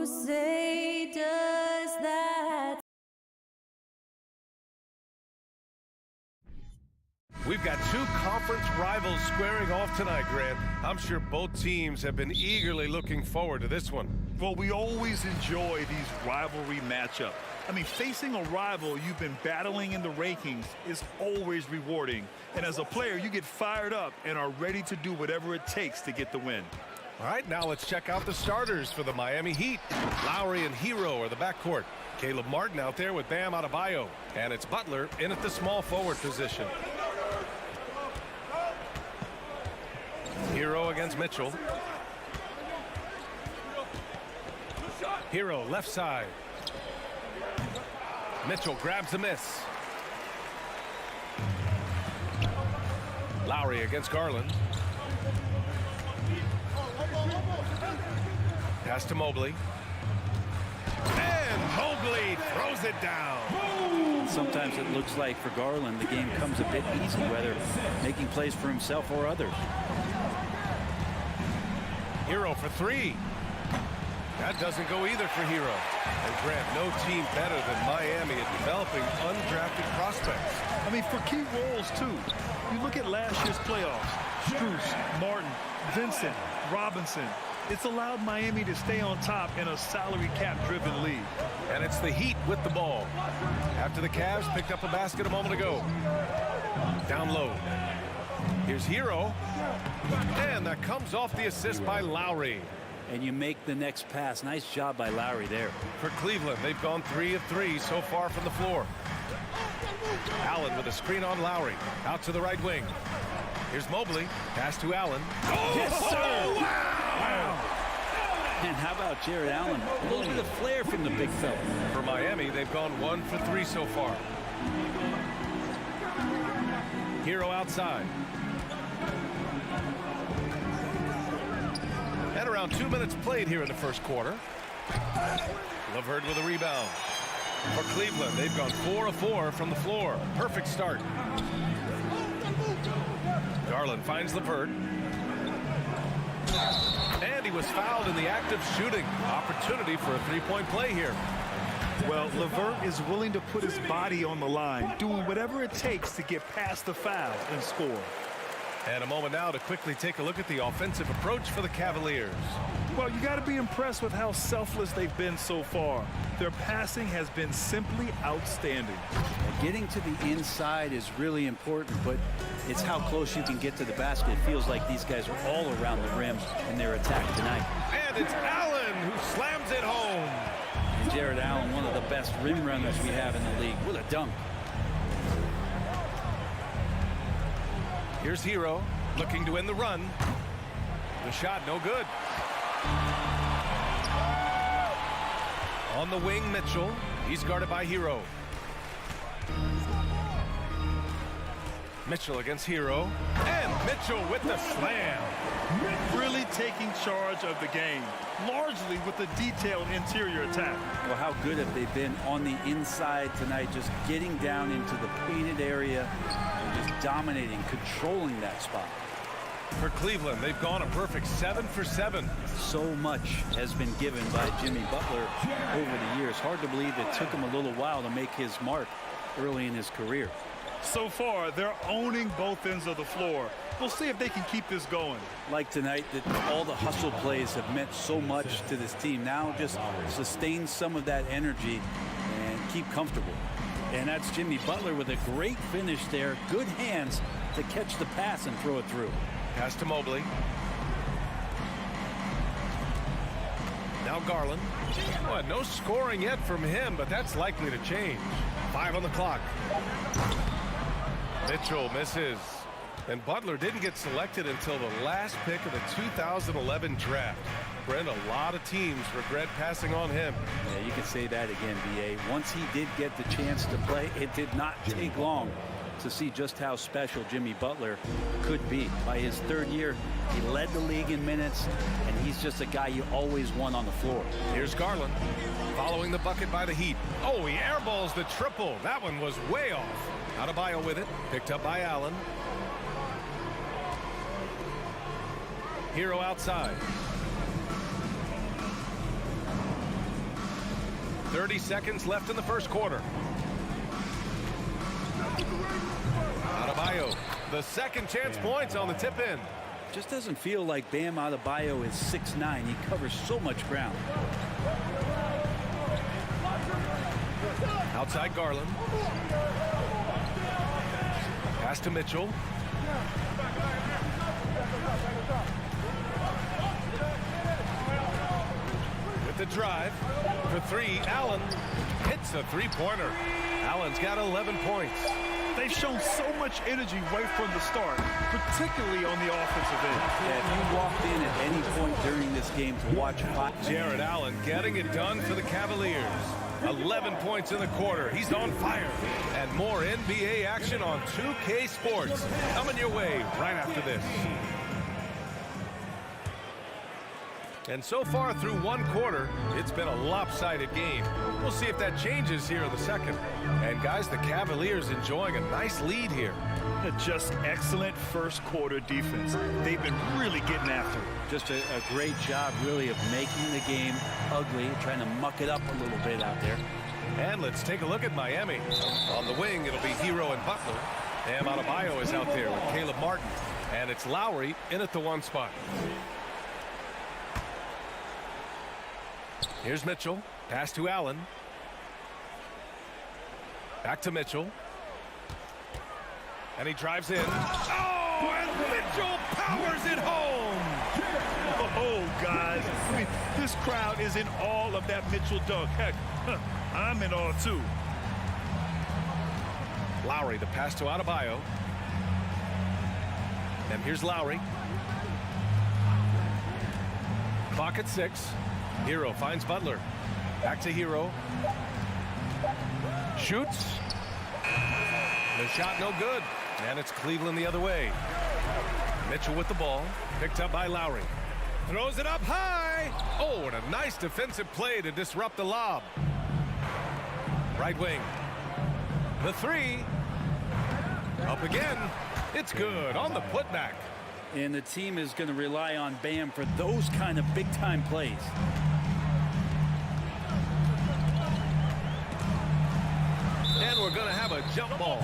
Who say does that? We've got two conference rivals squaring off tonight, Grant. I'm sure both teams have been eagerly looking forward to this one. Well, we always enjoy these rivalry matchups. I mean, facing a rival you've been battling in the rankings is always rewarding. And as a player, you get fired up and are ready to do whatever it takes to get the win. All right, now let's check out the starters for the Miami Heat. Lowry and Hero are the backcourt. Caleb Martin out there with Bam Adebayo. And it's Butler in at the small forward position. Hero against Mitchell. Hero left side. Mitchell grabs the miss. Lowry against Garland. Pass to Mobley. And Mobley throws it down. Sometimes it looks like for Garland the game comes a bit easy, whether making plays for himself or others. Hero for three. That doesn't go either for Hero. And Grant, no team better than Miami at developing undrafted prospects. I mean, for key roles, too. You look at last year's playoffs. Strus, Martin, Vincent, Robinson. It's allowed Miami to stay on top in a salary cap-driven league. And it's the Heat with the ball. After the Cavs picked up a basket a moment ago. Down low. Here's Hero. And that comes off the assist by Lowry. And you make the next pass. Nice job by Lowry there. For Cleveland, they've gone 3 of 3 so far from the floor. Allen with a screen on Lowry. Out to the right wing. Here's Mobley. Pass to Allen. Oh, yes, sir! Wow! And how about Jared Allen? A little bit of flair from the big fella. For Miami, they've gone 1 for 3 so far. Hero outside. And around 2 minutes played here in the first quarter. LeVert with a rebound. For Cleveland, they've gone 4 of 4 from the floor. Perfect start. Garland finds LeVert. And he was fouled in the act of shooting. Opportunity for a three-point play here. Well, LeVert is willing to put his body on the line, doing whatever it takes to get past the foul and score. And a moment now to quickly take a look at the offensive approach for the Cavaliers. Well, you got to be impressed with how selfless they've been so far. Their passing has been simply outstanding. Getting to the inside is really important, but it's how close you can get to the basket. It feels like these guys are all around the rim in their attack tonight. And it's Allen who slams it home. And Jared Allen, one of the best rim runners we have in the league, with a dunk. Here's Hero looking to end the run. The shot no good. On the wing, Mitchell. He's guarded by Hero. Mitchell against Hero. And Mitchell with the slam. Really taking charge of the game, largely with a detailed interior attack. Well, how good have they been on the inside tonight, just getting down into the painted area and just dominating, controlling that spot. For Cleveland, they've gone a perfect 7 for 7. So much has been given by Jimmy Butler over the years. Hard to believe it took him a little while to make his mark early in his career. So far, they're owning both ends of the floor. We'll see if they can keep this going. Like tonight, that all the hustle plays have meant so much to this team. Now just sustain some of that energy and keep comfortable. And that's Jimmy Butler with a great finish there. Good hands to catch the pass and throw it through. Pass to Mobley. Now Garland. Well, no scoring yet from him, but that's likely to change. 5 on the clock. Mitchell misses. And Butler didn't get selected until the last pick of the 2011 draft. Brent, a lot of teams regret passing on him. Yeah, you can say that again, B.A. Once he did get the chance to play, it did not take long to see just how special Jimmy Butler could be. By his third year, he led the league in minutes, and he's just a guy you always want on the floor. Here's Garland, following the bucket by the Heat. Oh, he airballs the triple. That one was way off. Adebayo with it, picked up by Allen. Hero outside. 30 seconds left in the first quarter. Adebayo, the second chance points on the tip in. Just doesn't feel like Bam Adebayo is 6'9". He covers so much ground. Outside Garland. Pass to Mitchell. With the drive. For three, Allen hits a three-pointer. Allen's got 11 points. They've shown so much energy right from the start, particularly on the offensive end. Yeah, if you walked in at any point during this game to watch Jared Allen getting it done for the Cavaliers. 11 points in the quarter. He's on fire. And more NBA action on 2K Sports coming your way right after this. And so far through one quarter, it's been a lopsided game. We'll see if that changes here in the second. And guys, the Cavaliers enjoying a nice lead here. Just excellent first quarter defense. They've been really getting after it. Just a great job, really, of making the game ugly, trying to muck it up a little bit out there. And let's take a look at Miami. On the wing, it'll be Hero and Butler. Bam Adebayo is out there with Caleb Martin. And it's Lowry in at the one spot. Here's Mitchell. Pass to Allen. Back to Mitchell. And he drives in. Oh, and Mitchell powers it home. Oh, guys. I mean, this crowd is in awe of that Mitchell dunk. Heck, I'm in awe, too. Lowry, the pass to Adebayo. And here's Lowry. Clock at 6. Hero finds Butler. Back to Hero. Shoots. The shot no good. And it's Cleveland the other way. Mitchell with the ball. Picked up by Lowry. Throws it up high. Oh, and a nice defensive play to disrupt the lob. Right wing. The three. Up again. It's good on the putback. And the team is going to rely on Bam for those kind of big-time plays. And we're going to have a jump ball.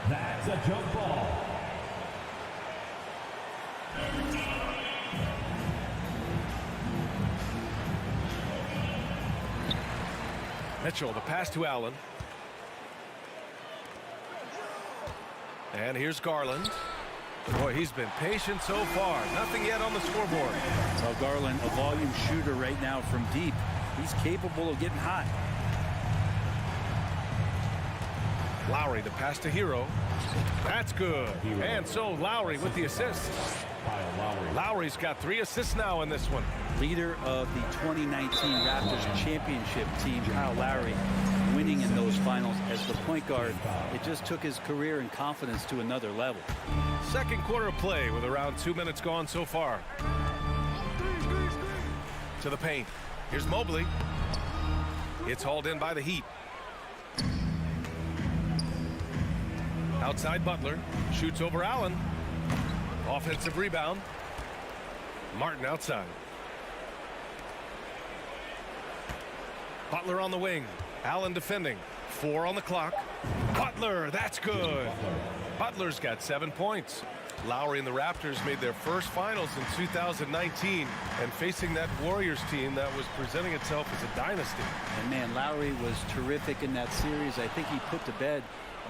That's a jump ball. Mitchell, the pass to Allen. And here's Garland. Boy, he's been patient so far. Nothing yet on the scoreboard. Well, Garland, a volume shooter right now from deep. He's capable of getting hot. Lowry, the pass to Hero. That's good. And so Lowry with the assist. Lowry's got 3 assists now in this one. Leader of the 2019 Raptors championship team, Kyle Lowry, winning in those finals as the point guard. It just took his career and confidence to another level. Second quarter of play with around 2 minutes gone so far. To the paint. Here's Mobley. It's hauled in by the Heat. Outside Butler. Shoots over Allen. Offensive rebound. Martin outside. Butler on the wing. Allen defending. 4 on the clock. Butler, that's good. Butler's got 7 points. Lowry and the Raptors made their first finals in 2019 and facing that Warriors team that was presenting itself as a dynasty. And man, Lowry was terrific in that series. I think he put to bed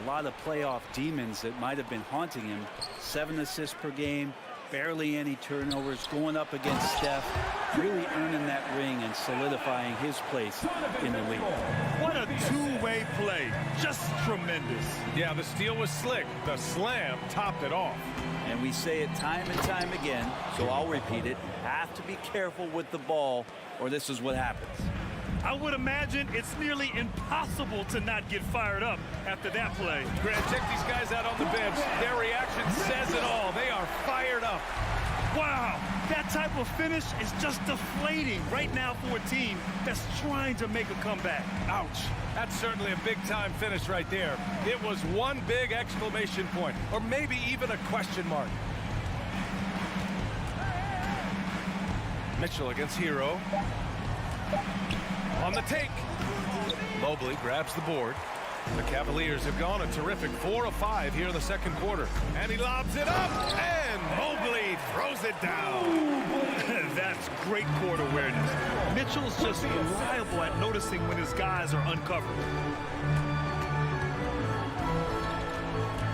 a lot of playoff demons that might have been haunting him. 7 assists per game, barely any turnovers, going up against Steph, really earning that ring and solidifying his place in the league. What a two-way play. Just tremendous. Yeah, the steal was slick. The slam topped it off. And we say it time and time again, so I'll repeat it. Have to be careful with the ball, or this is what happens. I would imagine it's nearly impossible to not get fired up after that play. Grant, check these guys out on the bench. Their reaction says it all. They are fired up. Wow, that type of finish is just deflating right now for a team that's trying to make a comeback. Ouch. That's certainly a big-time finish right there. It was one big exclamation point, or maybe even a question mark. Mitchell against Hero. On the take. Mobley grabs the board. The Cavaliers have gone a terrific 4 of 5 here in the second quarter. And he lobs it up, and Mobley throws it down. That's great court awareness. Mitchell's just reliable at noticing when his guys are uncovered.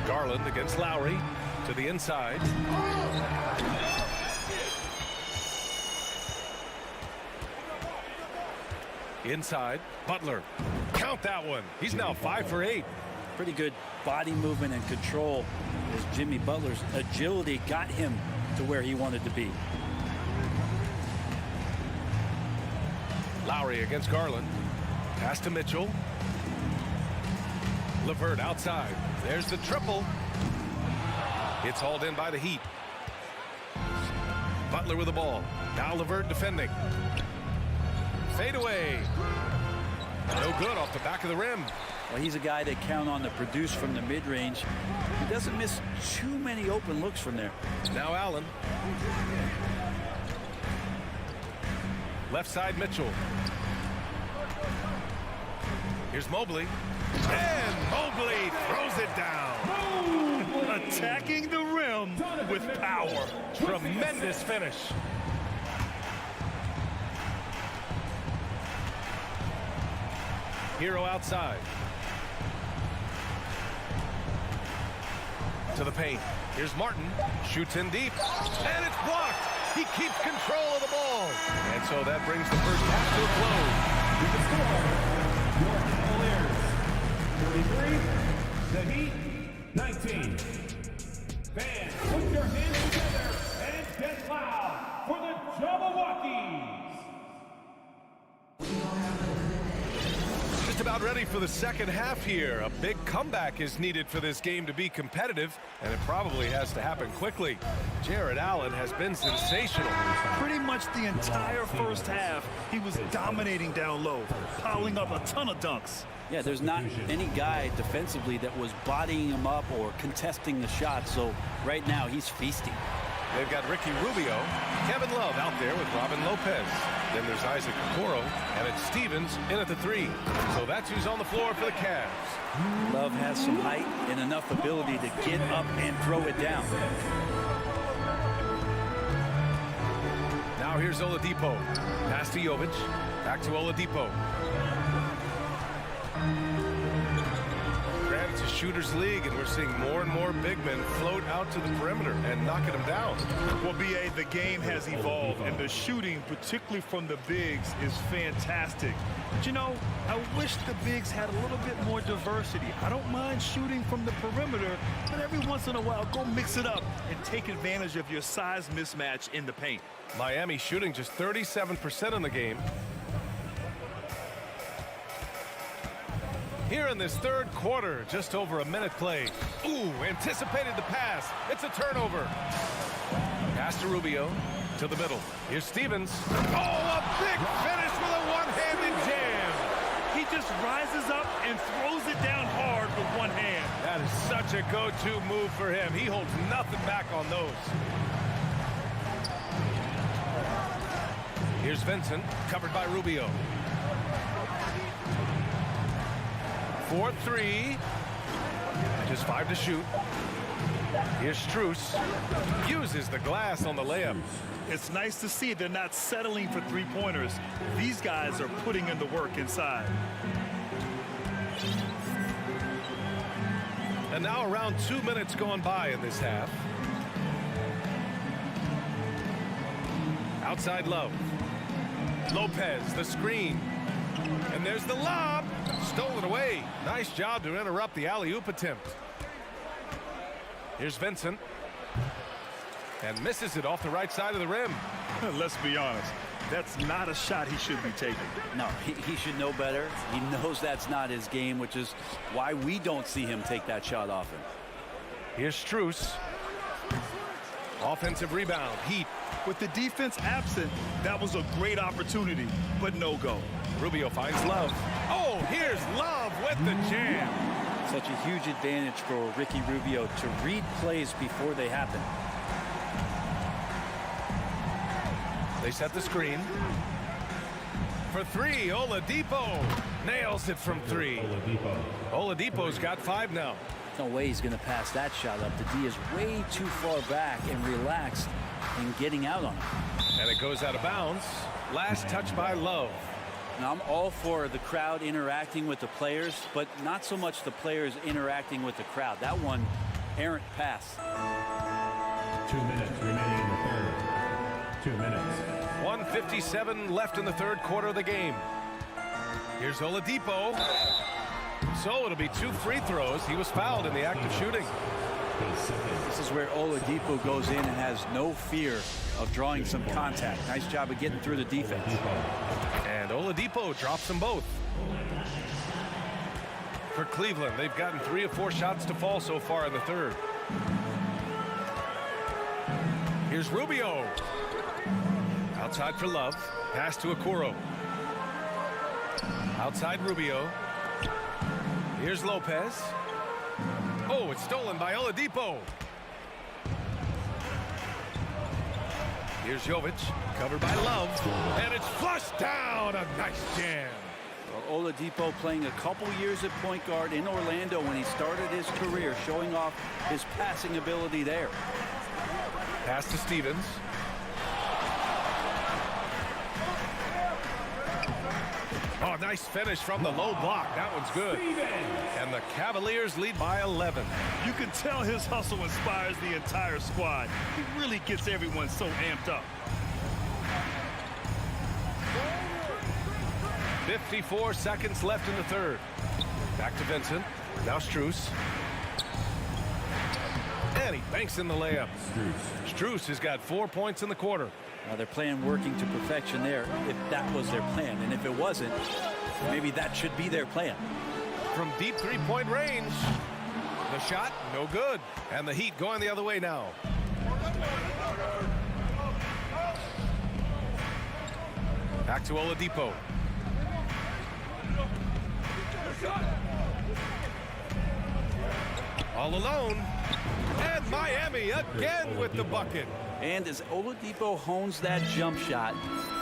Garland against Lowry to the inside. Inside, Butler. Count that one. He's now 5 for 8. Pretty good body movement and control as Jimmy Butler's agility got him to where he wanted to be. Lowry against Garland. Pass to Mitchell. LeVert outside. There's the triple. It's hauled in by the Heat. Butler with the ball. Now LeVert defending. Fade away. No good off the back of the rim. Well, he's a guy that count on to produce from the mid-range. He doesn't miss too many open looks from there. Now Allen. Left side Mitchell. Here's Mobley. And Mobley throws it down. Attacking the rim with power. Tremendous finish. Hero outside. To the paint. Here's Martin. Shoots in deep. And it's blocked. He keeps control of the ball. And so that brings the first half to a close. Your Cavaliers, 33. The Heat, 19. Fans, put your hands together and get loud for the Jabbawockeez. Just about ready for the second half here. A big comeback is needed for this game to be competitive, and it probably has to happen quickly. Jared Allen has been sensational. Pretty much the entire first half, he was dominating down low, piling up a ton of dunks. Yeah, there's not any guy defensively that was bodying him up or contesting the shot, so right now he's feasting. They've got Ricky Rubio, Kevin Love out there with Robin Lopez. Then there's Isaac Okoro, and it's Stevens in at the 3. So that's who's on the floor for the Cavs. Love has some height and enough ability to get up and throw it down. Now here's Oladipo. Pass to Jovic. Back to Oladipo. Granted, it's a shooter's league, and we're seeing more and more big men float out to the perimeter and knocking them down. Well, B.A., the game has evolved, and the shooting, particularly from the bigs, is fantastic. But, you know, I wish the bigs had a little bit more diversity. I don't mind shooting from the perimeter, but every once in a while, go mix it up and take advantage of your size mismatch in the paint. Miami shooting just 37% in the game. Here in this third quarter, just over a minute played. Ooh, anticipated the pass. It's a turnover. Pass to Rubio, to the middle. Here's Stevens. Oh, a big finish with a one-handed jam. He just rises up and throws it down hard with one hand. That is such a go-to move for him. He holds nothing back on those. Here's Vincent, covered by Rubio. 4-3. Just 5 to shoot. Here's Strus. Uses the glass on the layup. It's nice to see they're not settling for three-pointers. These guys are putting in the work inside. And now around 2 minutes gone by in this half. Outside Love. Lopez, the screen. And there's the lob. Stolen away. Nice job to interrupt the alley-oop attempt. Here's Vincent. And misses it off the right side of the rim. Let's be honest. That's not a shot he should be taking. No, he should know better. He knows that's not his game, which is why we don't see him take that shot often. Here's Strus. Offensive rebound. Heat. With the defense absent, that was a great opportunity, but no go. Rubio finds Love. Oh, here's Love with the jam. Such a huge advantage for Ricky Rubio to read plays before they happen. They set the screen. for three. Oladipo nails it from three. Oladipo's got 5 now. No way he's going to pass that shot up. The D is way too far back and relaxed and getting out on it. And it goes out of bounds. Last touch by Love. Now, I'm all for the crowd interacting with the players, but not so much the players interacting with the crowd. That one, errant pass. 2 minutes remaining in the third. 2 minutes. 1:57 left in the third quarter of the game. Here's Oladipo. So it'll be 2 free throws. He was fouled in the act of shooting. This is where Oladipo goes in and has no fear of drawing some contact. Nice job of getting through the defense. And Oladipo drops them both. For Cleveland, they've gotten 3 of 4 shots to fall so far in the third. Here's Rubio. Outside for Love. Pass to Okoro. Outside Rubio. Here's Lopez. Oh, it's stolen by Oladipo. Here's Jovic, covered by Love, and it's flushed down. A nice jam. Well, Oladipo playing a couple years at point guard in Orlando when he started his career, showing off his passing ability there. Pass to Stevens. Oh, nice finish from the low block. That one's good. And the Cavaliers lead by 11. You can tell his hustle inspires the entire squad. He really gets everyone so amped up. 54 seconds left in the third. Back to Vincent. Now Strus. And he banks in the layup. Strus has got 4 points in the quarter. Now they're playing working to perfection there, if that was their plan. And if it wasn't, maybe that should be their plan. From deep three-point range. The shot, no good. And the Heat going the other way now. Back to Oladipo. All alone. And Miami again with the bucket. And as Oladipo hones that jump shot,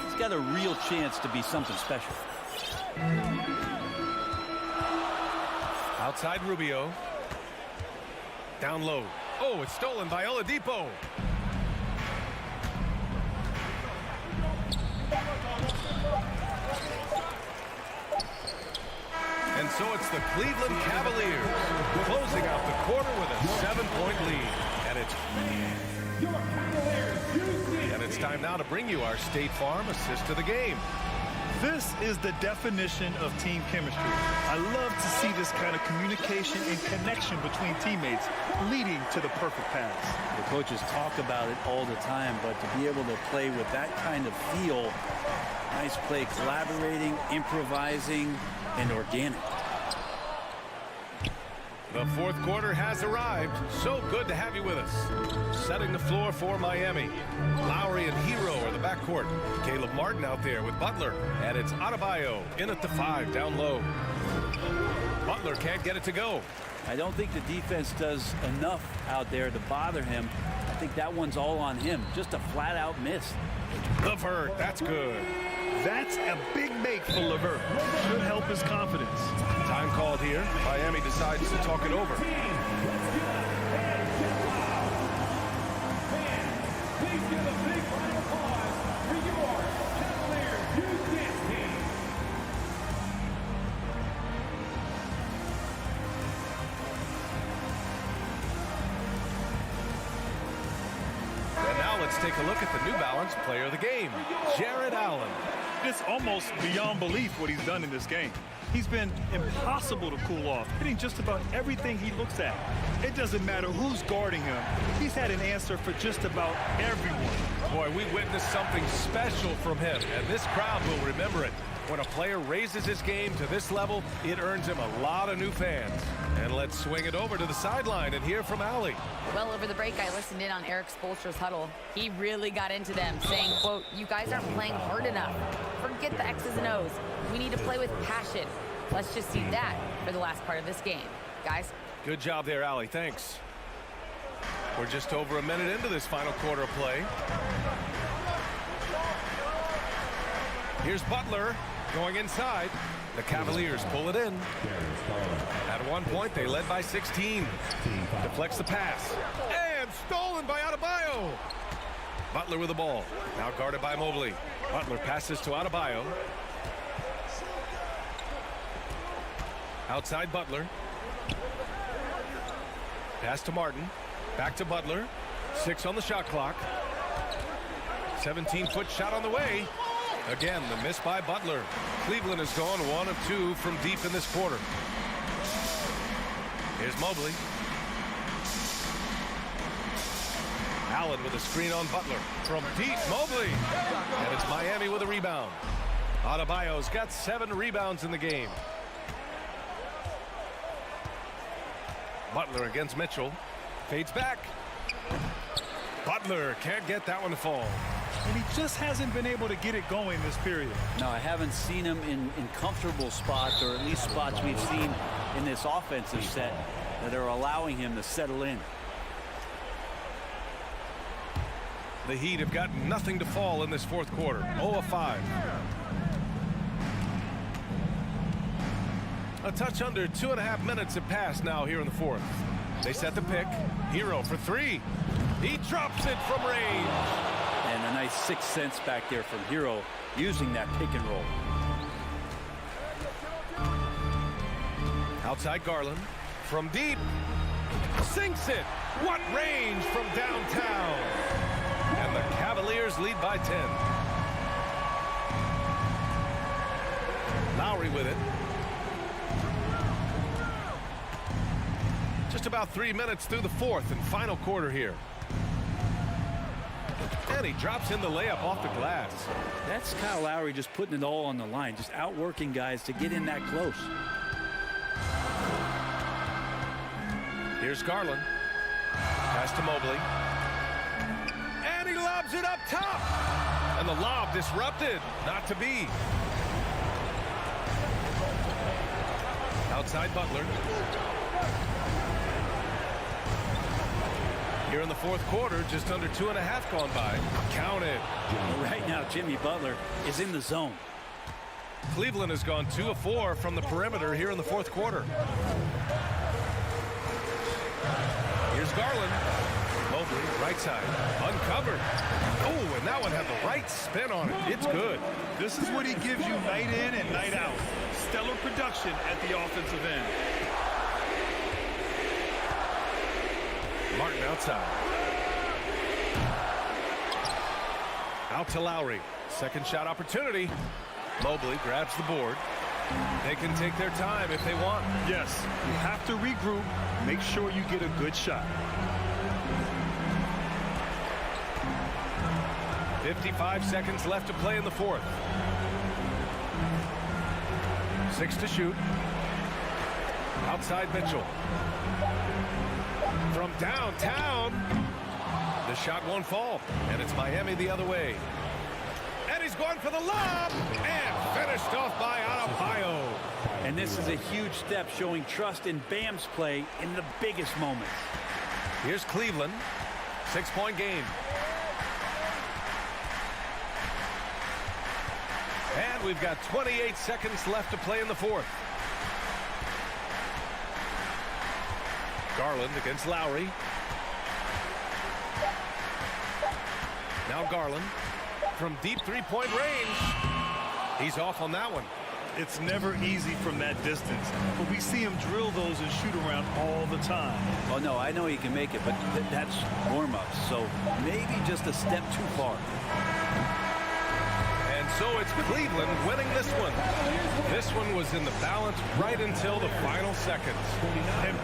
he's got a real chance to be something special. Outside Rubio. Down low. Oh, it's stolen by Oladipo. And so it's the Cleveland Cavaliers closing out the quarter with a 7-point lead. And it's time now to bring you our State Farm assist of the game. This is the definition of team chemistry. I love to see this kind of communication and connection between teammates leading to the perfect pass. The coaches talk about it all the time, but to be able to play with that kind of feel, nice play, collaborating, improvising, and organic. The fourth quarter has arrived. So good to have you with us. Setting the floor for Miami. Lowry and Hero are the backcourt. Caleb Martin out there with Butler. And it's Adebayo in at the 5 down low. Butler can't get it to go. I don't think the defense does enough out there to bother him. I think that one's all on him. Just a flat-out miss. LeVert, that's good. That's a big make for LeVert. Should help his confidence. Time called here. Miami decides to talk it over. Please give a big round of applause for your Cavaliers Youth Dance Team. And now let's take a look at the New Balance player of the game, Jared Allen. It's almost beyond belief what he's done in this game. He's been impossible to cool off, hitting just about everything he looks at. It doesn't matter who's guarding him. He's had an answer for just about everyone. Boy, we witnessed something special from him, and this crowd will remember it. When a player raises his game to this level, it earns him a lot of new fans. And let's swing it over to the sideline and hear from Allie. Well, over the break, I listened in on Eric Spoelstra's huddle. He really got into them, saying, quote, "You guys aren't playing hard enough. Forget the X's and O's. We need to play with passion. Let's just see that for the last part of this game. Guys." Good job there, Allie. Thanks. We're just over a minute into this final quarter of play. Here's Butler. Going inside. The Cavaliers pull it in. At one point, they led by 16. Deflects the pass. And stolen by Adebayo. Butler with the ball. Now guarded by Mobley. Butler passes to Adebayo. Outside Butler. Pass to Martin. Back to Butler. 6 on the shot clock. 17-foot shot on the way. Again, the miss by Butler. Cleveland has gone 1 of 2 from deep in this quarter. Here's Mobley. Allen with a screen on Butler. From deep, Mobley. And it's Miami with a rebound. Adebayo's got 7 rebounds in the game. Butler against Mitchell. Fades back. Butler can't get that one to fall. And he just hasn't been able to get it going this period. No, I haven't seen him in comfortable spots, or at least spots we've seen in this offensive set that are allowing him to settle in. The Heat have got nothing to fall in this fourth quarter. 0 of 5. A touch under 2.5 minutes have passed now here in the fourth. They set the pick. Hero for 3. He drops it from range. And a nice 6 cents back there from Hero using that pick and roll. Outside Garland. From deep. Sinks it. What range from downtown. And the Cavaliers lead by 10. Lowry with it. Just about 3 minutes through the fourth and final quarter here. And he drops in the layup off the glass. That's Kyle Lowry just putting it all on the line, just outworking guys to get in that close. Here's Garland. Pass to Mobley. And he lobs it up top. And the lob disrupted. Not to be. Outside Butler. Here in the fourth quarter, just under 2.5 gone by. Counted. Right now, Jimmy Butler is in the zone. Cleveland has gone 2 of 4 from the perimeter here in the fourth quarter. Here's Garland. Mobley, right side. Uncovered. Oh, and that one had the right spin on it. It's good. This is what he gives you night in and night out. Stellar production at the offensive end. Martin outside. Out to Lowry. Second shot opportunity. Mobley grabs the board. They can take their time if they want. Yes, you have to regroup. Make sure you get a good shot. 55 seconds left to play in the fourth. 6 to shoot. Outside Mitchell. From downtown. The shot won't fall. And it's Miami the other way. And he's going for the lob. And finished off by Adebayo. And this is a huge step showing trust in Bam's play in the biggest moments. Here's Cleveland. 6-point game. And we've got 28 seconds left to play in the fourth. Garland against Lowry. Now Garland from deep 3-point range. He's off on that one. It's never easy from that distance, but we see him drill those and shoot around all the time. Oh, no, I know he can make it, but that's warm-ups, so maybe just a step too far. And so it's Cleveland winning this one. This one was in the balance right until the final seconds. And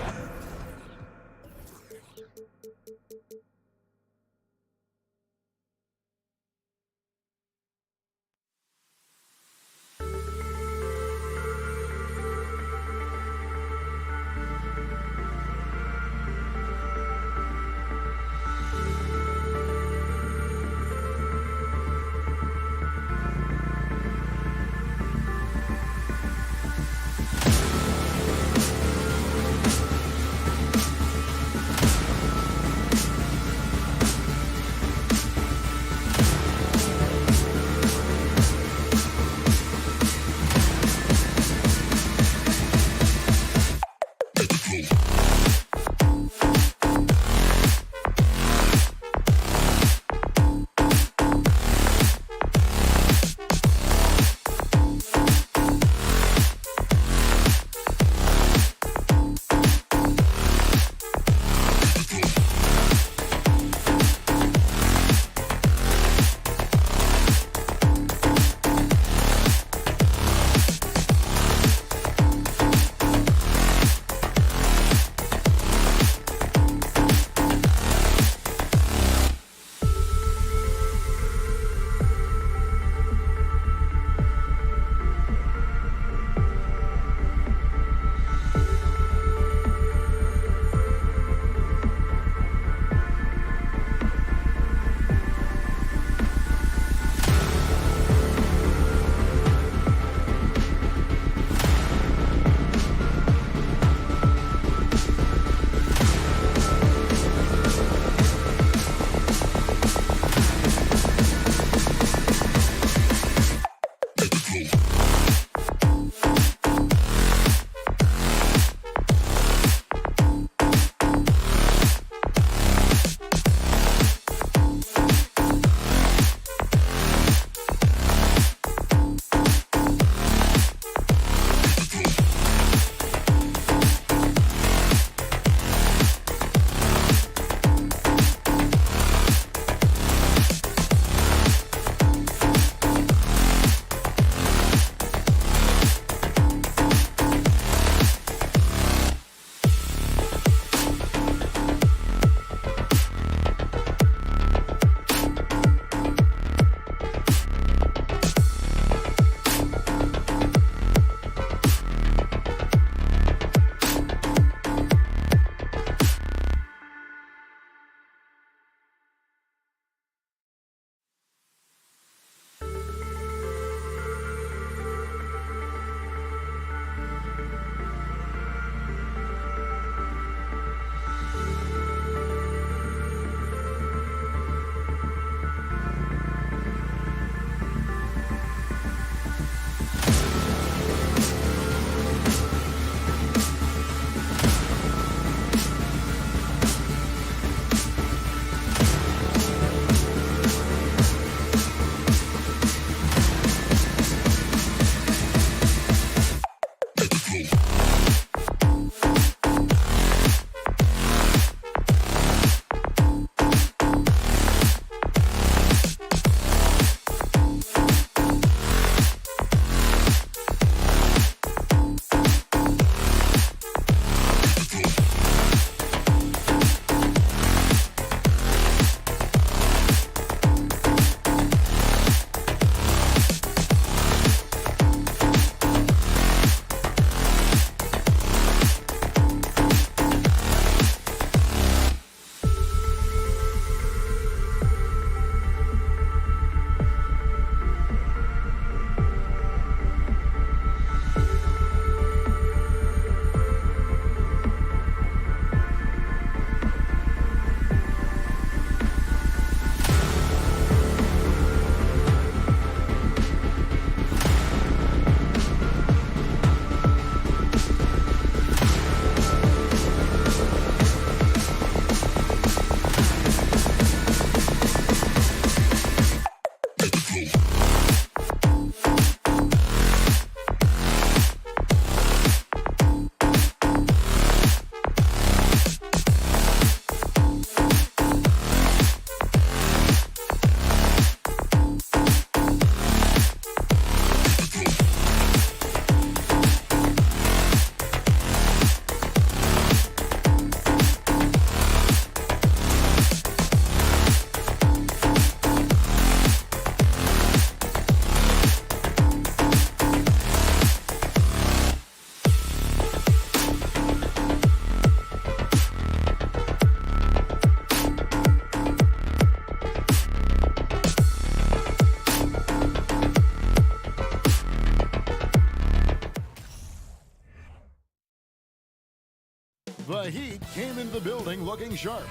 The Heat came into the building looking sharp,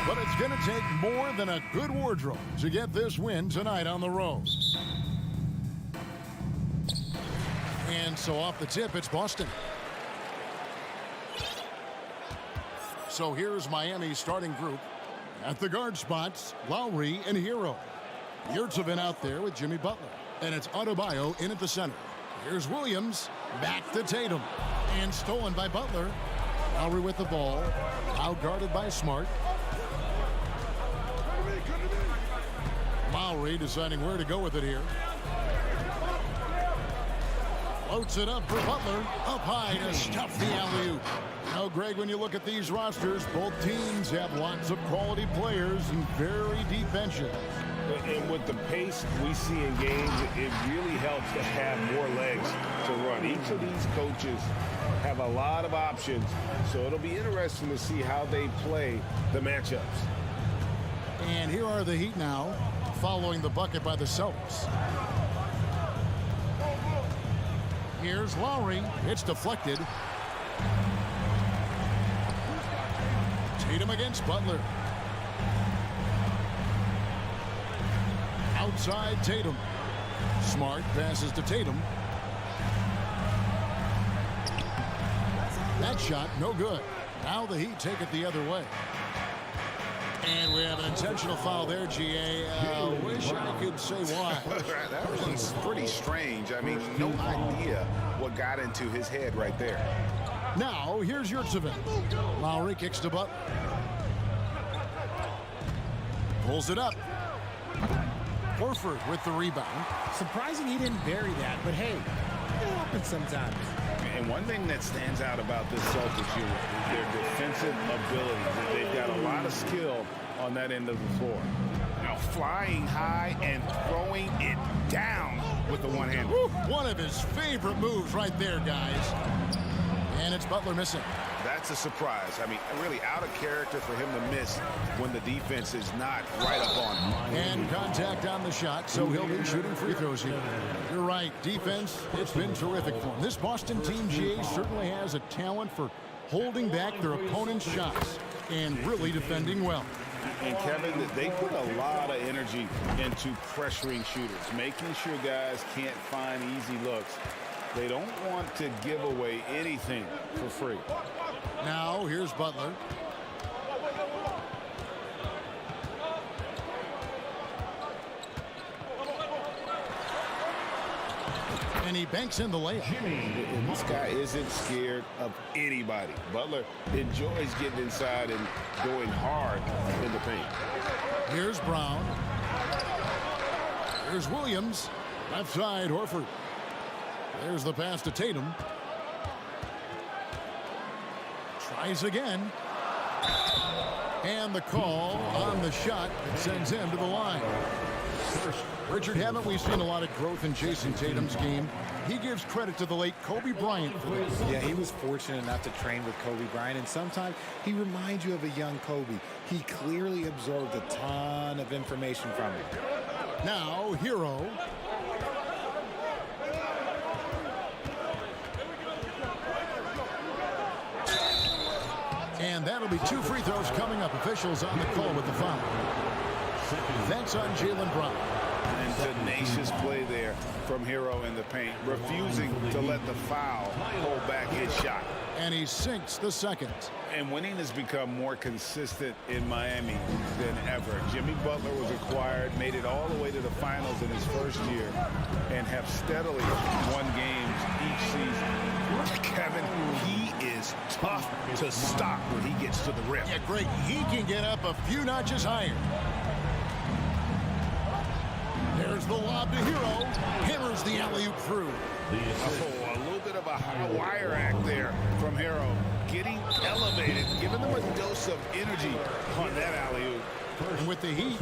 but it's going to take more than a good wardrobe to get this win tonight on the road. And so off the tip, it's Boston. So here's Miami's starting group. At the guard spots, Lowry and Hero. Yurtsevin out there with Jimmy Butler. And it's Adebayo in at the center. Here's Williams, back to Tatum. And stolen by Butler. Lowry with the ball, out-guarded by Smart. Lowry deciding where to go with it here. Floats it up for Butler, up high to stuff the alley-oop. Now, Greg, when you look at these rosters, both teams have lots of quality players and very deep benches. And with the pace we see in games, it really helps to have more legs to run. Each of these coaches have a lot of options, so it'll be interesting to see how they play the matchups. And here are the Heat now, following the bucket by the Celtics. Here's Lowry. It's deflected. Tatum against Butler. Outside Tatum. Smart passes to Tatum. That shot, no good. Now the Heat take it the other way. And we have an intentional foul there, GA. Wish I could say why. That one's pretty strange. I mean, no idea what got into his head right there. Now, here's Yurtsevin. Lowry kicks to Butler. Pulls it up. Horford with the rebound. Surprising he didn't bury that, but hey, it happens sometimes. And one thing that stands out about this Celtics unit is their defensive ability. They've got a lot of skill on that end of the floor. Now flying high and throwing it down with the one hand. One of his favorite moves right there, guys. And it's Butler missing. That's a surprise. I mean, really out of character for him to miss when the defense is not right up on him. And contact on the shot, so he'll be shooting free throws here. You're right. Defense, it's been terrific for him. This Boston team, GA, certainly has a talent for holding back their opponent's shots and really defending well. And Kevin, they put a lot of energy into pressuring shooters, making sure guys can't find easy looks. They don't want to give away anything for free. Now, here's Butler. And he banks in the layup. And this guy isn't scared of anybody. Butler enjoys getting inside and going hard in the paint. Here's Brown. Here's Williams. Left side, Horford. There's the pass to Tatum. Tries again. And the call on the shot that sends him to the line. Richard, haven't we seen a lot of growth in Jason Tatum's game? He gives credit to the late Kobe Bryant for this. Yeah, he was fortunate enough to train with Kobe Bryant, and sometimes he reminds you of a young Kobe. He clearly absorbed a ton of information from him. Now, Hero. And that'll be 2 free throws coming up. Officials on the call with the foul. That's on Jaylen Brown. And tenacious play there from Hero in the paint, refusing to let the foul hold back his shot. And he sinks the second. And winning has become more consistent in Miami than ever. Jimmy Butler was acquired, made it all the way to the finals in his first year, and have steadily won games each season. Kevin, he is tough to stop when he gets to the rim. Yeah, great. He can get up a few notches higher. There's the lob to Hero. Hammers the alley-oop through. Oh, a little bit of a high wire act there from Hero. Getting elevated, giving them a dose of energy on that alley-oop. And with the Heat,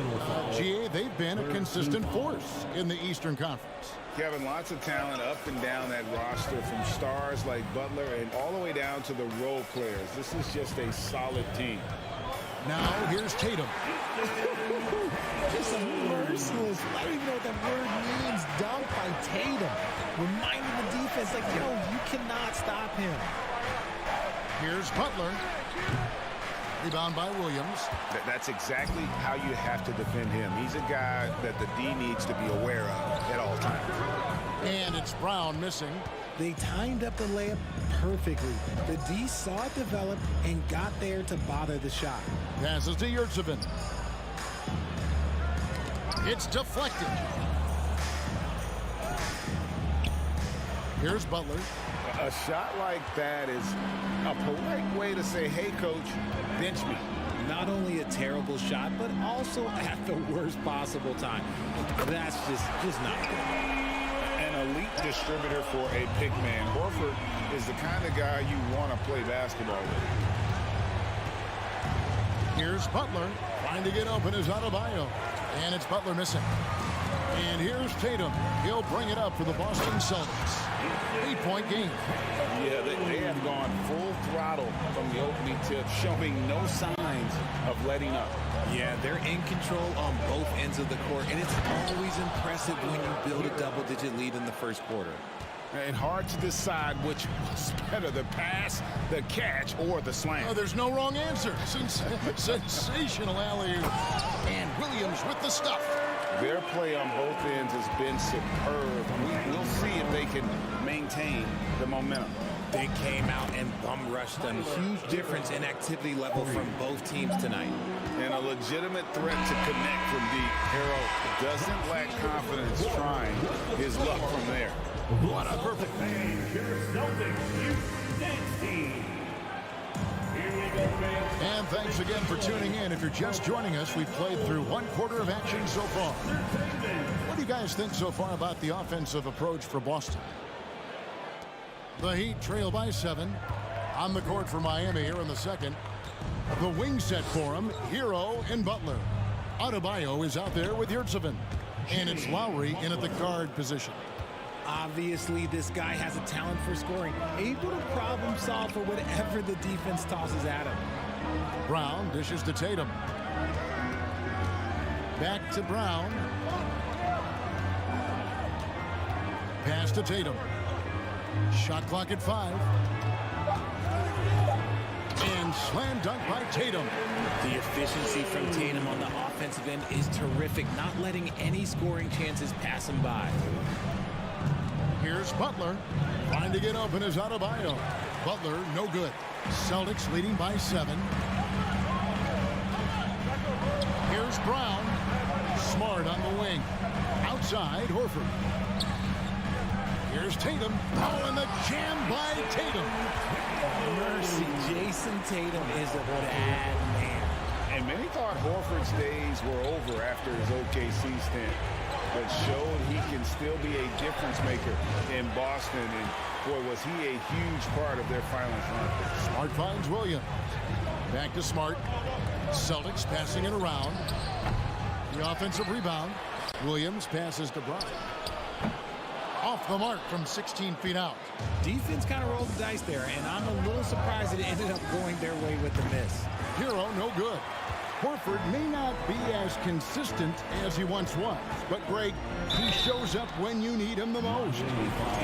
GA, they've been a consistent force in the Eastern Conference. Kevin, lots of talent up and down that roster, from stars like Butler and all the way down to the role players. This is just a solid team. Now, here's Tatum. Just a merciless, I don't even know what that word means, dunk by Tatum. Reminding the defense, like, yo, you cannot stop him. Here's Butler. Rebound by Williams. That's exactly how you have to defend him. He's a guy that the D needs to be aware of at all times. And it's Brown missing. They timed up the layup perfectly. The D saw it develop and got there to bother the shot. Passes to Yurtsevin. It's deflected. Here's Butler. A shot like that is a polite way to say, hey, coach, bench me. Not only a terrible shot, but also at the worst possible time. That's just not good. An elite distributor for a big man. Horford is the kind of guy you want to play basketball with. Here's Butler. Trying to get open is Adebayo. And it's Butler missing. And here's Tatum. He'll bring it up for the Boston Celtics. 8-point game. Yeah, they have gone full throttle from the opening tip, showing no signs of letting up. Yeah, they're in control on both ends of the court, and it's always impressive when you build a double-digit lead in the first quarter. And hard to decide which was better, the pass, the catch, or the slam. Oh, there's no wrong answer. Sensational alley-oop. And Williams with the stuff. Their play on both ends has been superb. We'll see if they can maintain the momentum. They came out and bum rushed them. Huge difference in activity level from both teams tonight. And a legitimate threat to connect from deep. Hero doesn't lack confidence trying his luck from there. What a perfect Hey, your Celtics Youth Dance Team. Here we go, fans. And thanks again for tuning in. If you're just joining us, we've played through one quarter of action so far. What do you guys think so far about the offensive approach for Boston? The Heat trail by 7. On the court for Miami here in the second. The wing set for him, Hero and Butler. Adebayo is out there with Yurtsevin. And it's Lowry in at the guard position. Obviously, this guy has a talent for scoring, able to problem solve for whatever the defense tosses at him. Brown dishes to Tatum. Back to Brown. Pass to Tatum. Shot clock at 5. And slam dunk by Tatum. The efficiency from Tatum on the offensive end is terrific, not letting any scoring chances pass him by. Here's Butler. Trying to get open is Adebayo. Butler, no good. Celtics leading by 7. Here's Brown. Smart on the wing. Outside, Horford. Here's Tatum. Oh, and the jam by Tatum. Mercy, Jason Tatum is a bad man. And many thought Horford's days were over after his OKC stint, but showed he can still be a difference maker in Boston. And boy, was he a huge part of their finals run. Smart finds Williams. Back to Smart. Celtics passing it around. The offensive rebound. Williams passes to Bryant. Off the mark from 16 feet out. Defense kind of rolled the dice there, and I'm a little surprised it ended up going their way with the miss. Hero, no good. Horford may not be as consistent as he once was, but Greg, he shows up when you need him the most.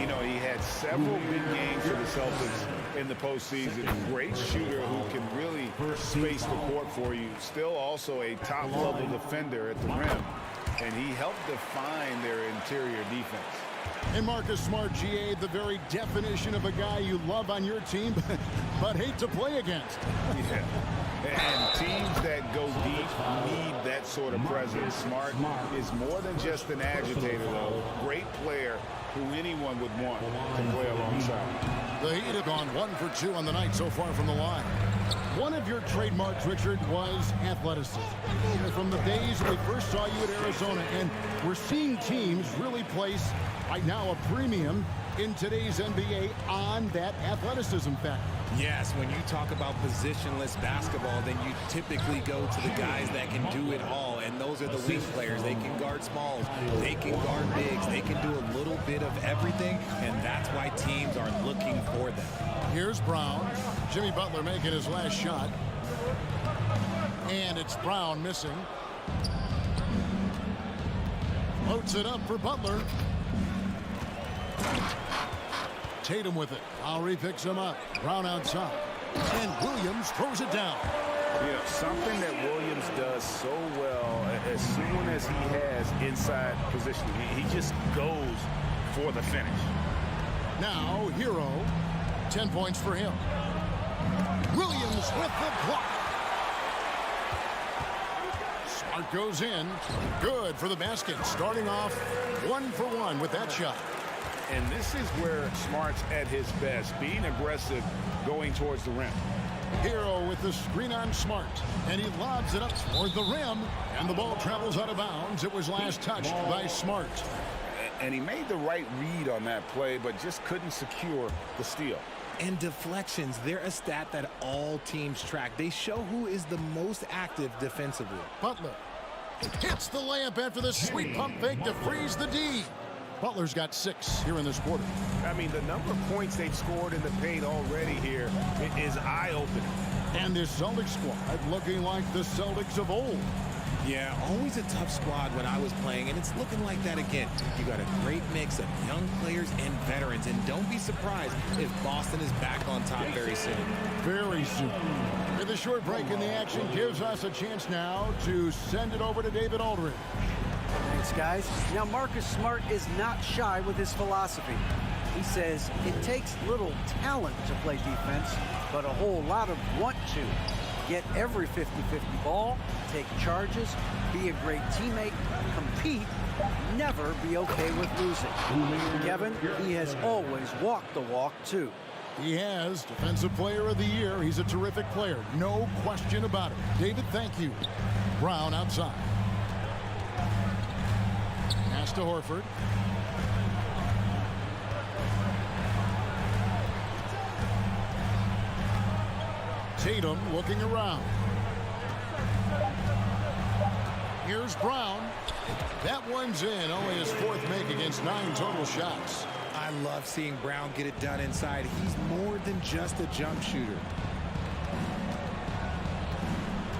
You know, he had several big games for the Celtics in the postseason. Great shooter who can really space the court for you. Still also a top-level defender at the rim, and he helped define their interior defense. And Marcus Smart, GA, the very definition of a guy you love on your team, but hate to play against. Yeah. And teams that go deep need that sort of presence. Smart is more than just an agitator, though. Great player who anyone would want to play alongside. The Heat have gone 1 for 2 on the night so far from the line. One of your trademarks, Richard, was athleticism. From the days we first saw you at Arizona, and we're seeing teams really place, right now, a premium in today's NBA on that athleticism factor. Yes, when you talk about positionless basketball, then you typically go to the guys that can do it all, and those are the wing players. They can guard smalls, they can guard bigs, they can do a little bit of everything, and that's why teams are looking for them. Here's Brown. Jimmy Butler making his last shot. And it's Brown missing. Floats it up for Butler. Tatum with it. Lowry picks him up. Brown outside. And Williams Williams throws it down. You know, something that Williams does so well, as soon as he has inside position, he just goes for the finish. Now, Hero, 10 points for him. Williams with the block. Smart goes in. Good for the basket. Starting off 1 for 1 with that shot. And this is where Smart's at his best, being aggressive, going towards the rim. Hero with the screen on Smart, and he lobs it up toward the rim, and the ball travels out of bounds. It was last touched by Smart. And he made the right read on that play, but just couldn't secure the steal. And deflections, they're a stat that all teams track. They show who is the most active defensively. Butler hits the layup after the sweet pump fake to freeze the D. Butler's got 6 here in this quarter. I mean, the number of points they've scored in the paint already here is eye-opening. And this Celtics squad looking like the Celtics of old. Yeah, always a tough squad when I was playing, and it's looking like that again. You got a great mix of young players and veterans, and don't be surprised if Boston is back on top very soon. Very soon. And the short break in the action gives us a chance now to send it over to David Aldridge. Thanks, guys. Now, Marcus Smart is not shy with his philosophy. He says it takes little talent to play defense, but a whole lot of want to. Get every 50-50 ball, take charges, be a great teammate, compete, never be okay with losing. Kevin, he has always walked the walk, too. He has Defensive Player of the Year. He's a terrific player. No question about it. David, thank you. Brown outside. Pass to Horford. Tatum looking around. Here's Brown. That one's in. Only his 4th make against 9 total shots. I love seeing Brown get it done inside. He's more than just a jump shooter.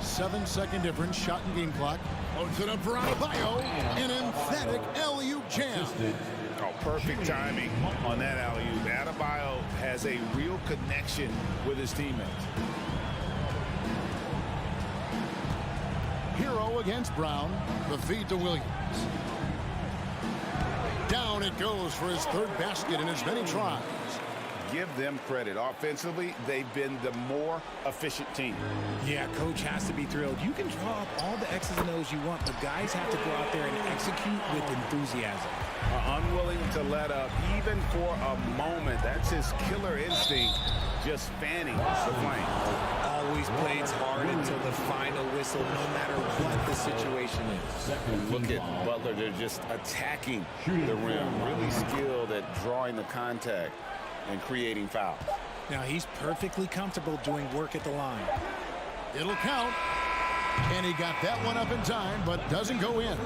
7-second difference. Shot and game clock. Loads it up for Adebayo. An emphatic alley-oop jam. Oh, perfect timing on that alley-oop. Adebayo has a real connection with his teammates. Hero against Brown. The feed to Williams. Down it goes for his 3rd basket in as many tries. Give them credit. Offensively, they've been the more efficient team. Yeah, coach has to be thrilled. You can draw up all the X's and O's you want, but guys have to go out there and execute with enthusiasm. Unwilling to let up even for a moment. That's his killer instinct, just fanning the flame. Always plays hard until the final whistle, no matter what the situation is. Look at Butler. They're just attacking the rim. Really skilled at drawing the contact and creating fouls. Now he's perfectly comfortable doing work at the line. It'll count. And he got that one up in time, but doesn't go in.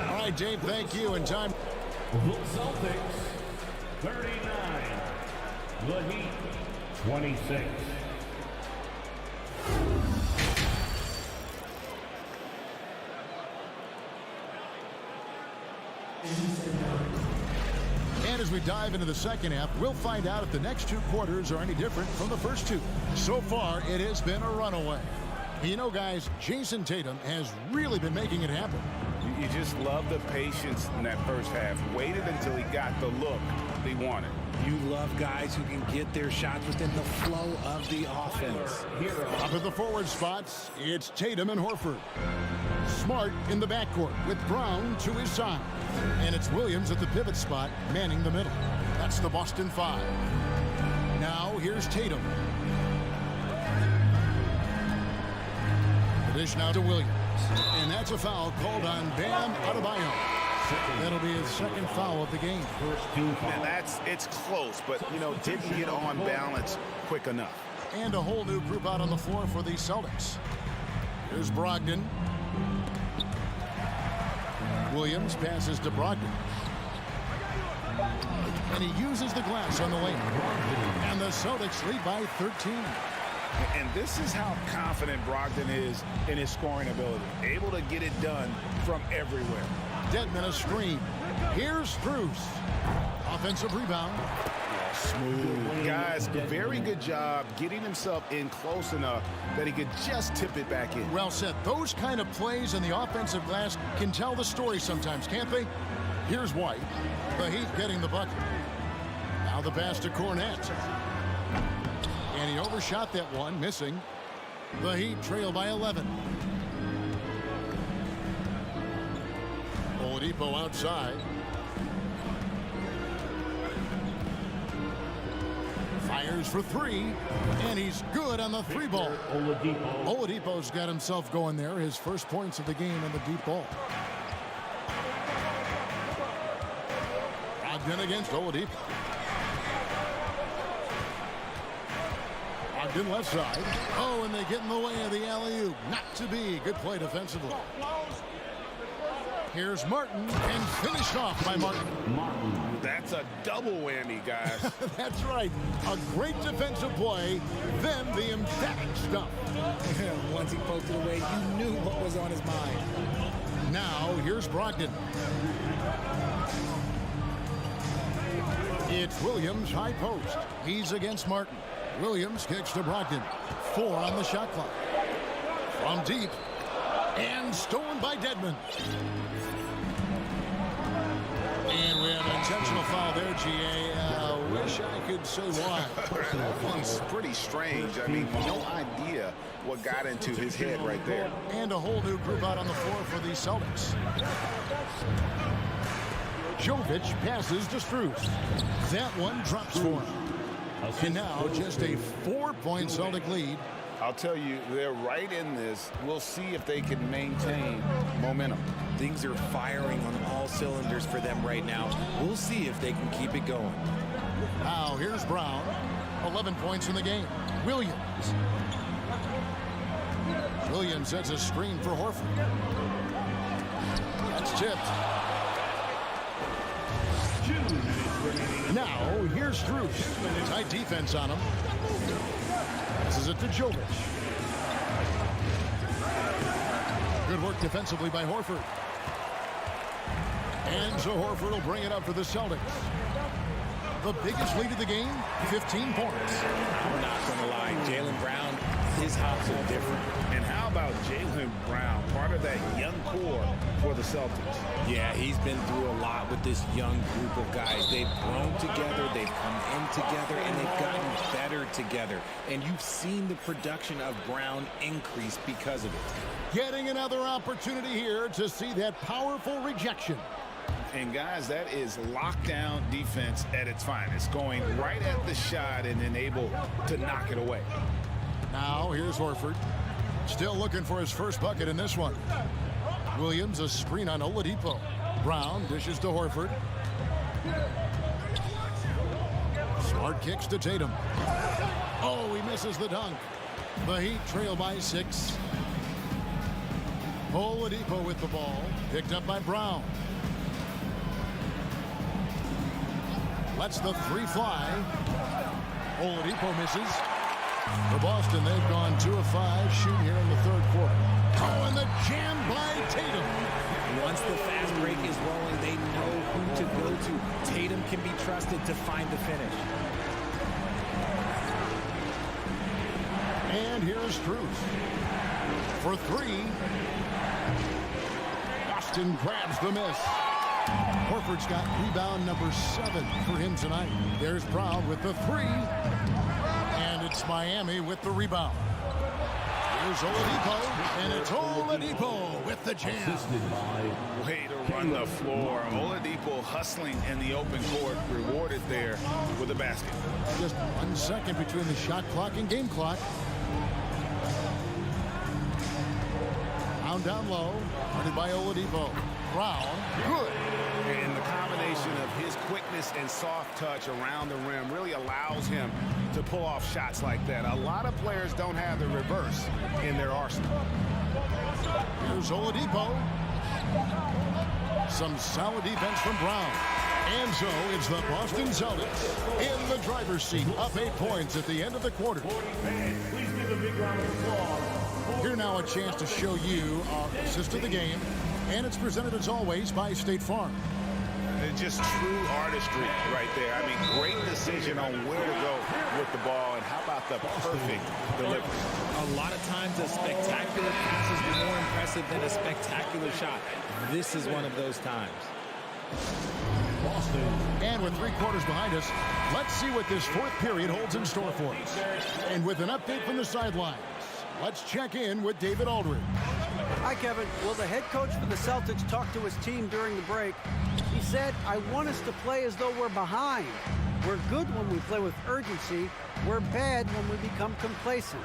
All right, Dave, thank you. And time. Celtics 39. The Heat 26. And as we dive into the second half, we'll find out if the next 2 quarters are any different from the first 2. So far, it has been a runaway. You know, guys, Jason Tatum has really been making it happen. You just love the patience in that first half. Waited until he got the look he wanted. You love guys who can get their shots within the flow of the offense. Up at the forward spots, it's Tatum and Horford. Smart in the backcourt with Brown to his side. And it's Williams at the pivot spot, manning the middle. That's the Boston 5. Now here's Tatum. The dish now to Williams. And that's a foul called on Bam Adebayo. That'll be his 2nd foul of the game. And it's close, but, you know, didn't get on balance quick enough. And a whole new group out on the floor for the Celtics. Here's Brogdon. Williams passes to Brogdon. And he uses the glass on the lane. And the Celtics lead by 13. And this is how confident Brogdon is in his scoring ability. Able to get it done from everywhere. Dedmon a screen. Here's Strus. Offensive rebound. Smooth. Guys, very good job getting himself in close enough that he could just tip it back in. Well said. Those kind of plays in the offensive glass can tell the story sometimes, can't they? Here's White. The Heat getting the bucket. Now the pass to Cornette. And he overshot that one, missing. The Heat trail by 11. Oladipo outside. Fires for three, and he's good on the three ball. Oladipo's got himself going there. His first points of the game on the deep ball. Ogden against Oladipo. Ogden left side. Oh, and they get in the way of the alley-oop. Not to be. Good play defensively. Here's Martin, and finished off by Martin. That's a double whammy, guys. That's right. A great defensive play, then the emphatic stuff. Once he poked it away, you knew what was on his mind. Now, here's Brogdon. It's Williams, high post. He's against Martin. Williams kicks to Brogdon. 4 on the shot clock. From deep. And stolen by Dedmon. And we have an intentional foul there, G.A. Wish I could say why. That one's pretty strange. I mean, no idea what got into his head right there. And a whole new group out on the floor for the Celtics. Jovic passes to Strus. That one drops for him. And now just a 4-point Celtic lead. I'll tell you, they're right in this. We'll see if they can maintain momentum. Things are firing on all cylinders for them right now. We'll see if they can keep it going. Now here's Brown. 11 points in the game. Williams. Williams sets a screen for Horford. That's tipped. Now here's Strus. Tight defense on him. Passes it to Jovic. Good work defensively by Horford. And so Horford will bring it up for the Celtics. The biggest lead of the game, 15 points. I'm not going to lie, Jaylen Brown, his hops are different. And how about Jaylen Brown, part of that young core for the Celtics? Yeah, he's been through a lot with this young group of guys. They've grown together, they've come in together, and they've gotten better together. And you've seen the production of Brown increase because of it. Getting another opportunity here to see that powerful rejection. And guys, that is lockdown defense at its finest. Going right at the shot and then able to knock it away. Now here's Horford. Still looking for his first bucket in this one. Williams, a screen on Oladipo. Brown dishes to Horford. Smart kicks to Tatum. Oh, he misses the dunk. The Heat trail by 6. Oladipo with the ball. Picked up by Brown. Lets the 3 fly. Oladipo misses. For Boston, they've gone 2 of 5 shooting here in the third quarter. Oh, and the jam by Tatum. Once the fast break is rolling, they know who to go to. Tatum can be trusted to find the finish. And here's Strus. For 3. Boston grabs the miss. Horford's got rebound number 7 for him tonight. There's Brown with the 3. And it's Miami with the rebound. Here's Oladipo, and it's Oladipo with the jam. Way to run the floor. Oladipo hustling in the open court, rewarded there with a basket. Just 1 second between the shot clock and game clock. Down low, guarded by Oladipo. Brown, good. And the combination of his quickness and soft touch around the rim really allows him to pull off shots like that. A lot of players don't have the reverse in their arsenal. Here's Oladipo. Some solid defense from Brown. And so it's the Boston Celtics in the driver's seat, up 8 points at the end of the quarter. Please give a big round of applause. Here now a chance to show you our assist of the game, and it's presented as always by State Farm. It's just true artistry right there. I mean, great decision on where to go with the ball, and how about the perfect delivery? A lot of times a spectacular pass is more impressive than a spectacular shot. This is one of those times. And with 3 quarters behind us, let's see what this 4th period holds in store for us. And with an update from the sidelines, let's check in with David Aldridge. Hi, Kevin. Well, the head coach for the Celtics talked to his team during the break. He said, I want us to play as though we're behind. We're good when we play with urgency. We're bad when we become complacent.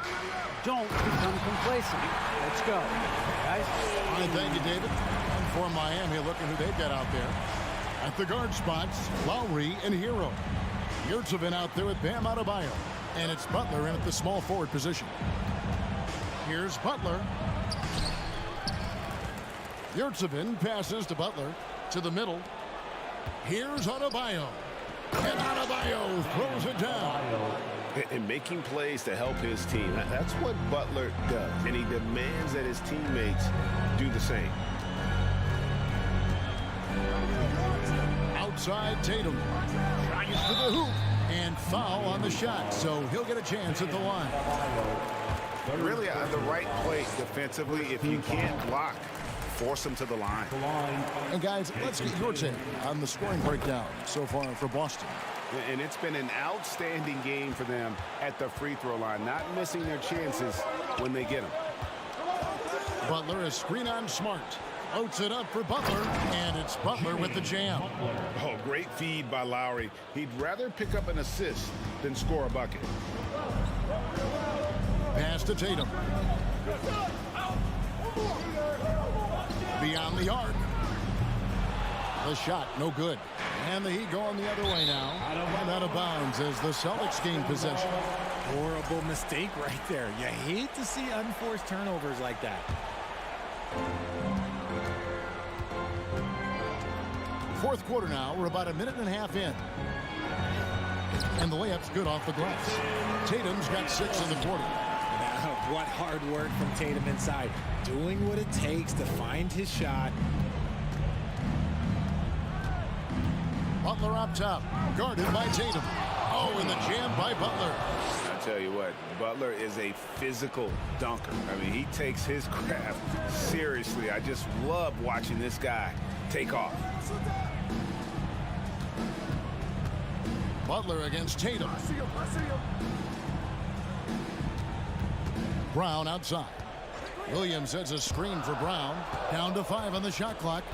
Don't become complacent. Let's go. Guys? All right, thank you, David. And for Miami, looking who they've got out there. At the guard spots, Lowry and Hero. Yurtsevin out there with Bam Adebayo. And it's Butler in at the small forward position. Here's Butler. Yurtsevin passes to Butler to the middle. Here's Adebayo. And Adebayo throws it down. And making plays to help his team. That's what Butler does. And he demands that his teammates do the same. Outside Tatum. Tries to the hoop. And foul on the shot. So he'll get a chance at the line. Really on the right play defensively. If you can't block, force him to the line. And guys, let's get your take on the scoring breakdown so far for Boston. And it's been an outstanding game for them at the free throw line, not missing their chances when they get them. Butler is screen on Smart. Floats it up for Butler, and it's Butler with the jam. Oh, great feed by Lowry. He'd rather pick up an assist than score a bucket. Pass to Tatum. Beyond the arc. The shot, no good. And the Heat going the other way now. And out of bounds as the Celtics gain possession. Horrible mistake right there. You hate to see unforced turnovers like that. Fourth quarter now. We're about a minute and a half in. And the layup's good off the glass. Tatum's got 6 in the quarter. What hard work from Tatum inside. Doing what it takes to find his shot. Butler up top. Guarded by Tatum. Oh, and the jam by Butler. I tell you what, Butler is a physical dunker. I mean, he takes his craft seriously. I just love watching this guy take off. Butler against Tatum. Brown outside. Williams sets a screen for Brown. Down to 5 on the shot clock.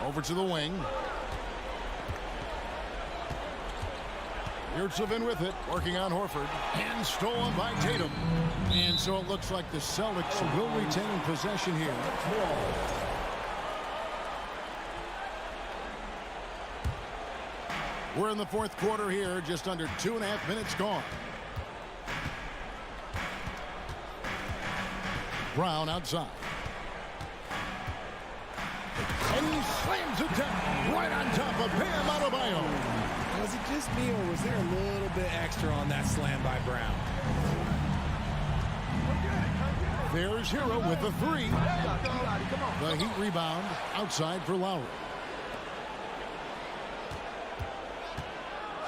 Over to the wing. Yurtsevin with it, working on Horford. And stolen by Tatum. And so it looks like the Celtics will retain possession here. We're in the fourth quarter here, just under 2.5 minutes gone. Brown outside. And he slams it down right on top of Bam Adebayo. Was it just me, or was there a little bit extra on that slam by Brown? There's Hero with the 3. The Heat rebound outside for Lowry.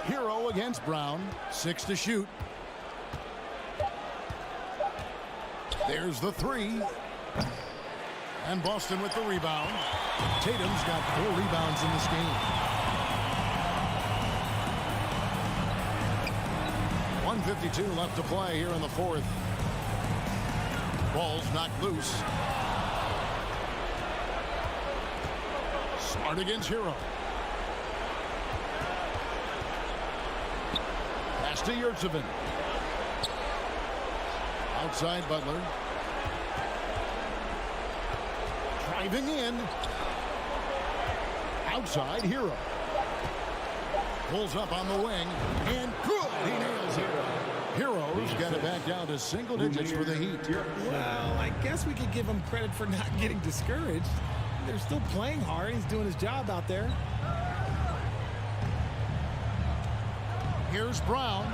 Hero against Brown. 6 to shoot. There's the 3. And Boston with the rebound. Tatum's got 4 rebounds in this game. 1:52 left to play here in the fourth. Ball's knocked loose. Smart against Hero. Pass to Yurtsevin. Outside Butler. Driving in. Outside Hero. Pulls up on the wing. And good. He nails it. Hero's got it back down to single digits for the Heat. Well, I guess we could give him credit for not getting discouraged. They're still playing hard. He's doing his job out there. Here's Brown.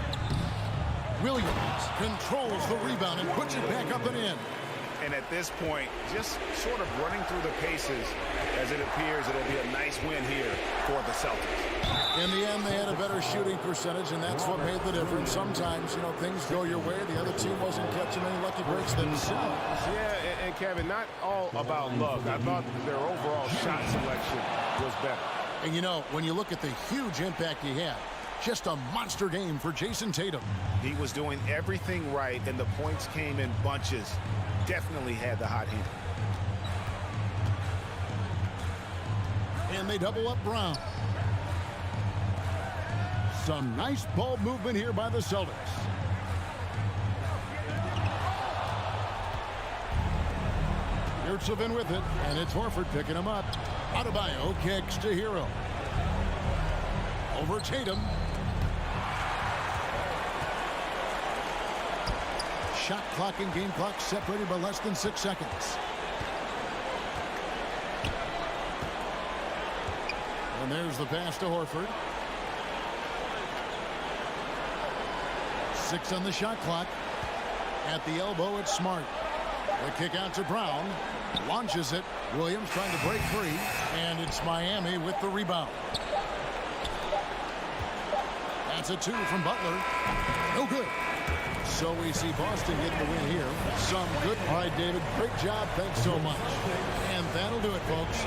Williams controls the rebound and puts it back up and in. And at this point, just sort of running through the paces as it appears it'll be a nice win here for the Celtics. In the end, they had a better shooting percentage, and that's what made the difference. Sometimes, you know, things go your way. The other team wasn't catching any lucky breaks themselves. Yeah, and Kevin, not all about luck. I thought their overall shot selection was better. And, you know, when you look at the huge impact he had, just a monster game for Jason Tatum. He was doing everything right, and the points came in bunches. Definitely had the hot hand. And they double up Brown. Some nice ball movement here by the Celtics. Yurtsevin with it, and it's Horford picking him up. Adebayo kicks to Hero. Over Tatum. Shot clock and game clock separated by less than 6 seconds. And there's the pass to Horford. 6 on the shot clock. At the elbow, it's Smart. The kick out to Brown. Launches it. Williams trying to break free. And it's Miami with the rebound. That's a 2 from Butler. No good. So we see Boston get the win here. Some good. All right, David. Great job. Thanks so much. And that'll do it, folks.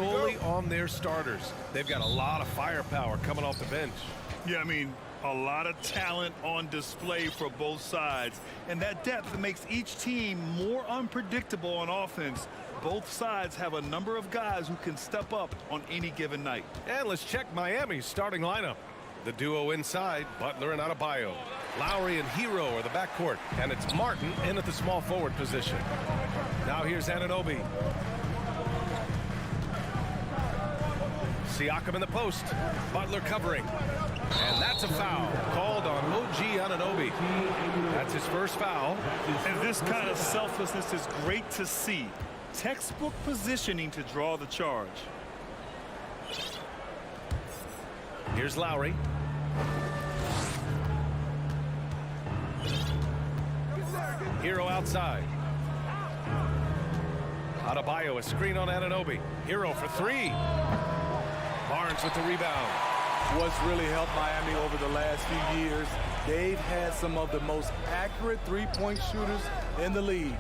solely on their starters. They've got a lot of firepower coming off the bench. Yeah, I mean, a lot of talent on display for both sides. And that depth makes each team more unpredictable on offense. Both sides have a number of guys who can step up on any given night. And let's check Miami's starting lineup. The duo inside, Butler and Adebayo. Lowry and Hero are the backcourt, and it's Martin in at the small forward position. Now here's Anunoby. Siakam in the post. Butler covering. And that's a foul called on OG Anunoby. That's his first foul. And this kind of selflessness is great to see. Textbook positioning to draw the charge. Here's Lowry. Hero outside. Adebayo, a screen on Anunoby. Hero for three. Barnes with the rebound. What's really helped Miami over the last few years, they've had some of the most accurate three-point shooters in the league.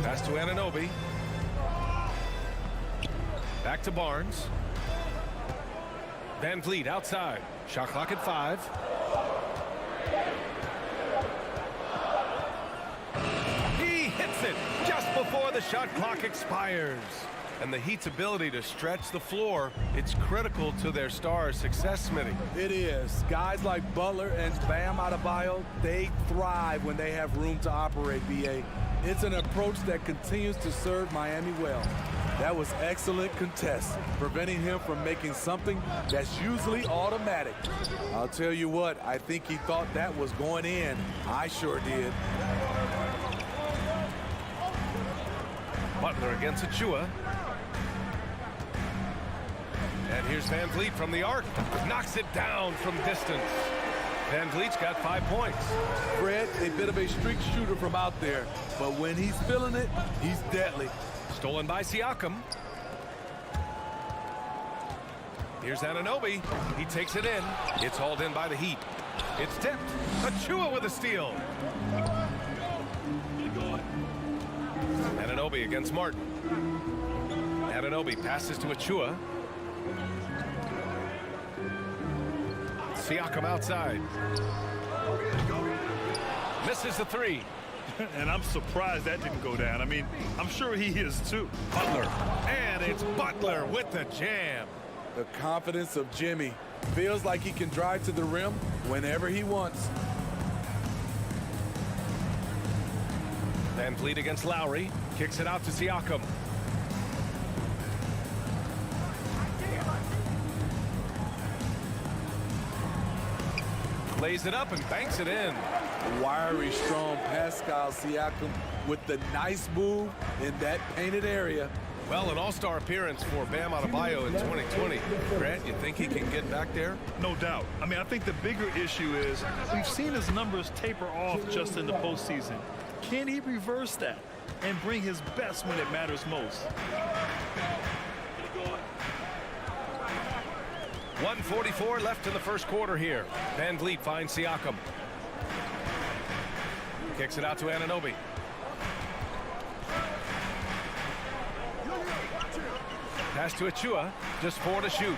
Pass to Anunoby. Back to Barnes. Van Vliet outside. Shot clock at 5. He hits it just before the shot clock expires. And the Heat's ability to stretch the floor, it's critical to their stars' success, Smitty. It is. Guys like Butler and Bam Adebayo, they thrive when they have room to operate, B.A. It's an approach that continues to serve Miami well. That was excellent contest, preventing him from making something that's usually automatic. I'll tell you what, I think he thought that was going in. I sure did. Butler against Achua. And here's Van Vliet from the arc. Knocks it down from distance. Van Vliet's got 5 points. Fred, a bit of a streak shooter from out there, but when he's feeling it, he's deadly. Stolen by Siakam. Here's Anunoby. He takes it in. It's hauled in by the Heat. It's tipped. Achua with a steal. Anunoby against Martin. Anunoby passes to Achua. Siakam outside. Misses the three. And I'm surprised that didn't go down. I mean, I'm sure he is too. Butler. And it's Butler with the jam. The confidence of Jimmy. Feels like he can drive to the rim whenever he wants. Van Vliet against Lowry. Kicks it out to Siakam. Lays it up and banks it in. Wiry, strong Pascal Siakam with the nice move in that painted area. Well, an all-star appearance for Bam Adebayo in 2020. Grant, you think he can get back there? No doubt. I mean, I think the bigger issue is we've seen his numbers taper off just in the postseason. Can he reverse that and bring his best when it matters most? 1:44 left in the first quarter here. Van Vliet finds Siakam. Kicks it out to Anunoby. Pass to Achua. Just 4 to shoot.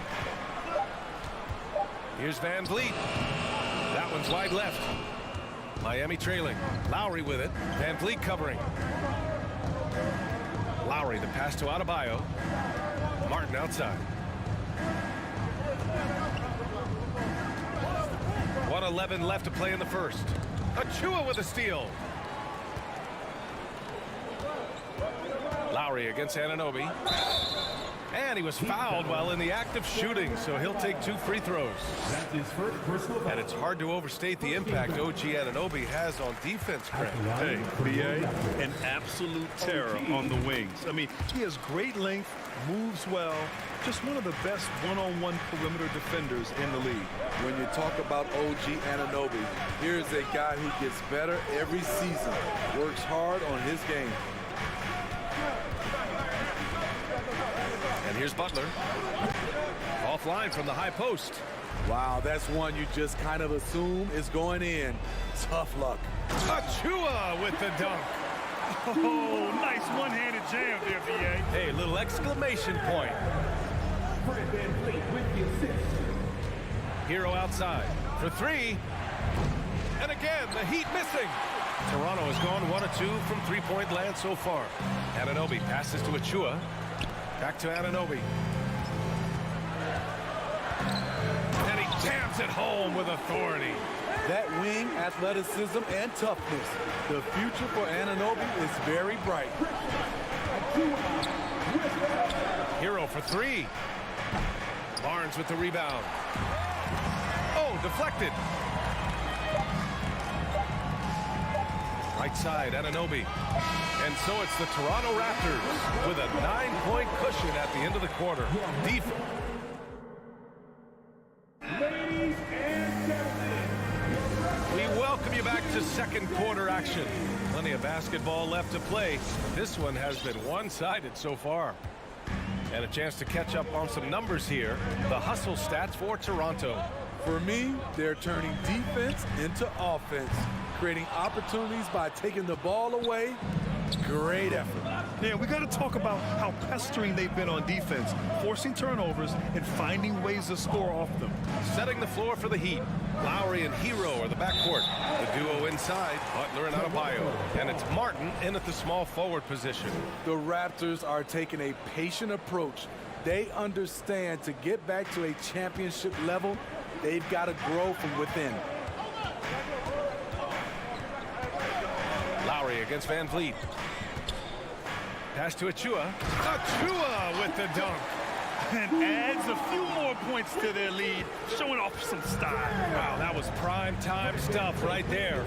Here's Van Vliet. That one's wide left. Miami trailing. Lowry with it. Van Vliet covering. Lowry, the pass to Adebayo. Martin outside. 1:11 left to play in the first. Achua with a steal. Lowry against Anunoby. And he was fouled while in the act of shooting, so he'll take 2 free throws. That's his first personal foul. And it's hard to overstate the impact OG Anunoby has on defense, Grant. Hey, B.A., an absolute terror on the wings. I mean, he has great length, moves well, just one of the best one-on-one perimeter defenders in the league. When you talk about OG Anunoby, here's a guy who gets better every season, works hard on his game. And here's Butler. Offline from the high post. Wow, that's one you just kind of assume is going in. Tough luck. Achua with the dunk. Oh, nice one-handed jam there, B.A. Hey, little exclamation point. Fred VanVleet with the assist. Hero outside for three. And again, the Heat missing. Toronto has gone 1 of 2 from three-point land so far. Anunoby passes to Achua. Back to Anunoby. And he jams it home with authority. That wing athleticism and toughness. The future for Anunoby is very bright. Hero for three. Barnes with the rebound. Oh, deflected. Right side, Anunoby. And so it's the Toronto Raptors with a 9-point cushion at the end of the quarter. Defense. Ladies and gentlemen, We welcome you back to second quarter action. Plenty of basketball left to play. This one has been one-sided so far. And a chance to catch up on some numbers here. The hustle stats for Toronto. For me, they're turning defense into offense, creating opportunities by taking the ball away. Great effort. Yeah, we got to talk about how pestering they've been on defense, forcing turnovers and finding ways to score off them. Setting the floor for the Heat. Lowry and Hero are the backcourt. The duo inside, Butler and Adebayo. And it's Martin in at the small forward position. The Raptors are taking a patient approach. They understand to get back to a championship level, they've got to grow from within. Lowry against VanVleet. Pass to Achua. Achua with the dunk. And adds a few more points to their lead, showing off some style. Wow, that was prime time stuff right there.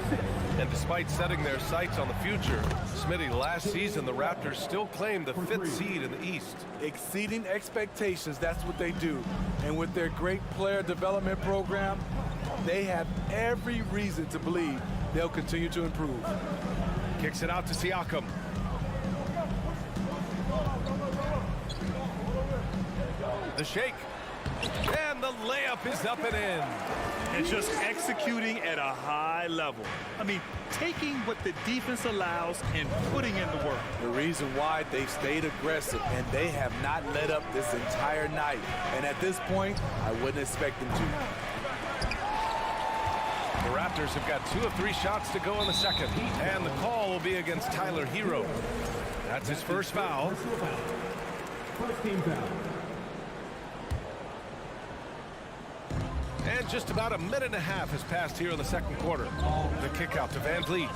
And despite setting their sights on the future, Smitty, last season the Raptors still claimed the 5th seed in the East. Exceeding expectations, that's what they do. And with their great player development program, they have every reason to believe they'll continue to improve. Kicks it out to Siakam. The shake. And the layup is up and in. And just executing at a high level. I mean, taking what the defense allows and putting in the work. The reason why they stayed aggressive, and they have not let up this entire night. And at this point, I wouldn't expect them to. The Raptors have got 2 of 3 shots to go in the second. And the call will be against Tyler Hero. That's his first foul. First team foul. And just about a minute and a half has passed here in the second quarter. The kick out to VanVleet.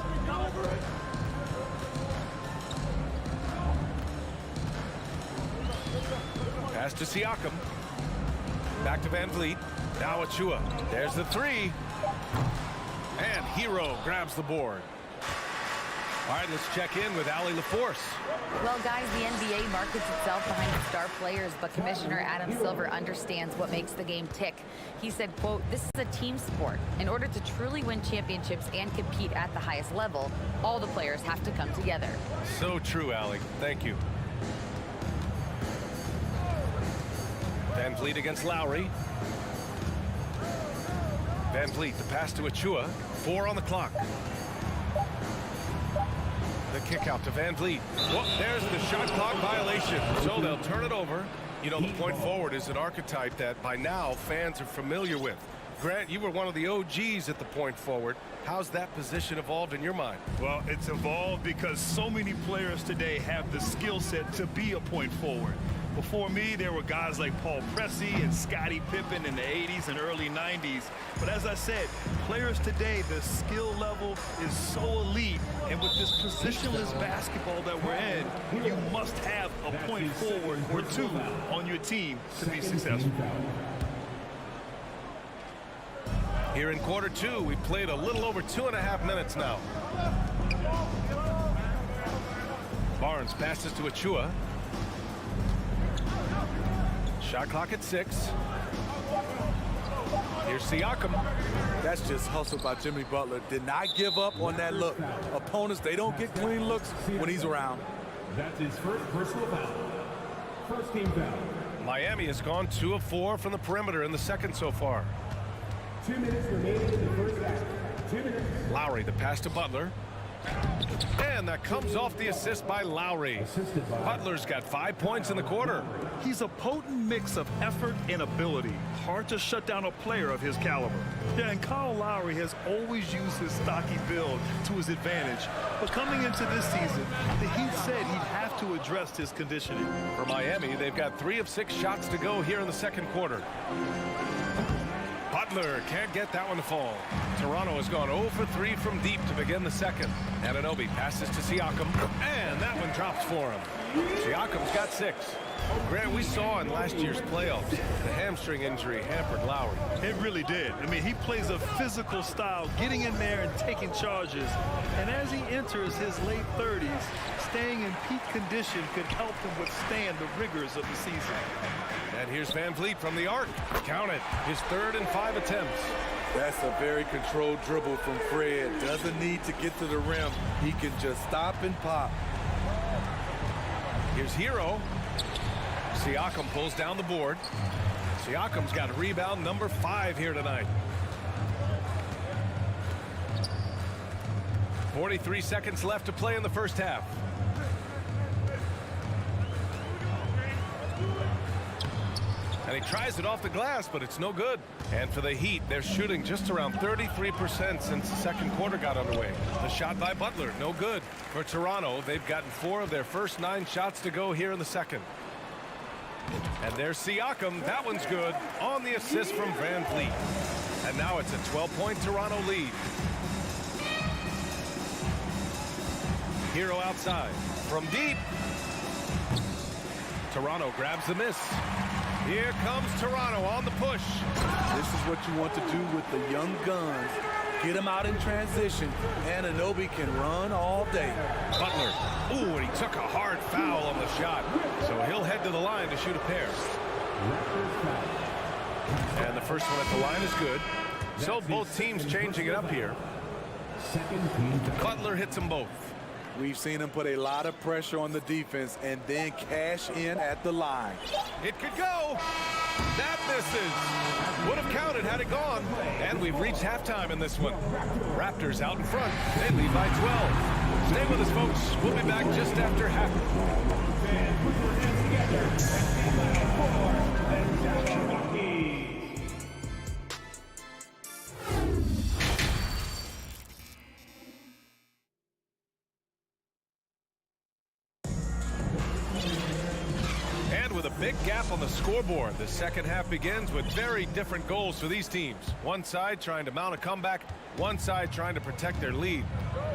Pass to Siakam. Back to VanVleet. Now Achua. There's the 3. And Hero grabs the board. All right, let's check in with Allie LaForce. Well, guys, the NBA markets itself behind its star players, but Commissioner Adam Silver understands what makes the game tick. He said, quote, "This is a team sport. In order to truly win championships and compete at the highest level, all the players have to come together." So true, Allie. Thank you. VanVleet against Lowry. VanVleet, the pass to Achua. 4 on the clock. The kick out to VanVleet. Whoop, there's the shot clock violation. So they'll turn it over. You know, the point forward is an archetype that by now fans are familiar with. Grant, you were one of the OGs at the point forward. How's that position evolved in your mind? Well, it's evolved because so many players today have the skill set to be a point forward. Before me, there were guys like Paul Pressey and Scottie Pippen in the 80s and early 90s. But as I said, players today, the skill level is so elite. And with this positionless basketball that we're in, you must have a point forward or 2 on your team to be successful. Here in quarter 2, we played a little over 2.5 minutes now. Barnes passes to Achua. Shot clock at 6. Here's Siakam. That's just hustle by Jimmy Butler. Did not give up on that look. Opponents, they don't get clean looks when he's around. That's his first personal foul. First team foul. Miami has gone 2 of 4 from the perimeter in the second so far. 2 minutes remaining in the first half. 2 minutes. Lowry, the pass to Butler. And that comes off the assist by Lowry. Butler's got 5 points in the quarter. He's a potent mix of effort and ability. Hard to shut down a player of his caliber. Yeah, and Kyle Lowry has always used his stocky build to his advantage. But coming into this season, the Heat said he'd have to address his conditioning. For Miami, they've got 3 of 6 shots to go here in the second quarter. Butler can't get that one to fall. Toronto has gone 0 for 3 from deep to begin the second. Anunoby passes to Siakam, and that one drops for him. Siakam's got 6. Grant, we saw in last year's playoffs, the hamstring injury hampered Lowry. It really did. I mean, he plays a physical style, getting in there and taking charges. And as he enters his late 30s, staying in peak condition could help him withstand the rigors of the season. And here's Van Vliet from the arc. Count it. His 3rd and 5 attempts. That's a very controlled dribble from Fred. Doesn't need to get to the rim. He can just stop and pop. Here's Hero. Siakam pulls down the board. Siakam's got rebound number 5 here tonight. 43 seconds left to play in the first half. And he tries it off the glass, but it's no good. And for the Heat, they're shooting just around 33% since the second quarter got underway. The shot by Butler, no good. For Toronto, they've gotten 4 of their first 9 shots to go here in the second. And there's Siakam. That one's good on the assist from Van Vliet. And now it's a 12-point Toronto lead. Hero outside. From deep. Toronto grabs the miss. Here comes Toronto on the push. This is what you want to do with the young guns. Get them out in transition. Anunoby can run all day. Butler. Ooh, and he took a hard foul on the shot. So he'll head to the line to shoot a pair. And the first one at the line is good. So both teams changing it up here. Butler hits them both. We've seen him put a lot of pressure on the defense and then cash in at the line. It could go. That misses. Would have counted had it gone. And we've reached halftime in this one. Raptors out in front. They lead by 12. Stay with us, folks. We'll be back just after half. Big gap on the scoreboard. The second half begins with very different goals for these teams. One side trying to mount a comeback, one side trying to protect their lead.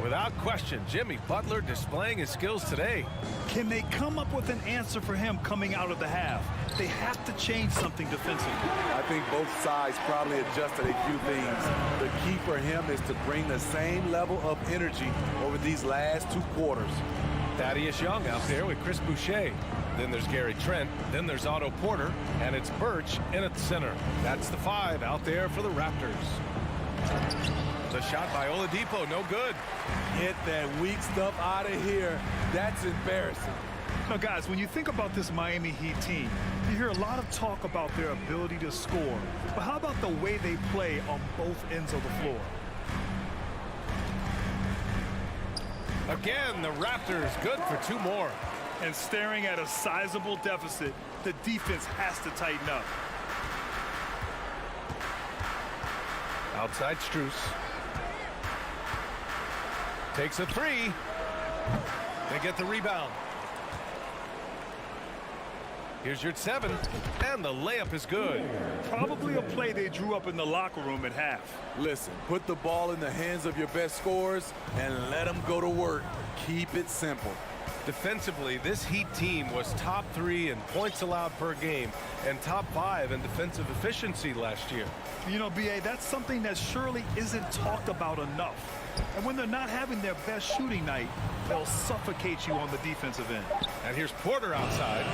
Without question, Jimmy Butler displaying his skills today. Can they come up with an answer for him coming out of the half? They have to change something defensively. I think both sides probably adjusted a few things. The key for him is to bring the same level of energy over these last 2 quarters. Thaddeus Young out there with Chris Boucher. Then there's Gary Trent. Then there's Otto Porter. And it's Birch in at the center. That's the 5 out there for the Raptors. The shot by Oladipo, no good. Get that weak stuff out of here. That's embarrassing. Now, guys, when you think about this Miami Heat team, you hear a lot of talk about their ability to score. But how about the way they play on both ends of the floor? Again, the Raptors good for 2 more. And staring at a sizable deficit, the defense has to tighten up. Outside Strus. Takes a 3. They get the rebound. Here's your 7. And the layup is good. Probably a play they drew up in the locker room at half. Listen, put the ball in the hands of your best scorers and let them go to work. Keep it simple. Defensively, this Heat team was top 3 in points allowed per game and top 5 in defensive efficiency last year. You know, B.A., that's something that surely isn't talked about enough. And when they're not having their best shooting night, they'll suffocate you on the defensive end. And here's Porter outside.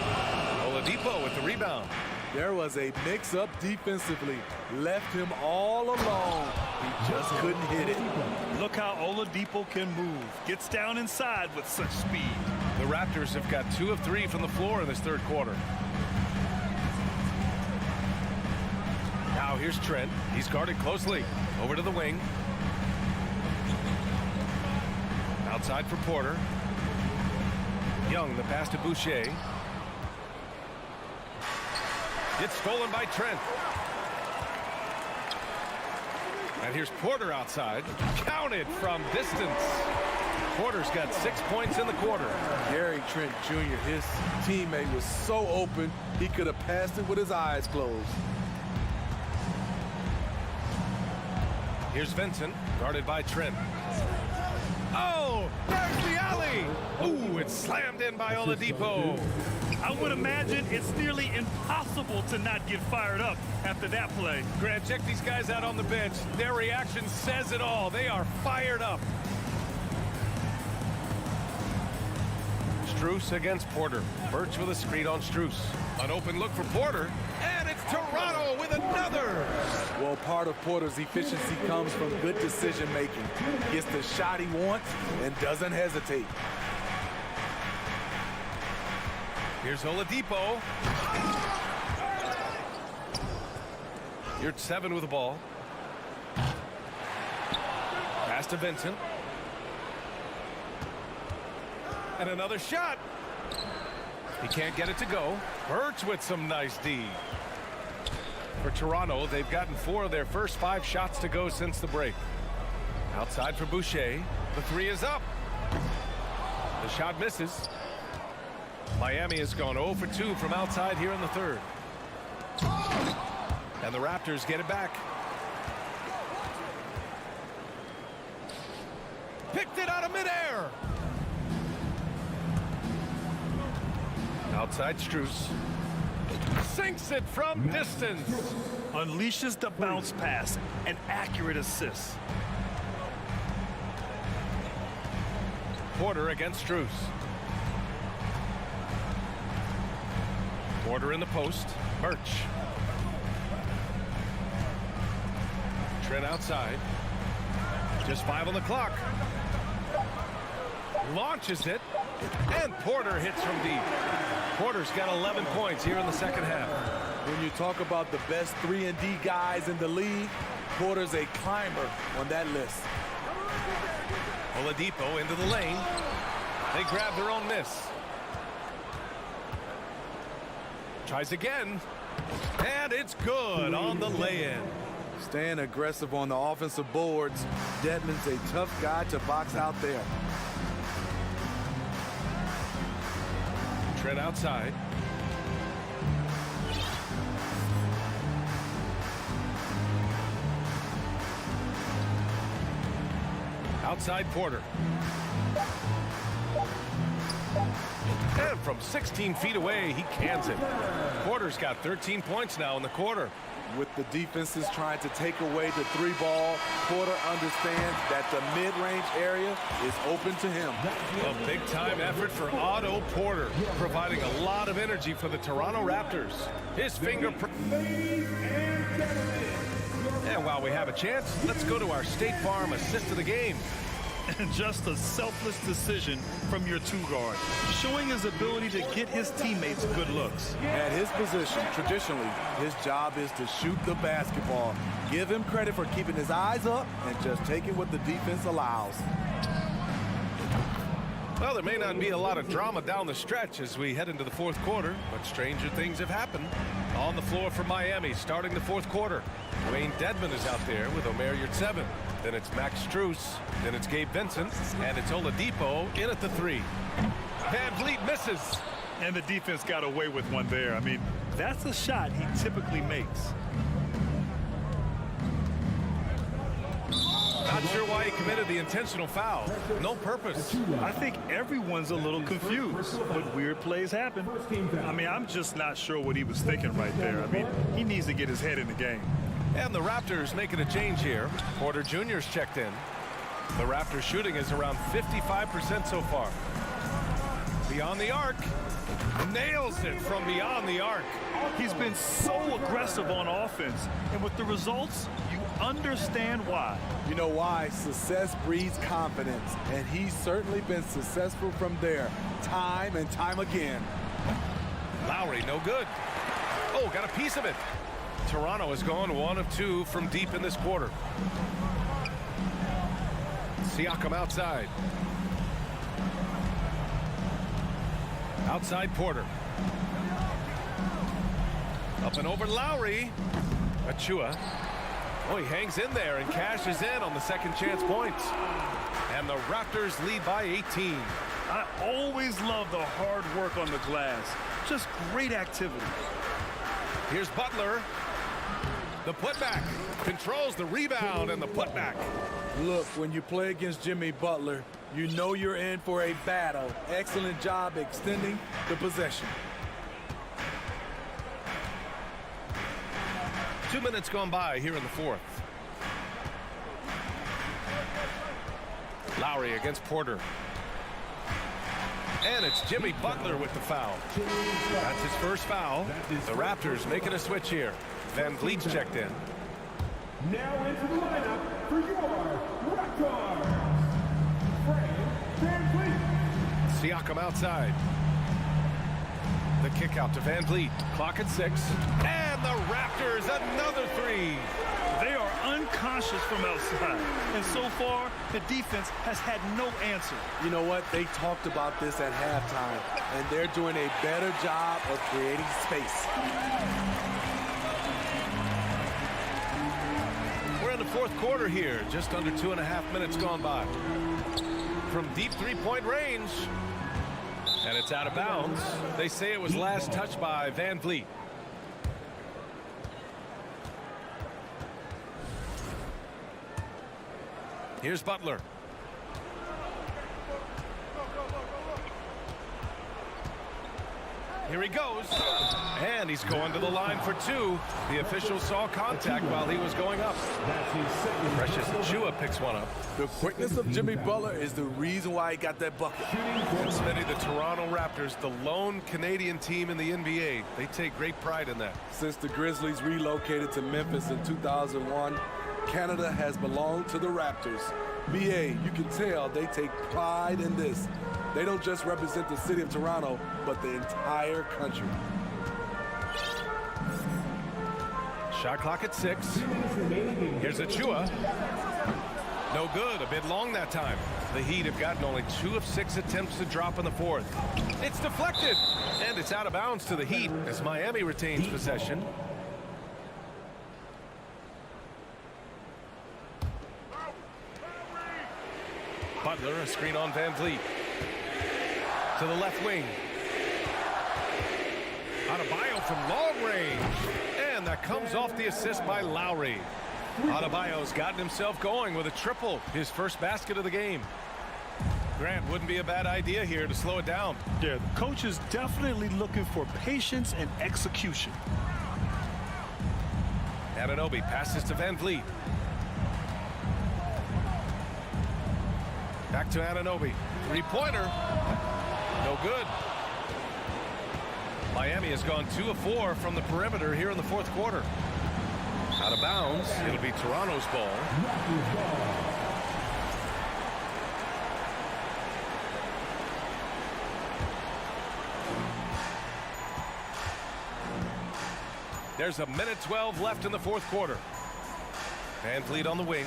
Oladipo with the rebound. There was a mix-up defensively. Left him all alone. He just couldn't hit it. Look how Oladipo can move. Gets down inside with such speed. The Raptors have got 2 of 3 from the floor in this third quarter. Now here's Trent. He's guarded closely. Over to the wing. Outside for Porter. Young, the pass to Boucher. It's stolen by Trent. And here's Porter outside. Counted from distance. Porter's got 6 points in the quarter. Gary Trent Jr., his teammate, was so open, he could have passed it with his eyes closed. Here's Vincent, guarded by Trent. Oh, there's the alley. Ooh, it's slammed in by Oladipo. I would imagine it's nearly impossible to not get fired up after that play. Grant, check these guys out on the bench. Their reaction says it all. They are fired up. Strus against Porter. Birch with a screen on Strus. An open look for Porter. And it's Toronto with another. Well, part of Porter's efficiency comes from good decision making. Gets the shot he wants and doesn't hesitate. Here's Oladipo. You're 7 with the ball. Pass to Vincent. And another shot. He can't get it to go. Birch with some nice D. For Toronto, they've gotten 4 of their first 5 shots to go since the break. Outside for Boucher. The 3 is up. The shot misses. Miami has gone 0 for 2 from outside here in the third. And the Raptors get it back. Picked it out of midair. Outside Strus. Sinks it from distance. Unleashes the bounce pass. An accurate assist. Porter against Strus. Porter in the post. Birch. Trent outside. Just 5 on the clock. Launches it. And Porter hits from deep. Porter's got 11 points here in the second half. When you talk about the best 3-and-D guys in the league, Porter's a climber on that list. Oladipo into the lane. They grab their own miss. Tries again. And it's good on the lay-in. Staying aggressive on the offensive boards. Dedmon's a tough guy to box out there. Trent outside. Outside Porter. And from 16 feet away, he cans it. Porter's got 13 points now in the quarter. With the defenses trying to take away the 3-ball, Porter understands that the mid-range area is open to him. A big-time effort for Otto Porter, providing a lot of energy for the Toronto Raptors. His fingerprint. And while we have a chance, let's go to our State Farm assist of the game. And just a selfless decision from your 2-guard, showing his ability to get his teammates good looks. At his position, traditionally, his job is to shoot the basketball. Give him credit for keeping his eyes up and just taking what the defense allows. Well, there may not be a lot of drama down the stretch as we head into the fourth quarter, but stranger things have happened. On the floor for Miami, starting the fourth quarter. Dwayne Dedmon is out there with Omer Yurtseven. Then it's Max Strus. Then it's Gabe Vincent. And it's Oladipo in at the 3. Van Vliet misses. And the defense got away with one there. I mean, that's a shot he typically makes. Not sure why he committed the intentional foul. No purpose. I think everyone's a little confused, but weird plays happen. I mean, I'm just not sure what he was thinking right there. I mean, he needs to get his head in the game. And the Raptors making a change here. Porter Jr.'s checked in. The Raptors shooting is around 55% so far. Beyond the arc. Nails it from beyond the arc. He's been so aggressive on offense, and with the results, you understand why. You know why? Success breeds confidence, and he's certainly been successful from there, time and time again. Lowry, no good. Oh, got a piece of it. Toronto has gone 1 of 2 from deep in this quarter. Siakam outside. Outside Porter. Up and over Lowry. Achua. Oh, he hangs in there and cashes in on the second chance points. And the Raptors lead by 18. I always love the hard work on the glass. Just great activity. Here's Butler. The putback. Controls the rebound and the putback. Look, when you play against Jimmy Butler, you know you're in for a battle. Excellent job extending the possession. 2 minutes gone by here in the fourth. Lowry against Porter. And it's Jimmy Butler with the foul. That's his first foul. The Raptors making a switch here. Van Vliet's checked in. Now into the lineup for your Raptors. Van Vliet. Siakam outside. The kick out to Van Vliet. Clock at 6. And the Raptors another three. They are unconscious from outside. And so far, the defense has had no answer. You know what? They talked about this at halftime, and they're doing a better job of creating space. We're in the fourth quarter here. Just under 2.5 minutes gone by. From deep three-point range. And it's out of bounds. They say it was last touched by Van Vliet. Here's Butler. Here he goes. And he's going to the line for two. The official saw contact while he was going up. Precious Achua picks one up. The quickness of Jimmy Butler is the reason why he got that bucket. Instead of the Toronto Raptors, the lone Canadian team in the NBA. They take great pride in that. Since the Grizzlies relocated to Memphis in 2001, Canada has belonged to the Raptors. BA, you can tell they take pride in this. They don't just represent the city of Toronto, but the entire country. Shot clock at 6. Here's Achua. No good. A bit long that time. The Heat have gotten only 2 of 6 attempts to drop in the fourth. It's deflected. And it's out of bounds to the Heat as Miami retains possession. Butler, a screen on Van Vliet. To the left wing. Adebayo from long range. And that comes off the assist by Lowry. Adebayo's gotten himself going with a triple. His first basket of the game. Grant, wouldn't be a bad idea here to slow it down. Yeah, the coach is definitely looking for patience and execution. Anunoby passes to Van Vliet. Back to Anunoby. Three-pointer. No good. Miami has gone 2 of 4 from the perimeter here in the fourth quarter. Out of bounds. It'll be Toronto's ball. There's a minute 12 left in the fourth quarter. Van Vliet on the wing.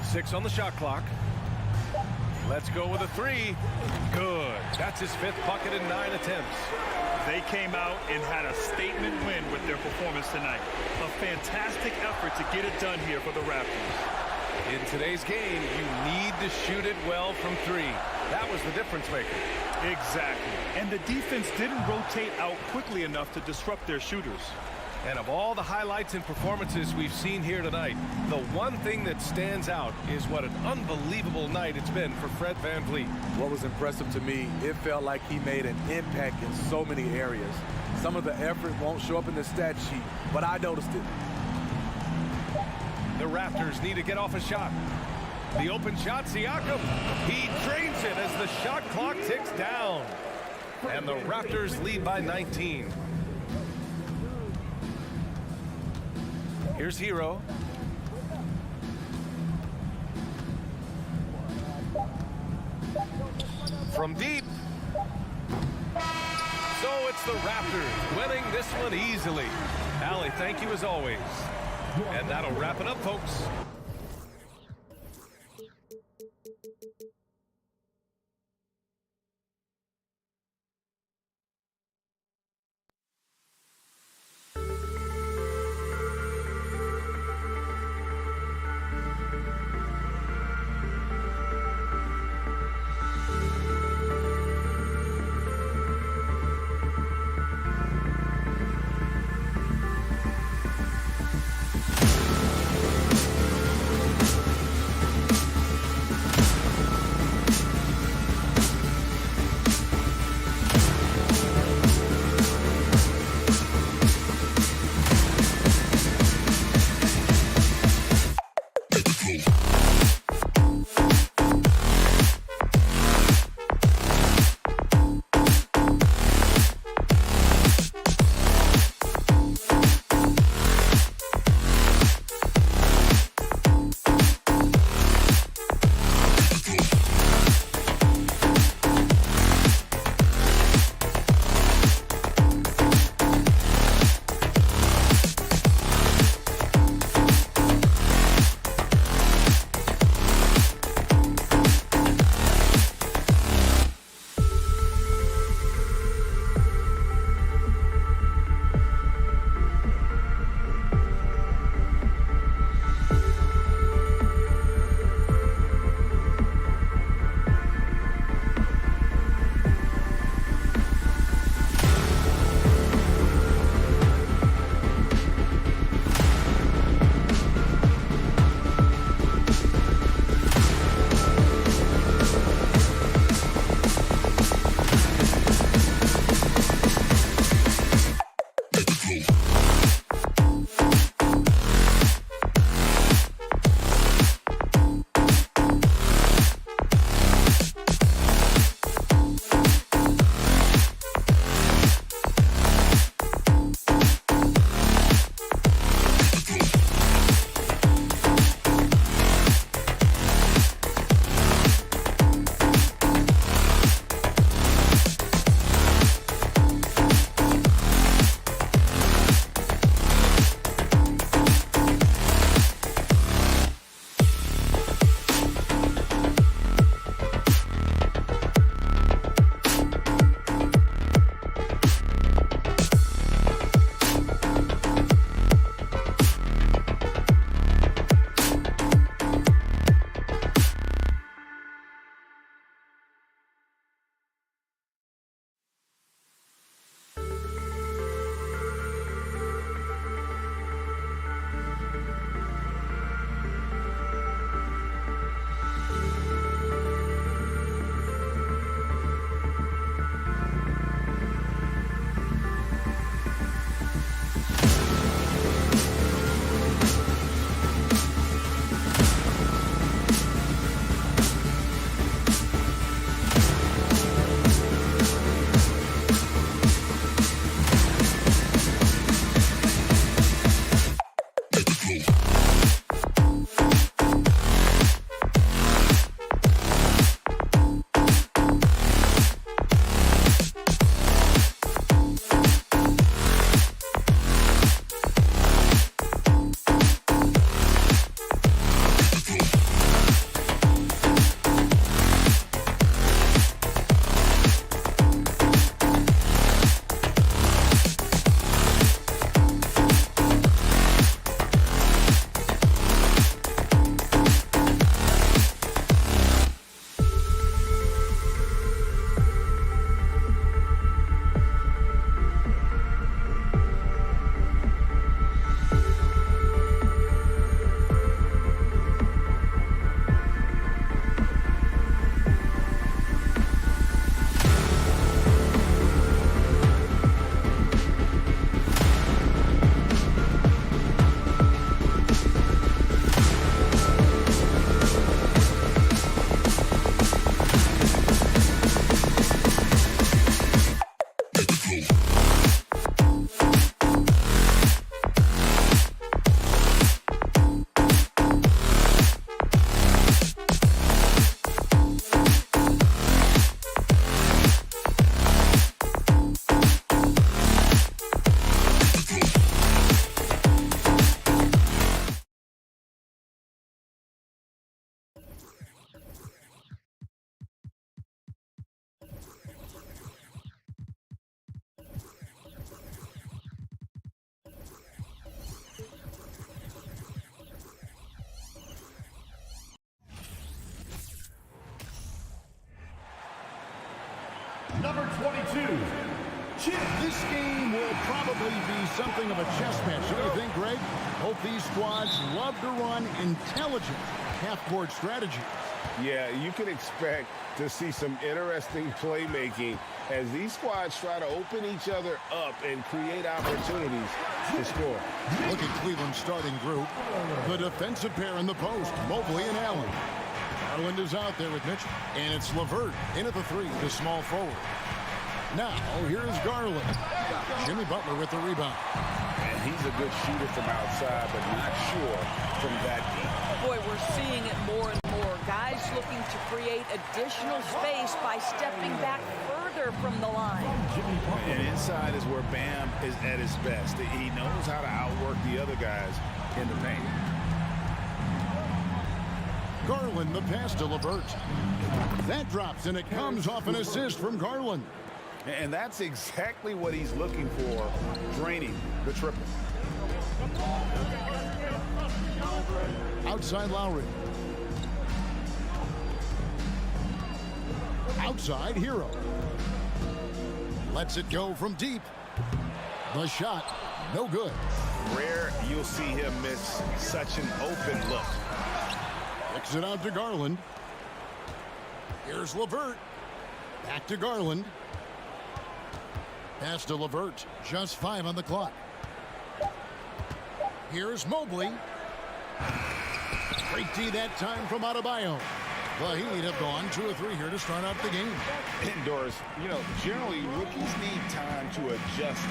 Six on the shot clock. Let's go with a three. Good. That's his 5th bucket in 9 attempts. They came out and had a statement win with their performance tonight. A fantastic effort to get it done here for the Raptors. In today's game, you need to shoot it well from 3. That was the difference maker. Exactly. And the defense didn't rotate out quickly enough to disrupt their shooters. And of all the highlights and performances we've seen here tonight, the one thing that stands out is what an unbelievable night it's been for Fred Van Vliet. What was impressive to me, it felt like he made an impact in so many areas. Some of the effort won't show up in the stat sheet, but I noticed it. The Raptors need to get off a shot. The open shot, Siakam. He drains it as the shot clock ticks down. And the Raptors lead by 19. Here's Hero. From deep. So it's the Raptors winning this one easily. Allie, thank you as always. And that'll wrap it up, folks. 22, Chip. This game will probably be something of a chess match. What do you think, Greg? Both these squads love to run intelligent half-court strategies. Yeah, you can expect to see some interesting playmaking as these squads try to open each other up and create opportunities to score. Look at Cleveland's starting group. The defensive pair in the post, Mobley and Allen. Garland is out there with Mitchell. And it's LeVert in at the three, the small forward. Now, here's Garland. Jimmy Butler with the rebound. And he's a good shooter from outside, but not sure from that deep. Boy, we're seeing it more and more. Guys looking to create additional space by stepping back further from the line. And inside is where Bam is at his best. He knows how to outwork the other guys in the paint. Garland, the pass to LeVert. That drops, and it comes off an assist from Garland. And that's exactly what he's looking for, draining the triple. Outside Lowry. Outside Hero. Lets it go from deep. The shot, no good. Rare you'll see him miss such an open look. Kicks it out to Garland. Here's LeVert. Back to Garland. Pass to LeVert. Just 5 on the clock. Here's Mobley. Great D that time from Adebayo. The Heat have gone 2 of 3 here to start out the game. Doris, you know, generally rookies need time to adjust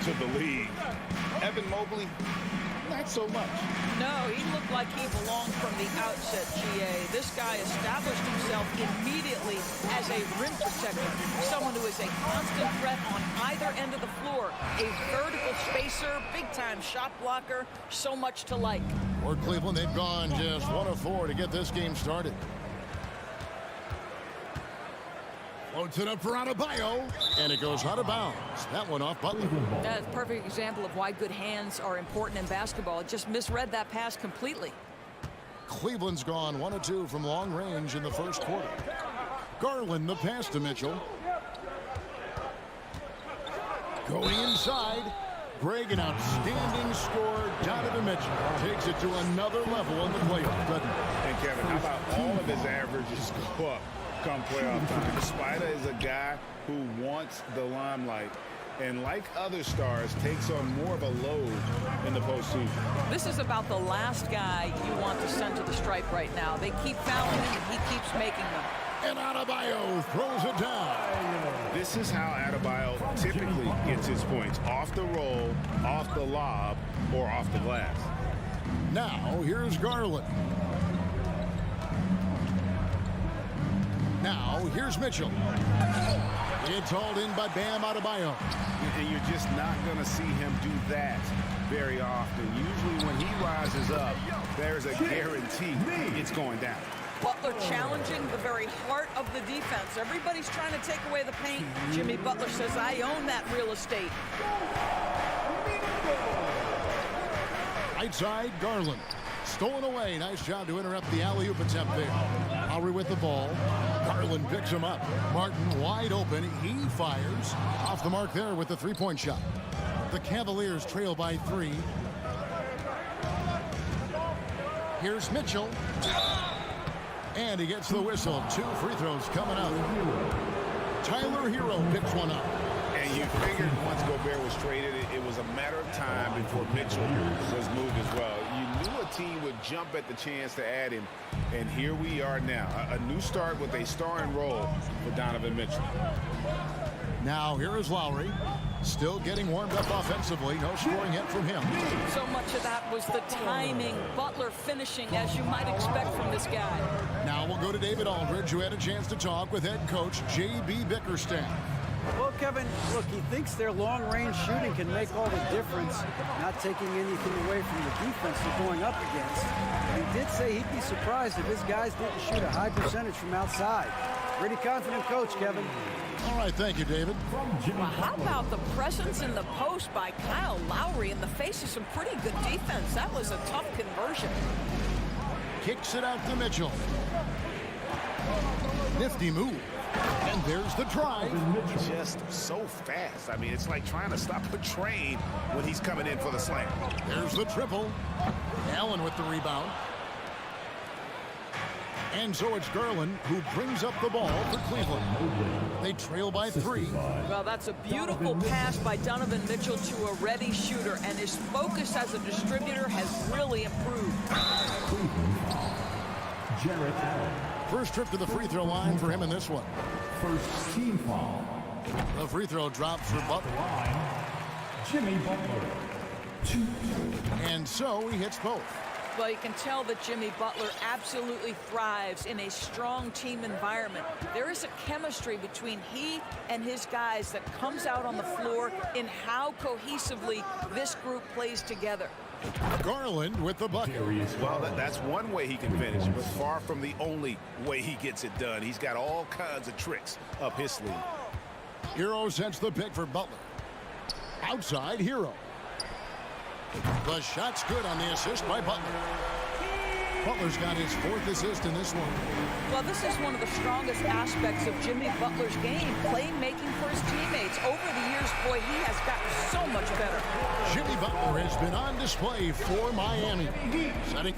to the league. Evan Mobley, not so much. No, he looked like he belonged from the outset, GA. This guy established himself immediately as a rim protector, someone who is a constant threat on either end of the floor, a vertical spacer, big-time shot blocker, so much to like. For Cleveland, they've gone just 1 of 4 to get this game started. Floats it up for Adebayo, and it goes out of bounds. That one off Butler. That's a perfect example of why good hands are important in basketball. Just misread that pass completely. Cleveland's gone 1 of 2 from long range in the first quarter. Garland, the pass to Mitchell. Going inside. Greg, an outstanding scorer. Donovan Mitchell takes it to another level in the playoffs, doesn't he? And Kevin, how about all of his averages go up come playoff time? Spider is a guy who wants the limelight, and like other stars, takes on more of a load in the postseason. This is about the last guy you want to send to the stripe right now. They keep fouling him, and he keeps making them. And Adebayo throws it down. This is how Adebayo typically gets his points. Off the roll, off the lob, or off the glass. Now, here's Garland. Now, here's Mitchell. It's hauled in by Bam Adebayo. And you're just not going to see him do that very often. Usually when he rises up, there's a guarantee it's going down. Butler challenging the very heart of the defense. Everybody's trying to take away the paint. Jimmy Butler says, I own that real estate. Right side, Garland. Stolen away. Nice job to interrupt the alley-oop attempt there. Lowry with the ball. Garland picks him up. Martin wide open. He fires. Off the mark there with the three-point shot. The Cavaliers trail by 3. Here's Mitchell. And he gets the whistle. 2 free throws coming up. Tyler Hero picks one up. And you figured once Gobert was traded, it was a matter of time before Mitchell was moved as well. You knew a team would jump at the chance to add him. And here we are now. A new start with a starring role for Donovan Mitchell. Now here is Lowry. Still getting warmed up offensively. No scoring hit from him. So much of that was the timing. Butler finishing as you might expect from this guy. Now we'll go to David Aldridge, who had a chance to talk with head coach J.B. Bickerstaff. Well, Kevin, look, he thinks their long-range shooting can make all the difference, not taking anything away from the defense they're going up against. He did say he'd be surprised if his guys didn't shoot a high percentage from outside. Pretty confident coach, Kevin. All right, thank you, David. Well, how about the presence in the post by Kyle Lowry in the face of some pretty good defense? That was a tough conversion. Kicks it out to Mitchell. Nifty move. And there's the drive. Just so fast. I mean, it's like trying to stop a train when he's coming in for the slam. There's the triple. Allen with the rebound. And so it's Garland who brings up the ball for Cleveland. They trail by 3. Well, that's a beautiful pass by Donovan Mitchell to a ready shooter, and his focus as a distributor has really improved. Jarrett Allen. First trip to the free throw line for him in this one. First team foul. The free throw drops for Butler. Jimmy Butler. 2. And so he hits both. Well, you can tell that Jimmy Butler absolutely thrives in a strong team environment. There is a chemistry between he and his guys that comes out on the floor in how cohesively this group plays together. Garland with the bucket. Well, that's one way he can finish, but far from the only way he gets it done. He's got all kinds of tricks up his sleeve. Hero sets the pick for Butler. Outside, Hero. The shot's good on the assist by Butler. Butler's got his 4th assist in this one. Well, this is one of the strongest aspects of Jimmy Butler's game, playmaking for his teammates. Over the years, boy, he has gotten so much better. Jimmy Butler has been on display for Miami. Setting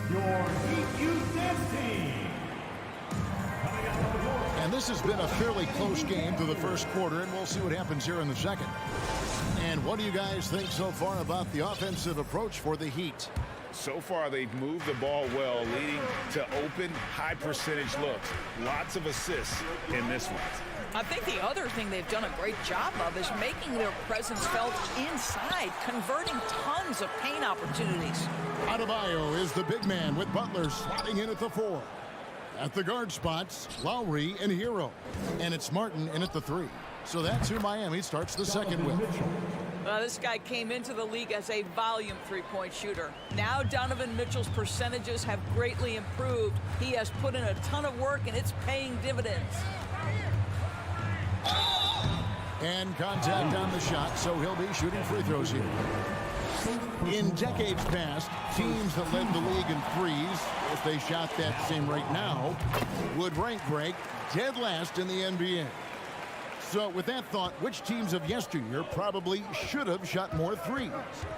Your Heat Youth Dance Team. And this has been a fairly close game through the first quarter, and we'll see what happens here in the second. And what do you guys think so far about the offensive approach for the Heat? So far, they've moved the ball well, leading to open, high-percentage looks. Lots of assists in this one. I think the other thing they've done a great job of is making their presence felt inside, converting tons of paint opportunities. Adebayo is the big man with Butler slotting in at the 4. At the guard spots, Lowry and Hero. And it's Martin in at the 3. So that's who Miami starts the second with. This guy came into the league as a volume three-point shooter. Now Donovan Mitchell's percentages have greatly improved. He has put in a ton of work, and it's paying dividends. And contact on the shot, so he'll be shooting free throws here. In decades past, teams that led the league in threes, if they shot that same rate now, would rank break dead last in the NBA. So with that thought, which teams of yesteryear probably should have shot more threes?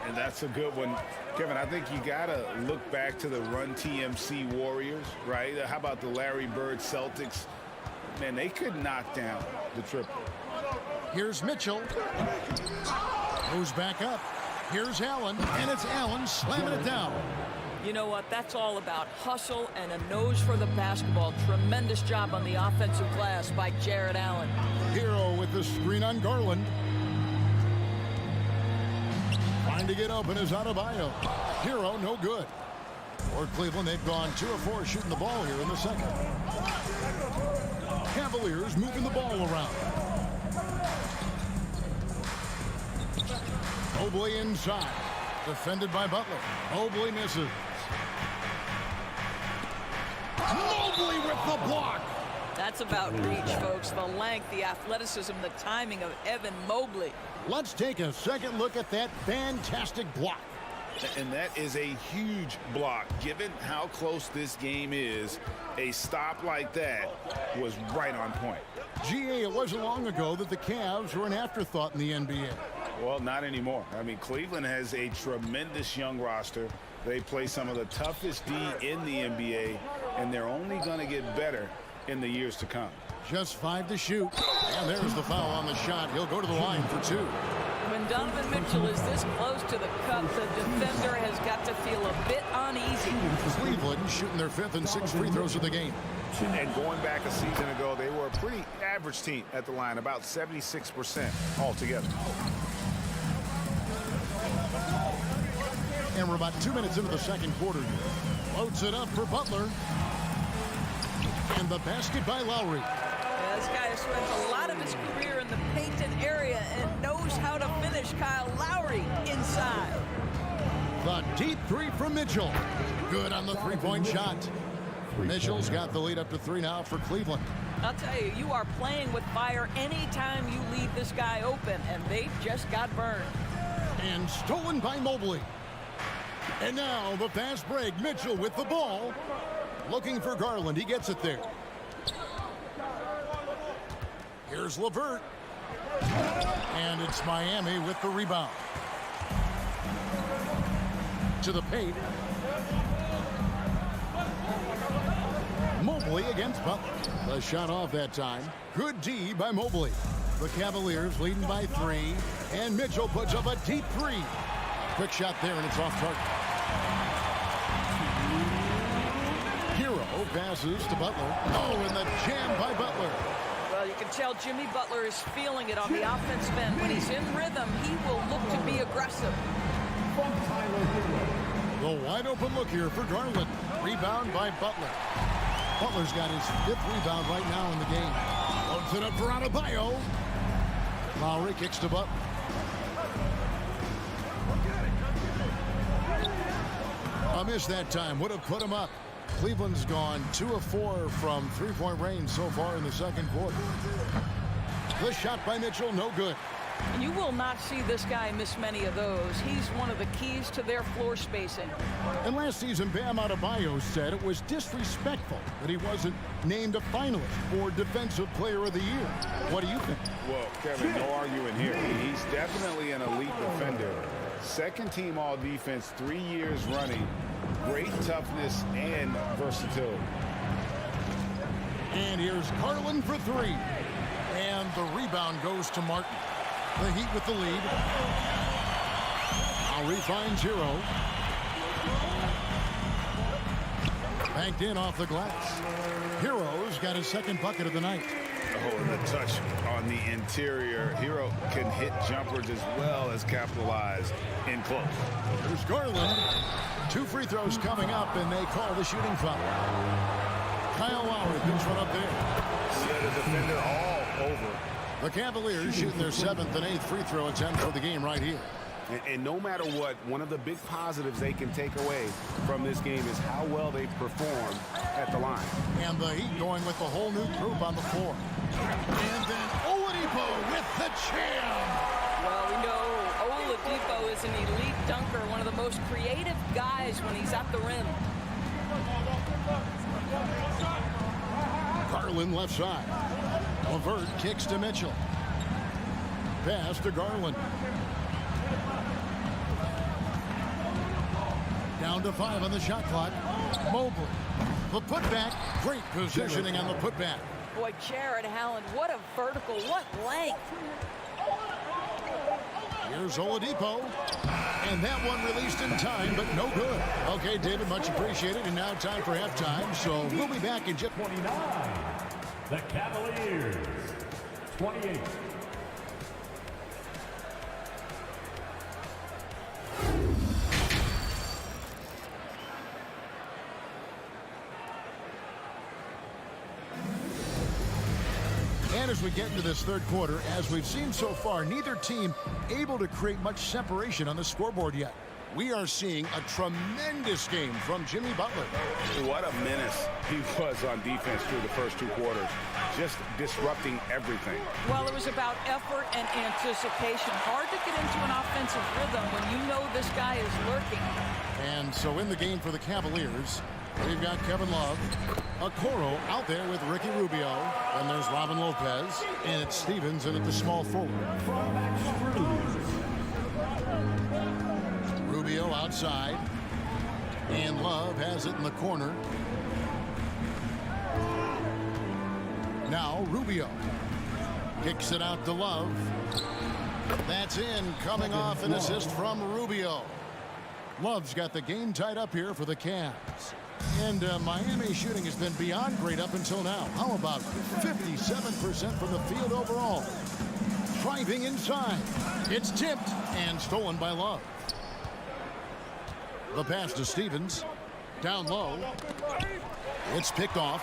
And that's a good one. Kevin, I think you got to look back to the Run TMC Warriors, right? How about the Larry Bird Celtics? Man, they could knock down the triple. Here's Mitchell. Goes back up. Here's Allen, and it's Allen slamming it down. You know what? That's all about hustle and a nose for the basketball. Tremendous job on the offensive glass by Jarrett Allen. Hero with the screen on Garland. Trying to get open is Adebayo. Hero, no good. For Cleveland, they've gone 2 of 4 shooting the ball here in the second. Cavaliers moving the ball around. Mobley inside. Defended by Butler. Mobley misses. Mobley with the block. That's about reach, folks. The length, the athleticism, the timing of Evan Mobley. Let's take a second look at that fantastic block. And that is a huge block. Given how close this game is, a stop like that was right on point. GA, it wasn't long ago that the Cavs were an afterthought in the NBA. Well, not anymore. I mean, Cleveland has a tremendous young roster. They play some of the toughest D in the NBA, and they're only going to get better in the years to come. Just 5 to shoot. And there's the foul on the shot. He'll go to the line for 2. When Donovan Mitchell is this close to the cup, the defender has got to feel a bit uneasy. Cleveland shooting their 5th and 6th free throws of the game. And going back a season ago, they were a pretty average team at the line, about 76% altogether. And we're about 2 minutes into the second quarter. Loads it up for Butler. And the basket by Lowry. Yeah, this guy has spent a lot of his career in the painted area and knows how to finish. Kyle Lowry inside. The deep 3 from Mitchell. Good on the 3-point shot. Mitchell's got the lead up to 3 now for Cleveland. I'll tell you, you are playing with fire anytime you leave this guy open, and they just got burned. And stolen by Mobley. And now the fast break. Mitchell with the ball. Looking for Garland. He gets it there. Here's LeVert. And it's Miami with the rebound. To the paint. Mobley against Butler. The shot off that time. Good D by Mobley. The Cavaliers leading by 3. And Mitchell puts up a deep 3. Quick shot there, and it's off target. Hero passes to Butler. Oh, and the jam by Butler. Well, you can tell Jimmy Butler is feeling it on the offensive end. When he's in rhythm, he will look to be aggressive. The wide open look here for Garland. Rebound by Butler. Butler's got his 5th rebound right now in the game. Loads it up for Adebayo. Lowry kicks to Butler. A miss that time would have put him up. Cleveland's gone 2 of 4 from three-point range so far in the second quarter. The shot by Mitchell, no good. And you will not see this guy miss many of those. He's one of the keys to their floor spacing. And last season, Bam Adebayo said it was disrespectful that he wasn't named a finalist for Defensive Player of the Year. What do you think? Well, Kevin, no arguing here. He's definitely an elite defender. Second team all defense 3 years running. Great toughness and versatility. And here's Garland for 3. And the rebound goes to Martin. The Heat with the lead. Lowry finds Hero. Banked in off the glass. Hero's got his 2nd bucket of the night. Oh, and the touch on the interior. Hero can hit jumpers as well as capitalize in close. There's Garland. 2 free throws coming up, and they call the shooting foul. Kyle Lowry picks one up there. Set a defender all over. The Cavaliers shooting their 7th and 8th free throw attempt for the game right here. And no matter what, one of the big positives they can take away from this game is how well they perform at the line. And the Heat going with the whole new group on the floor. And then Oladipo with the jam. Well, we know Oladipo is an elite dunker, one of the most creative guys when he's at the rim. Garland left side. LeVert kicks to Mitchell. Pass to Garland. Down to 5 on the shot clock. Mobley. The putback. Great positioning on the putback. Boy, Jared Allen, what a vertical, what length. Here's Oladipo. And that one released in time, but no good. Okay, David, much appreciated. And now time for halftime. So we'll be back in just 29. The Cavaliers, 28. And as we get into this third quarter, as we've seen so far, neither team able to create much separation on the scoreboard yet. We are seeing a tremendous game from Jimmy Butler. What a menace he was on defense through the first 2 quarters. Just disrupting everything. Well, it was about effort and anticipation. Hard to get into an offensive rhythm when you know this guy is lurking. And so in the game for the Cavaliers, we've got Kevin Love, Okoro out there with Ricky Rubio, and there's Robin Lopez, and it's Stevens in at the small forward. Rubio outside, and Love has it in the corner. Now Rubio kicks it out to Love. That's in, coming off an assist from Rubio. Love's got the game tied up here for the Cavs. And Miami shooting has been beyond great up until now. How about 57% from the field overall? Driving inside. It's tipped and stolen by Love. The pass to Stevens. Down low. It's picked off.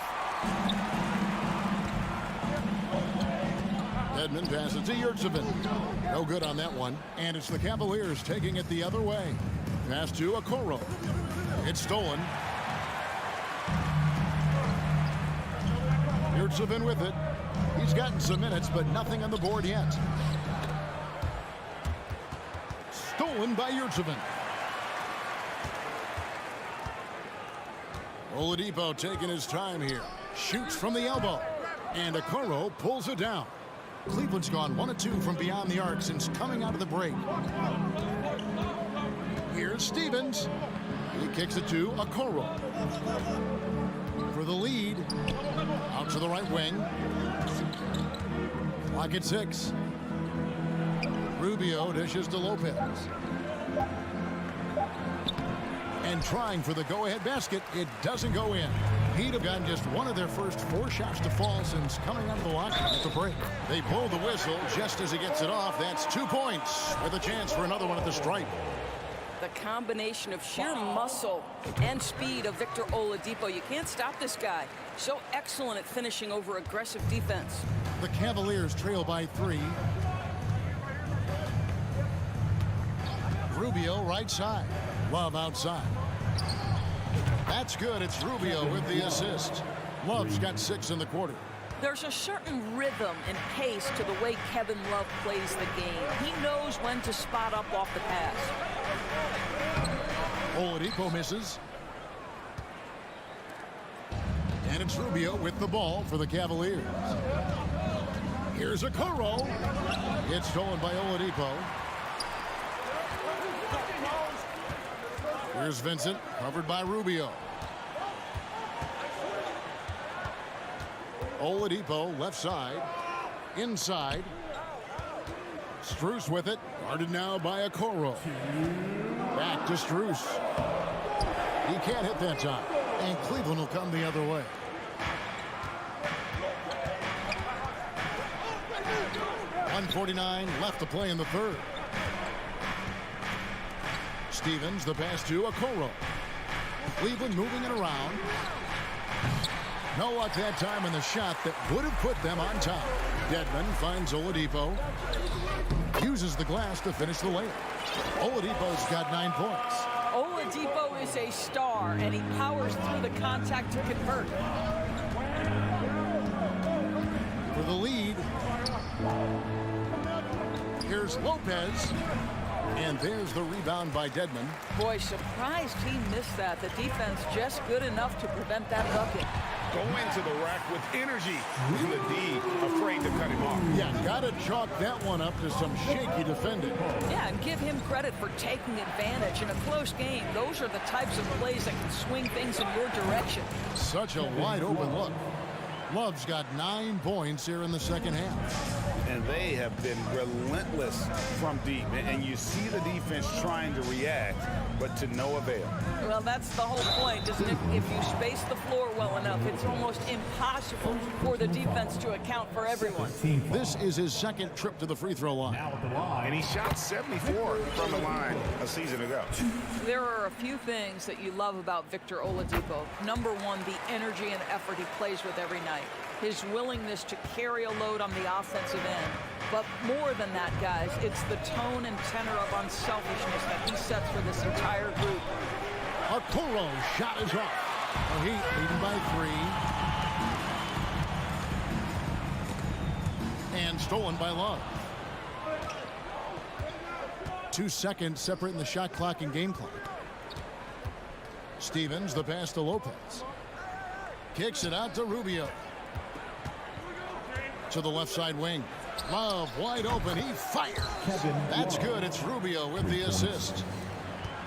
Edmond passes to Yurtsevin. No good on that one. And it's the Cavaliers taking it the other way. Pass to Okoro. It's stolen. Yurtsevin with it. He's gotten some minutes, but nothing on the board yet. Stolen by Yurtsevin. Oladipo taking his time here. Shoots from the elbow. And Okoro pulls it down. Cleveland's gone 1 of 2 from beyond the arc since coming out of the break. Here's Stevens. He kicks it to Okoro. For the lead. Out to the right wing. Clock at 6. Rubio dishes to Lopez. And trying for the go-ahead basket, it doesn't go in. He'd have gotten just one of their first 4 shots to fall since coming out of the locker room at the break. They blow the whistle just as he gets it off. That's 2 points with a chance for another one at the stripe. The combination of sheer muscle and speed of Victor Oladipo. You can't stop this guy. So excellent at finishing over aggressive defense. The Cavaliers trail by 3. Rubio right side. Love outside. That's good. It's Rubio with the assist. Love's got 6 in the quarter. There's a certain rhythm and pace to the way Kevin Love plays the game. He knows when to spot up off the pass. Oladipo misses. And it's Rubio with the ball for the Cavaliers. Here's Okoro. It's stolen by Oladipo. Here's Vincent, covered by Rubio. Oladipo, left side. Inside. Strus with it. Guarded now by Okoro. Back to Strus. He can't hit that time. And Cleveland will come the other way. .149 left to play in the third. Stevens, the pass to Okoro. Cleveland moving it around. No luck that time in the shot that would have put them on top. Dedmon finds Oladipo. Uses the glass to finish the layup. Oladipo's got 9 points. Oladipo is a star, and he powers through the contact to convert. For the lead. Here's Lopez. And there's the rebound by Dedmon. Boy, surprised he missed that. The defense just good enough to prevent that bucket. Go into the rack with energy. And the D afraid to cut him off. Yeah, gotta chalk that one up to some shaky defending. Yeah, and give him credit for taking advantage in a close game. Those are the types of plays that can swing things in your direction. Such a wide open look. Love's got 9 points here in the second half. And they have been relentless from deep. And you see the defense trying to react, but to no avail. Well, that's the whole point, isn't it? If you space the floor well enough, it's almost impossible for the defense to account for everyone. This is his second trip to the free throw line. And he shot 74 from the line a season ago. There are a few things that you love about Victor Oladipo. Number one, the energy and effort he plays with every night. His willingness to carry a load on the offensive end. But more than that, guys, it's the tone and tenor of unselfishness that he sets for this entire group. Okoro shot is off. The Heat leading by 3. And stolen by Love. 2 seconds separating the shot clock and game clock. Stevens, the pass to Lopez. Kicks it out to Rubio. To the left side wing. Love wide open. He fires. That's good. It's Rubio with the assist.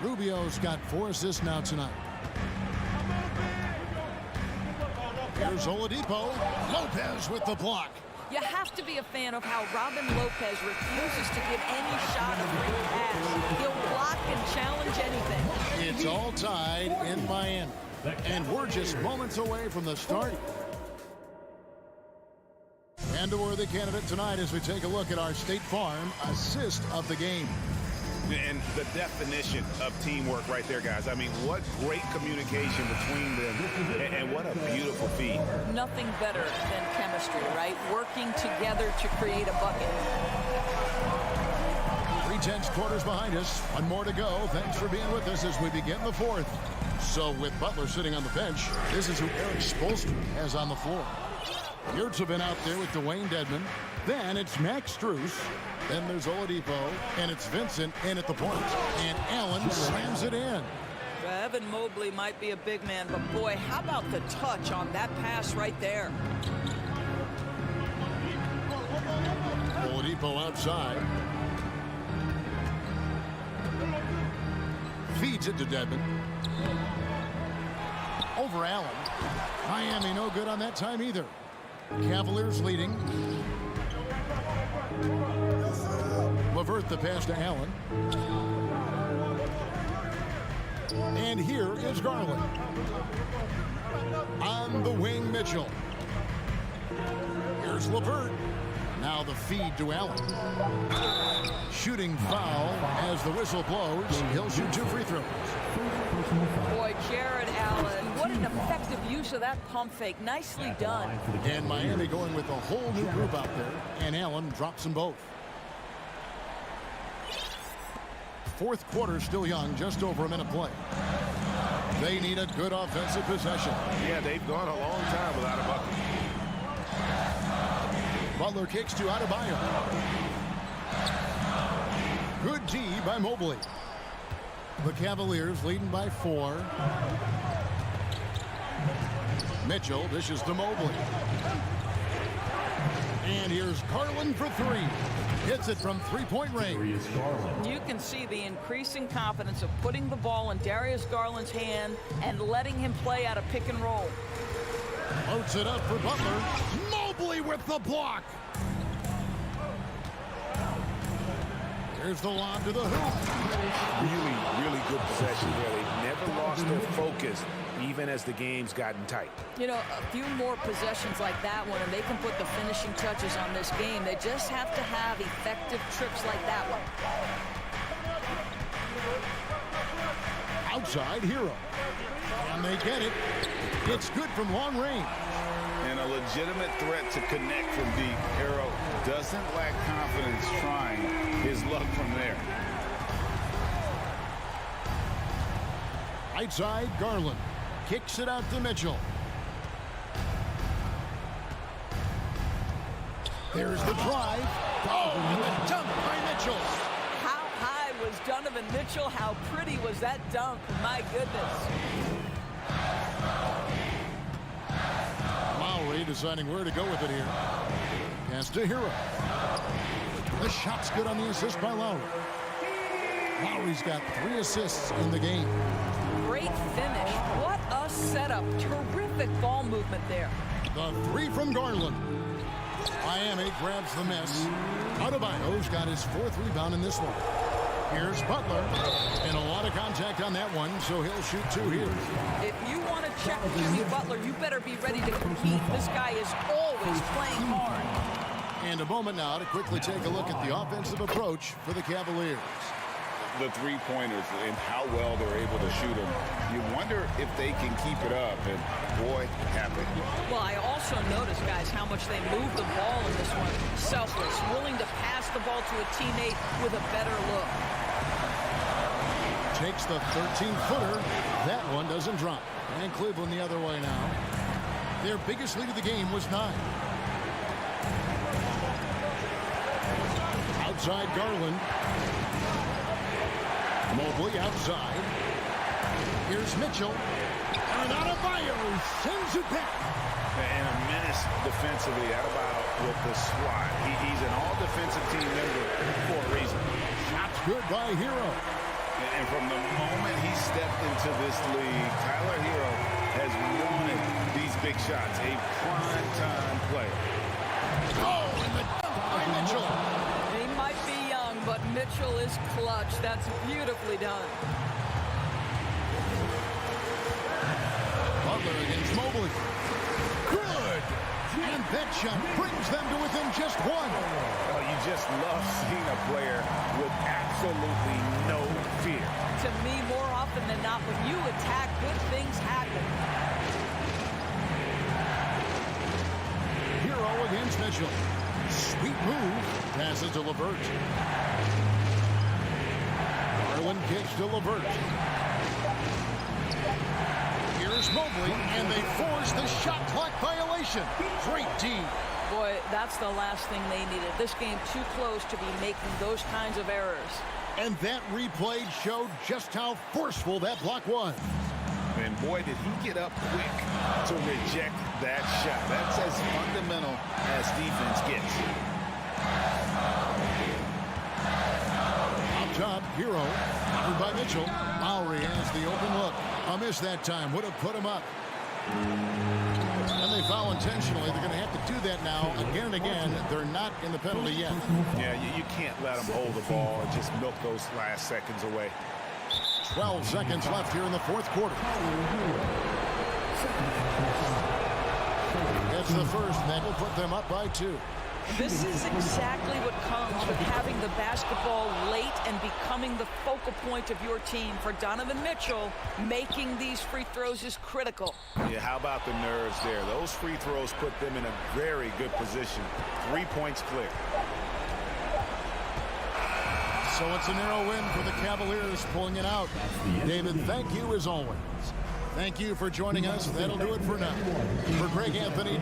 Rubio's got 4 assists now tonight. Here's Oladipo. Lopez with the block. You have to be a fan of how Robin Lopez refuses to give any shot of free pass. He'll block and challenge anything. It's all tied in Miami. And we're just moments away from the start. And a worthy candidate tonight as we take a look at our State Farm assist of the game. And the definition of teamwork right there, guys. I mean, what great communication between them, and what a beautiful feat. Nothing better than chemistry, right? Working together to create a bucket. 3/10 quarters behind us. 1 more to go. Thanks for being with us as we begin the 4th. So with Butler sitting on the bench, this is who Eric Spoelstra has on the floor. Yurts have been out there with Dwayne Dedmon. Then it's Max Strus. Then there's Oladipo. And it's Vincent in at the point. And Allen slams it in. Evan Mobley might be a big man, but boy, how about the touch on that pass right there? Oladipo outside. Feeds it to Dedmon. Over Allen. Miami no good on that time either. Cavaliers leading. LeVert the pass to Allen. And here is Garland. On the wing, Mitchell. Here's LeVert. Now the feed to Allen. Shooting foul as the whistle blows. He'll shoot 2 free throws. Boy, Jared Allen, what an effective use of that pump fake. Nicely done. And Miami going with a whole new group out there. And Allen drops them both. Fourth quarter still young, just over a minute play. They need a good offensive possession. Yeah, they've gone a long time without a bucket. Butler kicks to Adebayo. Good D by Mobley. The Cavaliers leading by 4. Mitchell dishes to Mobley. And here's Garland for 3. Hits it from three-point range. You can see the increasing confidence of putting the ball in Darius Garland's hand and letting him play out of pick and roll. Loads it up for Butler. Mobley with the block. Here's the lob to the hoop. Really good possession there. They've never lost their focus, even as the game's gotten tight. You know, a few more possessions like that one, and they can put the finishing touches on this game. They just have to have effective trips like that one. Outside Hero. And they get it. It's good from long range. And a legitimate threat to connect from deep. Hero doesn't lack confidence trying his luck from there. Right side, Garland. Kicks it out to Mitchell. There's the drive. Oh, and the dunk by Mitchell. How high was Donovan Mitchell? How pretty was that dunk? My goodness. Lowry deciding where to go with it here. Pass to Hero. The shot's good on the assist by Lowry. Lowry's got 3 assists in the game. Great finish. What a setup. Terrific ball movement there. The 3 from Garland. Miami grabs the miss. Adebayo's got his 4th rebound in this one. Here's Butler. And a lot of contact on that one, so he'll shoot 2 here. If you want to check Jimmy Butler, you better be ready to compete. This guy is always playing hard. And a moment now to quickly take a look at the offensive approach for the Cavaliers. The three-pointers and how well they're able to shoot them. You wonder if they can keep it up, and boy, happen. Well, I also noticed, guys, how much they move the ball in this one. Selfless, willing to pass the ball to a teammate with a better look. Takes the 13-footer. That one doesn't drop. And Cleveland the other way now. Their biggest lead of the game was 9. Outside Garland. Mobley outside. Here's Mitchell. And Adebayo sends it back. And a menace defensively. Adebayo with the swat. He's an all-defensive team member for a reason. Shots good by Hero. And from the moment he stepped into this league, Tyler Hero has wanted these big shots. A prime-time player. Oh, and the dunk by Mitchell. He might be young, but Mitchell is clutch. That's beautifully done. Butler against Mobley. Good. And that shot brings them to within just 1. Oh, you just love seeing a player with absolutely no fear. To me, more often than not, when you attack, good things happen. Hero against Mitchell. Sweet move. Passes to LeVert. Garland kicks to LeVert. Here's Mobley, and they force the shot clock violation. Great D. Boy, that's the last thing they needed. This game too close to be making those kinds of errors. And that replay showed just how forceful that block was. And boy, did he get up quick to reject that shot. That's as fundamental as defense gets. Up top, Hero. Covered by Mitchell. Lowry has the open look. A miss that time. Would have put him up. And they foul intentionally. They're going to have to do that now again and again. They're not in the penalty yet. Yeah, you can't let them hold the ball and just milk those last seconds away. 12 seconds left here in the fourth quarter. It's the first. That will put them up by 2. This is exactly what comes with having the basketball late and becoming the focal point of your team. For Donovan Mitchell, making these free throws is critical. Yeah, how about the nerves there? Those free throws put them in a very good position. 3 points clear. So it's a narrow win for the Cavaliers, pulling it out. David, thank you as always. Thank you for joining us. That'll do it for now. For Greg Anthony.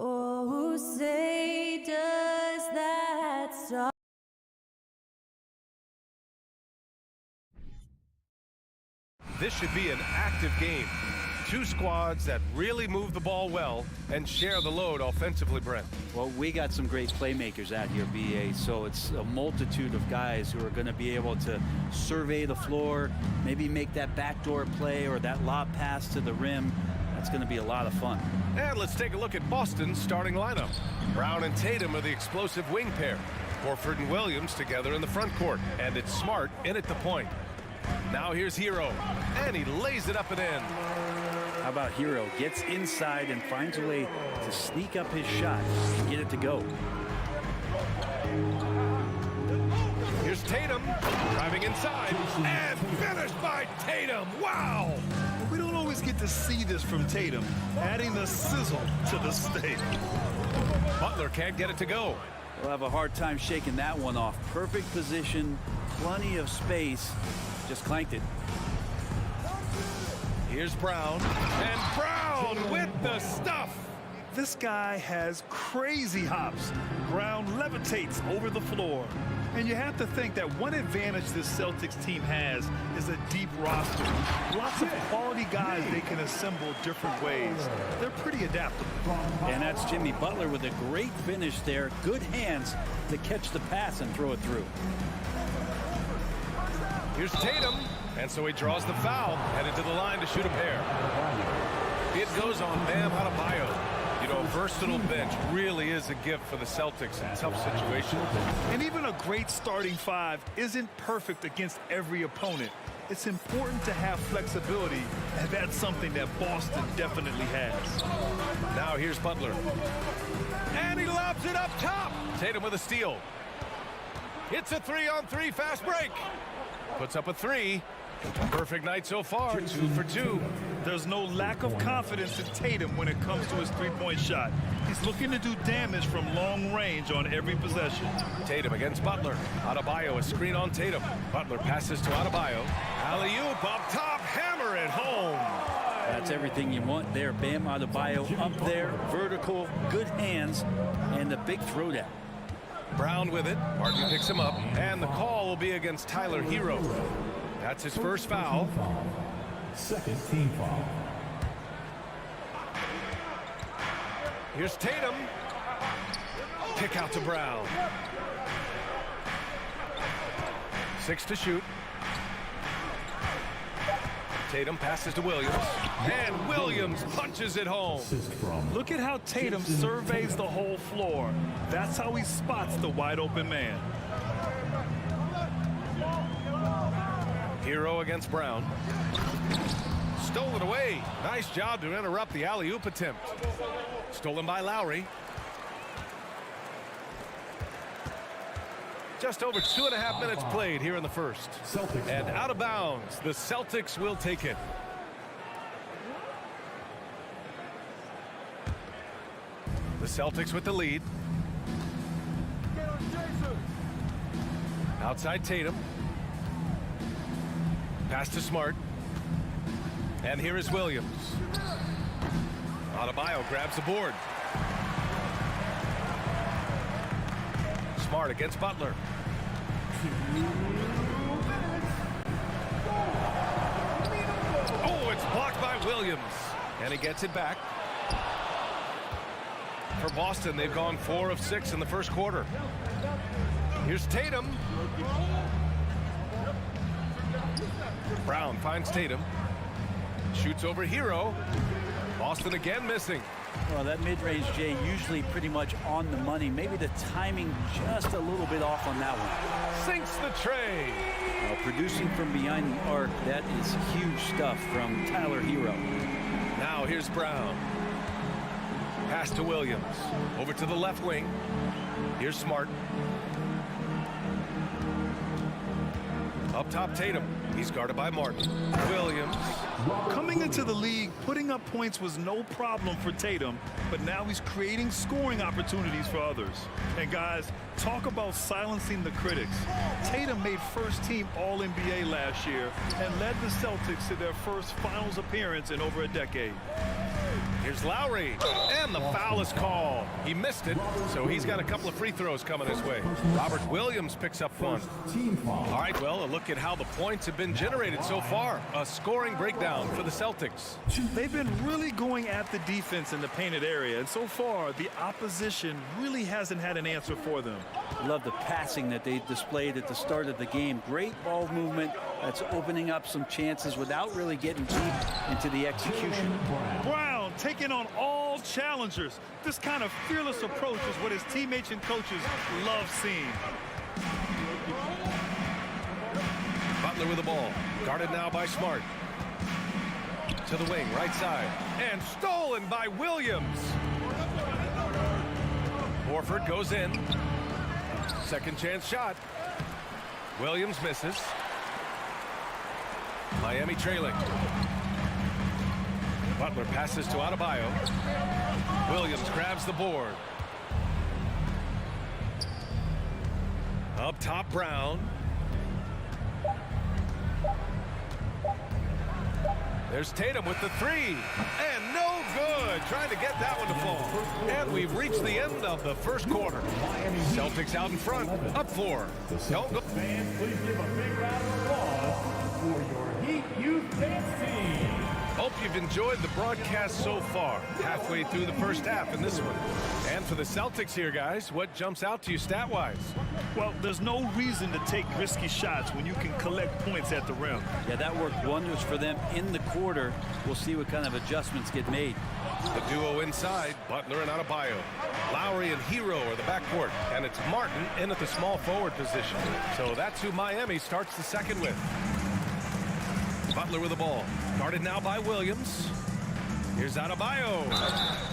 Oh, say does that song. This should be an active game. Two squads that really move the ball well and share the load offensively, Brent. Well, we got some great playmakers out here, BA, so it's a multitude of guys who are going to be able to survey the floor, maybe make that backdoor play or that lob pass to the rim. That's going to be a lot of fun. And let's take a look at Boston's starting lineup. Brown and Tatum are the explosive wing pair. Horford and Williams together in the front court. And it's Smart in at the point. Now here's Hero. And he lays it up and in. How about Hero? Gets inside and finds a way to sneak up his shot and get it to go. Here's Tatum driving inside and finished by Tatum. Wow! We don't always get to see this from Tatum, adding the sizzle to the steak. Butler can't get it to go. We'll have a hard time shaking that one off. Perfect position, plenty of space, just clanked it. Here's Brown, and Brown with the stuff. This guy has crazy hops. Brown levitates over the floor. And you have to think that one advantage this Celtics team has is a deep roster. Lots of quality guys they can assemble different ways. They're pretty adaptable. And that's Jimmy Butler with a great finish there. Good hands to catch the pass and throw it through. Here's Tatum, and so he draws the foul, headed to the line to shoot a pair. It goes on Bam Adebayo. You know, a versatile bench really is a gift for the Celtics in tough situations. And even a great starting five isn't perfect against every opponent. It's important to have flexibility, and that's something that Boston definitely has. Now here's Butler. And he lobs it up top. Tatum with a steal. It's a 3-on-3 fast break. Puts up a three. Perfect night so far, 2 for 2. There's no lack of confidence in Tatum when it comes to his three-point shot. He's looking to do damage from long range on every possession. Tatum against Butler. Adebayo, a screen on Tatum. Butler passes to Adebayo. Alley-oop up top, hammer it home. That's everything you want there. Bam Adebayo up there, vertical, good hands, and the big throwdown. Brown with it. Martin picks him up, and the call will be against Tyler Hero. That's his first foul. Second team foul. Here's Tatum. Kick out to Brown. 6 to shoot. Tatum passes to Williams. And Williams punches it home. Look at how Tatum surveys the whole floor. That's how he spots the wide open man. Hero against Brown. Stolen away. Nice job to interrupt the alley-oop attempt. Stolen by Lowry. Just over 2.5 minutes played here in the first. And out of bounds, the Celtics will take it. The Celtics with the lead. Outside Tatum. Pass to Smart. And here is Williams. Adebayo grabs the board. Smart against Butler. Oh, it's blocked by Williams. And he gets it back. For Boston, they've gone 4 of 6 in the first quarter. Here's Tatum. Brown finds Tatum. Shoots over Hero. Boston again missing. Well, that mid-range, Jay, usually pretty much on the money. Maybe the timing just a little bit off on that one. Sinks the tray. Well, producing from behind the arc, that is huge stuff from Tyler Hero. Now here's Brown. Pass to Williams. Over to the left wing. Here's Smart. Up top, Tatum. He's guarded by Martin. Williams. Coming into the league, putting up points was no problem for Tatum, but now he's creating scoring opportunities for others. And guys, talk about silencing the critics. Tatum made first-team All-NBA last year and led the Celtics to their first finals appearance in over a decade. Here's Lowry, and the foul is called. He missed it, so he's got a couple of free throws coming his way. Robert Williams picks up one. All right, well, a look at how the points have been generated so far. A scoring breakdown for the Celtics. They've been really going at the defense in the painted area, and so far, the opposition really hasn't had an answer for them. I love the passing that they displayed at the start of the game. Great ball movement that's opening up some chances without really getting deep into the execution. Brown taking on all challengers. This kind of fearless approach is what his teammates and coaches love seeing. Butler with the ball. Guarded now by Smart. To the wing, right side. And stolen by Williams. Horford goes in. Second chance shot. Williams misses. Miami trailing. Butler passes to Adebayo. Williams grabs the board. Up top, Brown. There's Tatum with the three. And no good. Trying to get that one to fall. And we've reached the end of the first quarter. Celtics out in front. Up 4. Don't go. Fans, please give a big round of applause for your Heat Youth Dance Team. Hope you've enjoyed the broadcast so far. Halfway through the first half in this one. And for the Celtics here, guys, what jumps out to you stat-wise? Well, there's no reason to take risky shots when you can collect points at the rim. Yeah, that worked wonders for them in the quarter. We'll see what kind of adjustments get made. The duo inside, Butler and Adebayo. Lowry and Hero are the backcourt, and it's Martin in at the small forward position. So that's who Miami starts the second with. Butler with the ball. Guarded now by Williams. Here's Adebayo.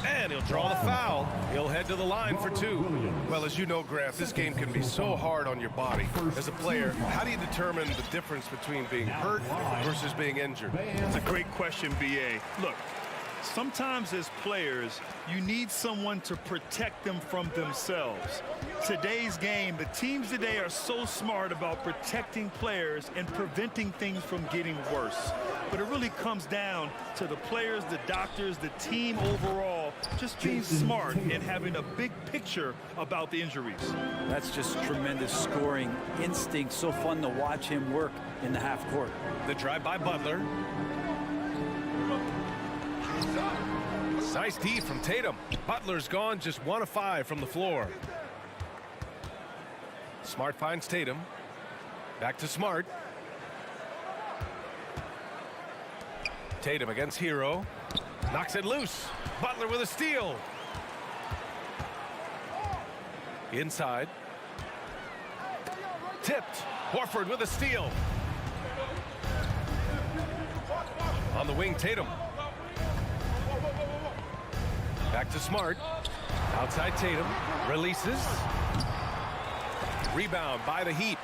And he'll draw the foul. He'll head to the line for 2. Well, as you know, Grant, this game can be so hard on your body. As a player, how do you determine the difference between being hurt versus being injured? It's a great question, B.A. Look, sometimes as players, you need someone to protect them from themselves. Today's game, the teams today are so smart about protecting players and preventing things from getting worse. But it really comes down to the players, the doctors, the team overall, just being smart and having a big picture about the injuries. That's just tremendous scoring instinct. So fun to watch him work in the half court. The drive by Butler. Nice D from Tatum. Butler's gone just 1 of 5 from the floor. Smart finds Tatum. Back to Smart. Tatum against Hero. Knocks it loose. Butler with a steal. Inside. Tipped. Horford with a steal. On the wing, Tatum. Back to Smart. Outside Tatum. Releases. Rebound by the Heat.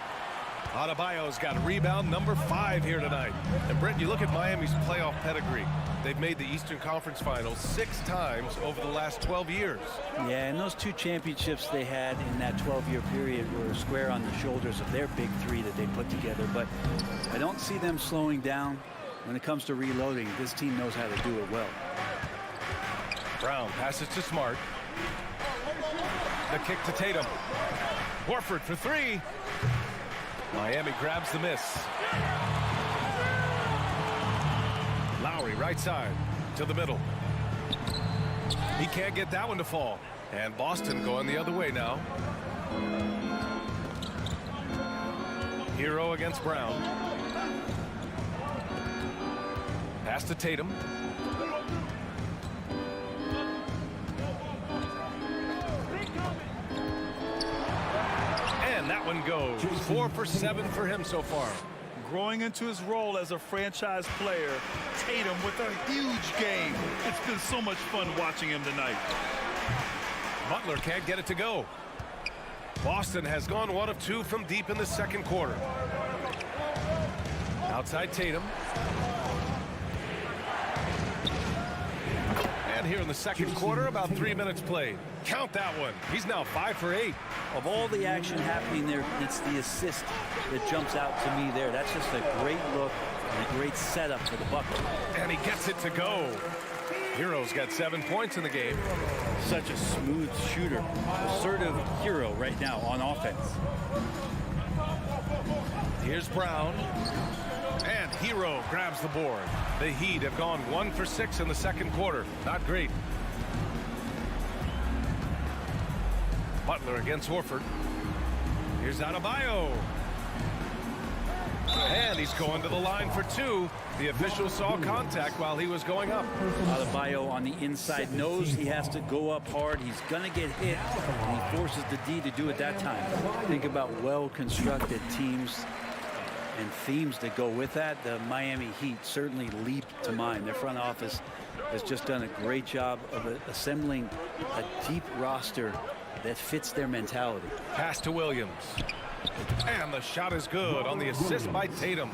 Adebayo's got rebound number 5 here tonight. And Brent, you look at Miami's playoff pedigree. They've made the Eastern Conference Finals 6 times over the last 12 years. Yeah, and those 2 championships they had in that 12-year period were square on the shoulders of their big 3 that they put together. But I don't see them slowing down when it comes to reloading. This team knows how to do it well. Brown passes to Smart. The kick to Tatum. Horford for 3. Miami grabs the miss. Lowry right side to the middle. He can't get that one to fall. And Boston going the other way now. Hero against Brown. Pass to Tatum. And that one goes. 4 for 7 for him so far. Growing into his role as a franchise player, Tatum with a huge game. It's been so much fun watching him tonight. Butler can't get it to go. Boston has gone 1 of 2 from deep in the second quarter. Outside Tatum. And here in the second quarter, about 3 minutes played. Count that one. He's now 5 for 8. Of all the action happening there, it's the assist that jumps out to me there. That's just a great look and a great setup for the Bucks. And he gets it to go. Hero's got 7 points in the game. Such a smooth shooter. Assertive Hero right now on offense. Here's Brown. And Hero grabs the board. The Heat have gone 1 for 6 in the second quarter. Not great. Butler against Horford. Here's Adebayo. And he's going to the line for 2. The official saw contact while he was going up. Adebayo on the inside knows he has to go up hard. He's going to get hit. And he forces the D to do it that time. Think about well-constructed teams and themes that go with that. The Miami Heat certainly leap to mind. Their front office has just done a great job of assembling a deep roster that fits their mentality. Pass to Williams. And the shot is good on the assist by Tatum.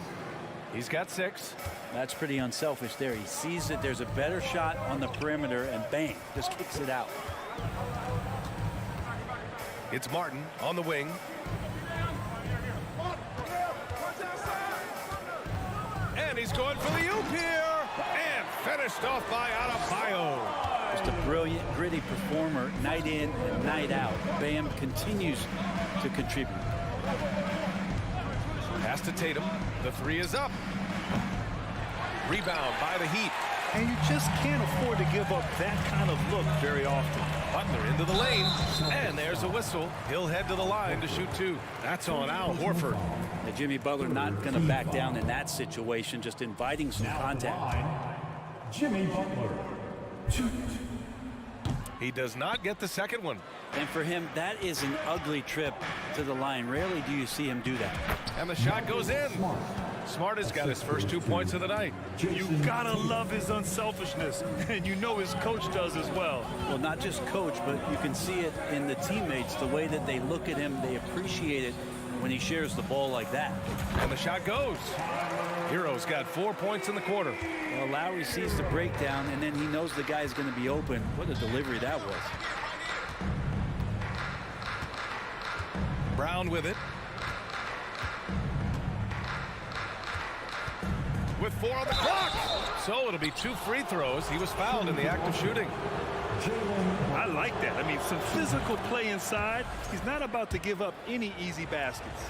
He's got 6. That's pretty unselfish there. He sees that there's a better shot on the perimeter and bang, just kicks it out. It's Martin on the wing. And he's going for the oop here. And finished off by Adebayo. Just a brilliant, gritty performer night in and night out. Bam continues to contribute. Pass to Tatum. The 3 is up. Rebound by the Heat. And you just can't afford to give up that kind of look very often. Butler into the lane. And there's a whistle. He'll head to the line to shoot 2. That's on Al Horford. And Jimmy Butler not going to back down in that situation, just inviting some contact. Jimmy Butler, shoot. He does not get the second one. And for him, that is an ugly trip to the line. Rarely do you see him do that. And the shot goes in. Smart has got his first 2 points of the night. You gotta love his unselfishness, and you know his coach does as well. Well, not just coach, but you can see it in the teammates, the way that they look at him. They appreciate it when he shares the ball like that. And the shot goes. Hero's got 4 points in the quarter. Well, Lowry sees the breakdown, and then he knows the guy's going to be open. What a delivery that was. Brown with it. With 4 on the clock. So it'll be 2 free throws. He was fouled in the act of shooting. I like that. I mean, some physical play inside. He's not about to give up any easy baskets.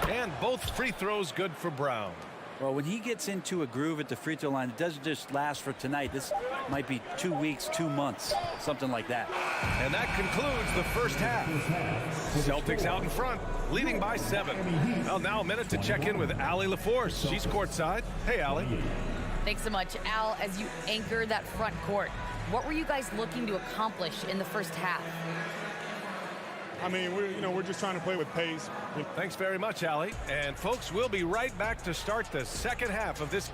And both free throws good for Brown. Well, when he gets into a groove at the free throw line, it doesn't just last for tonight. This might be 2 weeks, 2 months, something like that. And that concludes the first half. Celtics out in front, leading by 7. Well, now a minute to check in with Allie LaForce. She's courtside. Hey, Allie. Thanks so much, Al. As you anchor that front court, what were you guys looking to accomplish in the first half? I mean, we're just trying to play with pace. Thanks very much, Allie. And folks, we'll be right back to start the second half of this.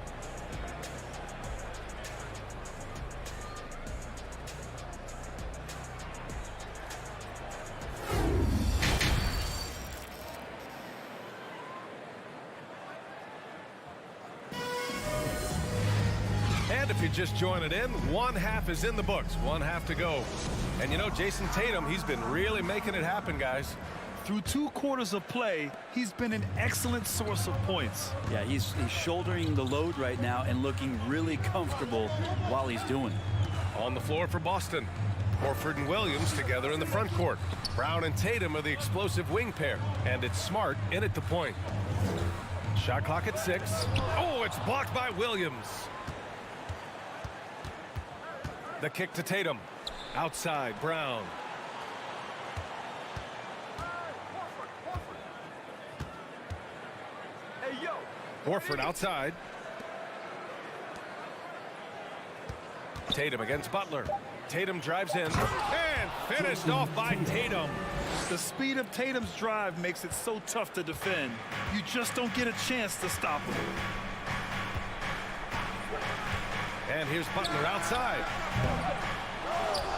And if you're just joining in, 1 half is in the books, 1 half to go. And you know, Jason Tatum, he's been really making it happen, guys. Through 2 quarters of play, he's been an excellent source of points. Yeah, he's shouldering the load right now and looking really comfortable while he's doing it. On the floor for Boston, Horford and Williams together in the front court. Brown and Tatum are the explosive wing pair, and it's Smart in at the point. Shot clock at 6. Oh, it's blocked by Williams. The kick to Tatum. Outside, Brown. Hey, yo. Horford outside. Tatum against Butler. Tatum drives in and finished off by Tatum. The speed of Tatum's drive makes it so tough to defend. You just don't get a chance to stop him. And here's Butler outside.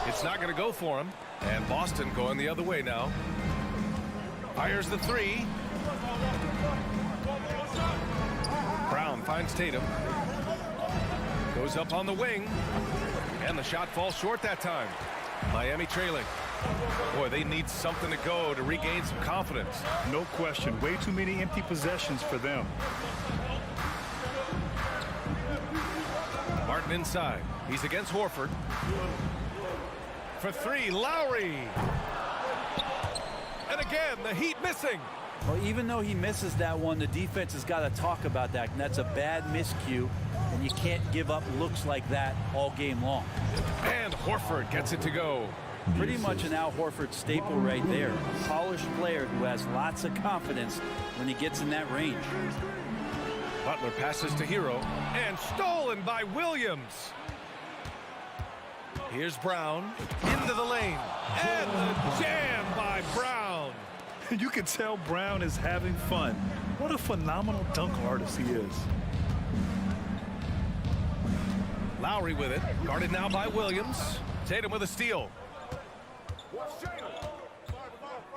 It's not going to go for him. And Boston going the other way now. Fires the 3. Brown finds Tatum. Goes up on the wing. And the shot falls short that time. Miami trailing. Boy, they need something to go to regain some confidence. No question. Way too many empty possessions for them. Martin inside. He's against Horford. For three, Lowry. And again, the Heat missing. Well, even though he misses that one, the defense has got to talk about that. And that's a bad miscue. And you can't give up looks like that all game long. And Horford gets it to go. Pretty much an Al Horford staple right there. A polished player who has lots of confidence when he gets in that range. Butler passes to Hero. And stolen by Williams. Here's Brown into the lane. And the jam by Brown. You can tell Brown is having fun. What a phenomenal dunk artist he is. Lowry with it. Guarded now by Williams. Tatum with a steal.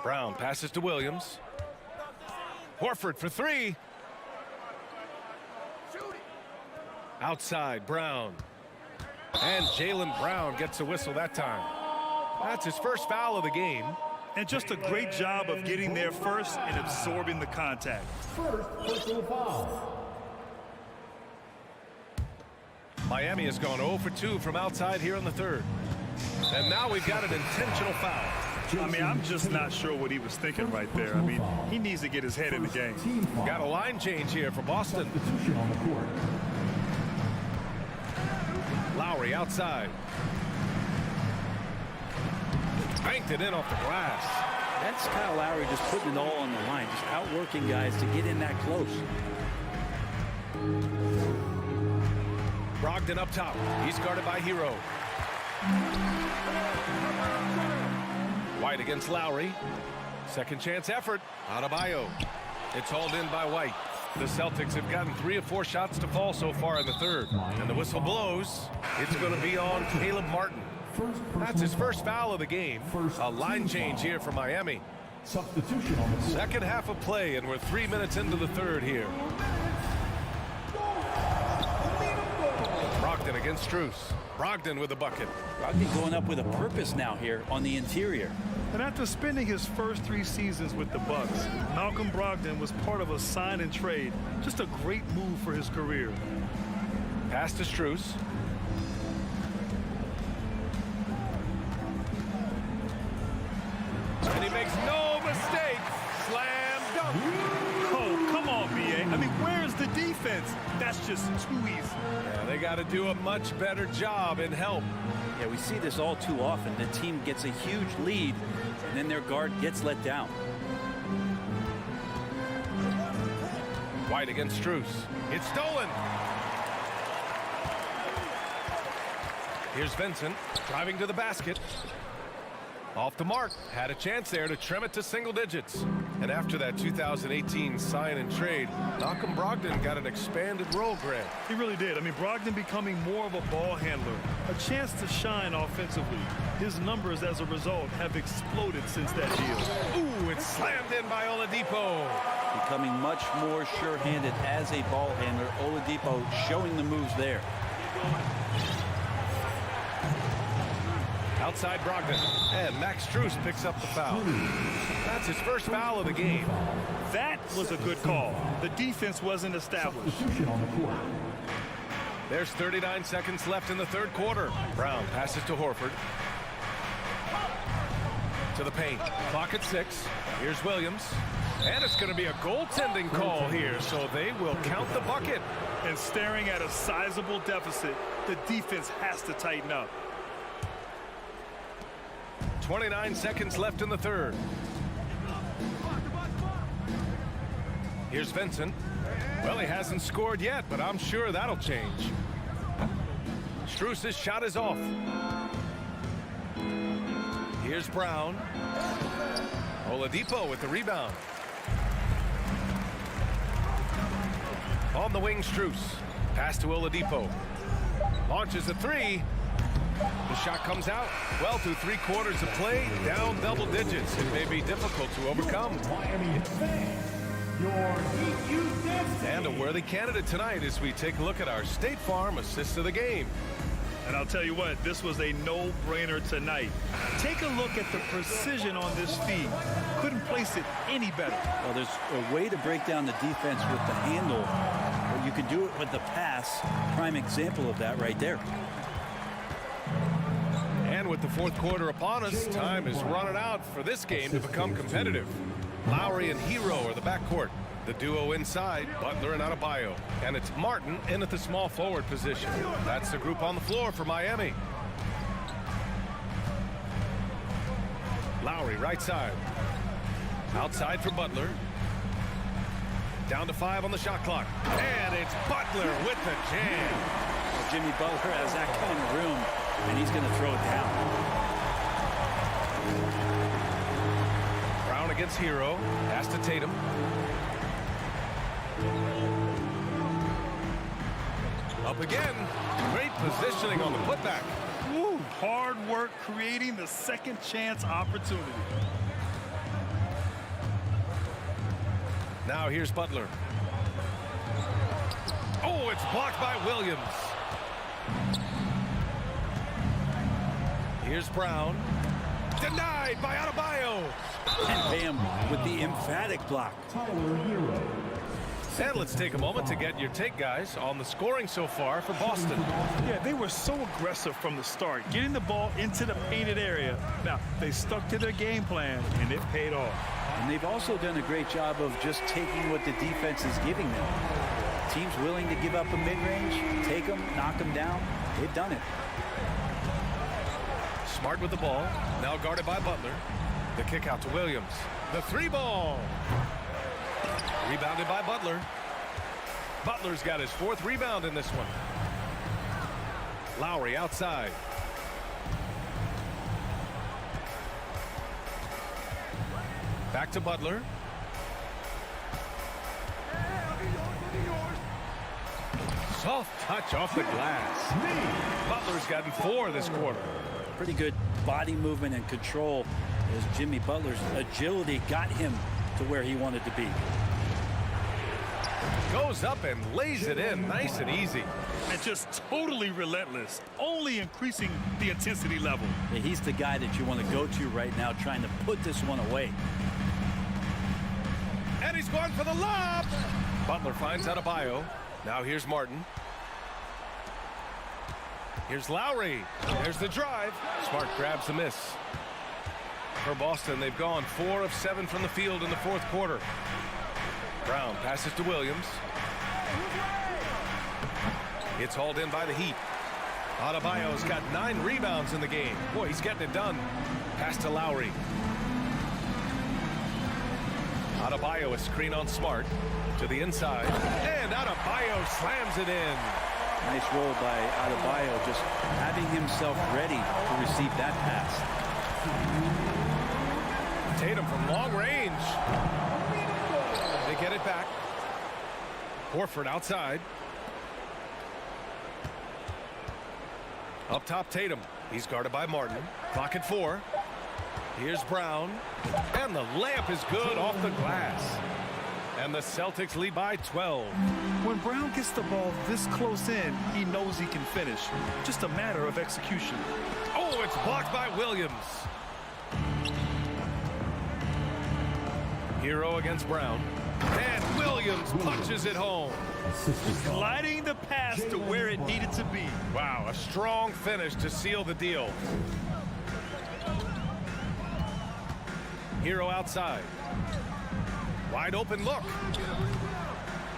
Brown passes to Williams. Horford for three. Outside, Brown. And Jaylen Brown gets a whistle that time. That's his first foul of the game. And just a great job of getting there first and absorbing the contact. First personal foul. Miami has gone 0 for 2 from outside here in the third. And now we've got an intentional foul. I mean, I'm just not sure what he was thinking right there. I mean, he needs to get his head in the game. Got a line change here for Boston. Lowry outside. Banked it in off the glass. That's Kyle Lowry just putting it all on the line, just outworking guys to get in that close. Brogdon up top. He's guarded by Hero. White against Lowry. Second chance effort. Adebayo. It's hauled in by White. The Celtics have gotten 3 of 4 shots to fall so far in the third. And the whistle blows. It's going to be on Caleb Martin. That's his first foul of the game. A line change here for Miami. Substitution on the court. Second half of play, and we're 3 minutes into the third here. Brogdon against Strus. Brogdon with the bucket. Brogdon going up with a purpose now here on the interior. And after spending his first 3 seasons with the Bucks, Malcolm Brogdon was part of a sign and trade. Just a great move for his career. Pass to Strus. And he makes no mistake. Slam dunk. Oh, come on, B.A. I mean, where's the defense? That's just too easy. Yeah, they got to do a much better job in help. Yeah, we see this all too often. The team gets a huge lead, and then their guard gets let down. White against Strus. It's stolen. Here's Vincent driving to the basket. Off the mark. Had a chance there to trim it to single digits. And after that 2018 sign and trade, Malcolm Brogdon got an expanded role, Greg. He really did. I mean, Brogdon becoming more of a ball handler, a chance to shine offensively. His numbers as a result have exploded since that deal. Ooh, it's slammed in by Oladipo. Becoming much more sure-handed as a ball handler. Oladipo showing the moves there. Outside Brogdon. And Max Strus picks up the foul. That's his first foul of the game. That was a good call. The defense wasn't established. There's 39 seconds left in the third quarter. Brown passes to Horford. To the paint. Clock at 6. Here's Williams. And it's going to be a goaltending call here, so they will count the bucket. And staring at a sizable deficit, the defense has to tighten up. 29 seconds left in the third. Here's Vincent. Well, he hasn't scored yet, but I'm sure that'll change. Strus's shot is off. Here's Brown. Oladipo with the rebound. On the wing, Strus. Pass to Oladipo. Launches a three. The shot comes out. Well, through 3 quarters of play, down double digits. It may be difficult to overcome. And a worthy candidate tonight as we take a look at our State Farm assist of the game. And I'll tell you what, this was a no-brainer tonight. Take a look at the precision on this feed. Couldn't place it any better. Well, there's a way to break down the defense with the handle, but you can do it with the pass. Prime example of that right there. And with the fourth quarter upon us, time is running out for this game to become competitive. Lowry and Hero are the backcourt. The duo inside, Butler and Adebayo. And it's Martin in at the small forward position. That's the group on the floor for Miami. Lowry right side. Outside for Butler. Down to 5 on the shot clock. And it's Butler with the jam. Well, Jimmy Butler has that kind of room, and he's going to throw it down. Brown against Hero. Pass to Tatum. Up again. Great positioning on the putback. Woo, hard work creating the second chance opportunity. Now here's Butler. Oh, it's blocked by Williams. Here's Brown. Denied by Adebayo. And Bam with the emphatic block. And let's take a moment to get your take, guys, on the scoring so far for Boston. Yeah, they were so aggressive from the start, getting the ball into the painted area. Now, they stuck to their game plan, and it paid off. And they've also done a great job of just taking what the defense is giving them. Teams willing to give up a mid-range, take them, knock them down. They've done it. Smart with the ball. Now guarded by Butler. The kick out to Williams. The 3-ball. Rebounded by Butler. Butler's got his 4th rebound in this one. Lowry outside. Back to Butler. Soft touch off the glass. Butler's gotten 4 this quarter. Pretty good body movement and control as Jimmy Butler's agility got him to where he wanted to be. Goes up and lays it in nice and easy. And just totally relentless, only increasing the intensity level. Yeah, he's the guy that you want to go to right now, trying to put this one away. And he's going for the lob. Butler finds Adebayo. Now here's Martin. Here's Lowry. There's the drive. Smart grabs the miss. For Boston, they've gone 4 of 7 from the field in the fourth quarter. Brown passes to Williams. It's hauled in by the Heat. Adebayo's got 9 rebounds in the game. Boy, he's getting it done. Pass to Lowry. Adebayo a screen on Smart to the inside. And Adebayo slams it in. Nice roll by Adebayo, just having himself ready to receive that pass. Tatum from long range. They get it back. Horford outside. Up top, Tatum. He's guarded by Martin. Clock at 4. Here's Brown. And the layup is good off the glass. And the Celtics lead by 12. When Brown gets the ball this close in, he knows he can finish. Just a matter of execution. Oh, it's blocked by Williams. Hero against Brown. And Williams punches it home. Gliding the pass to where it needed to be. Wow, a strong finish to seal the deal. Hero outside. Wide open look.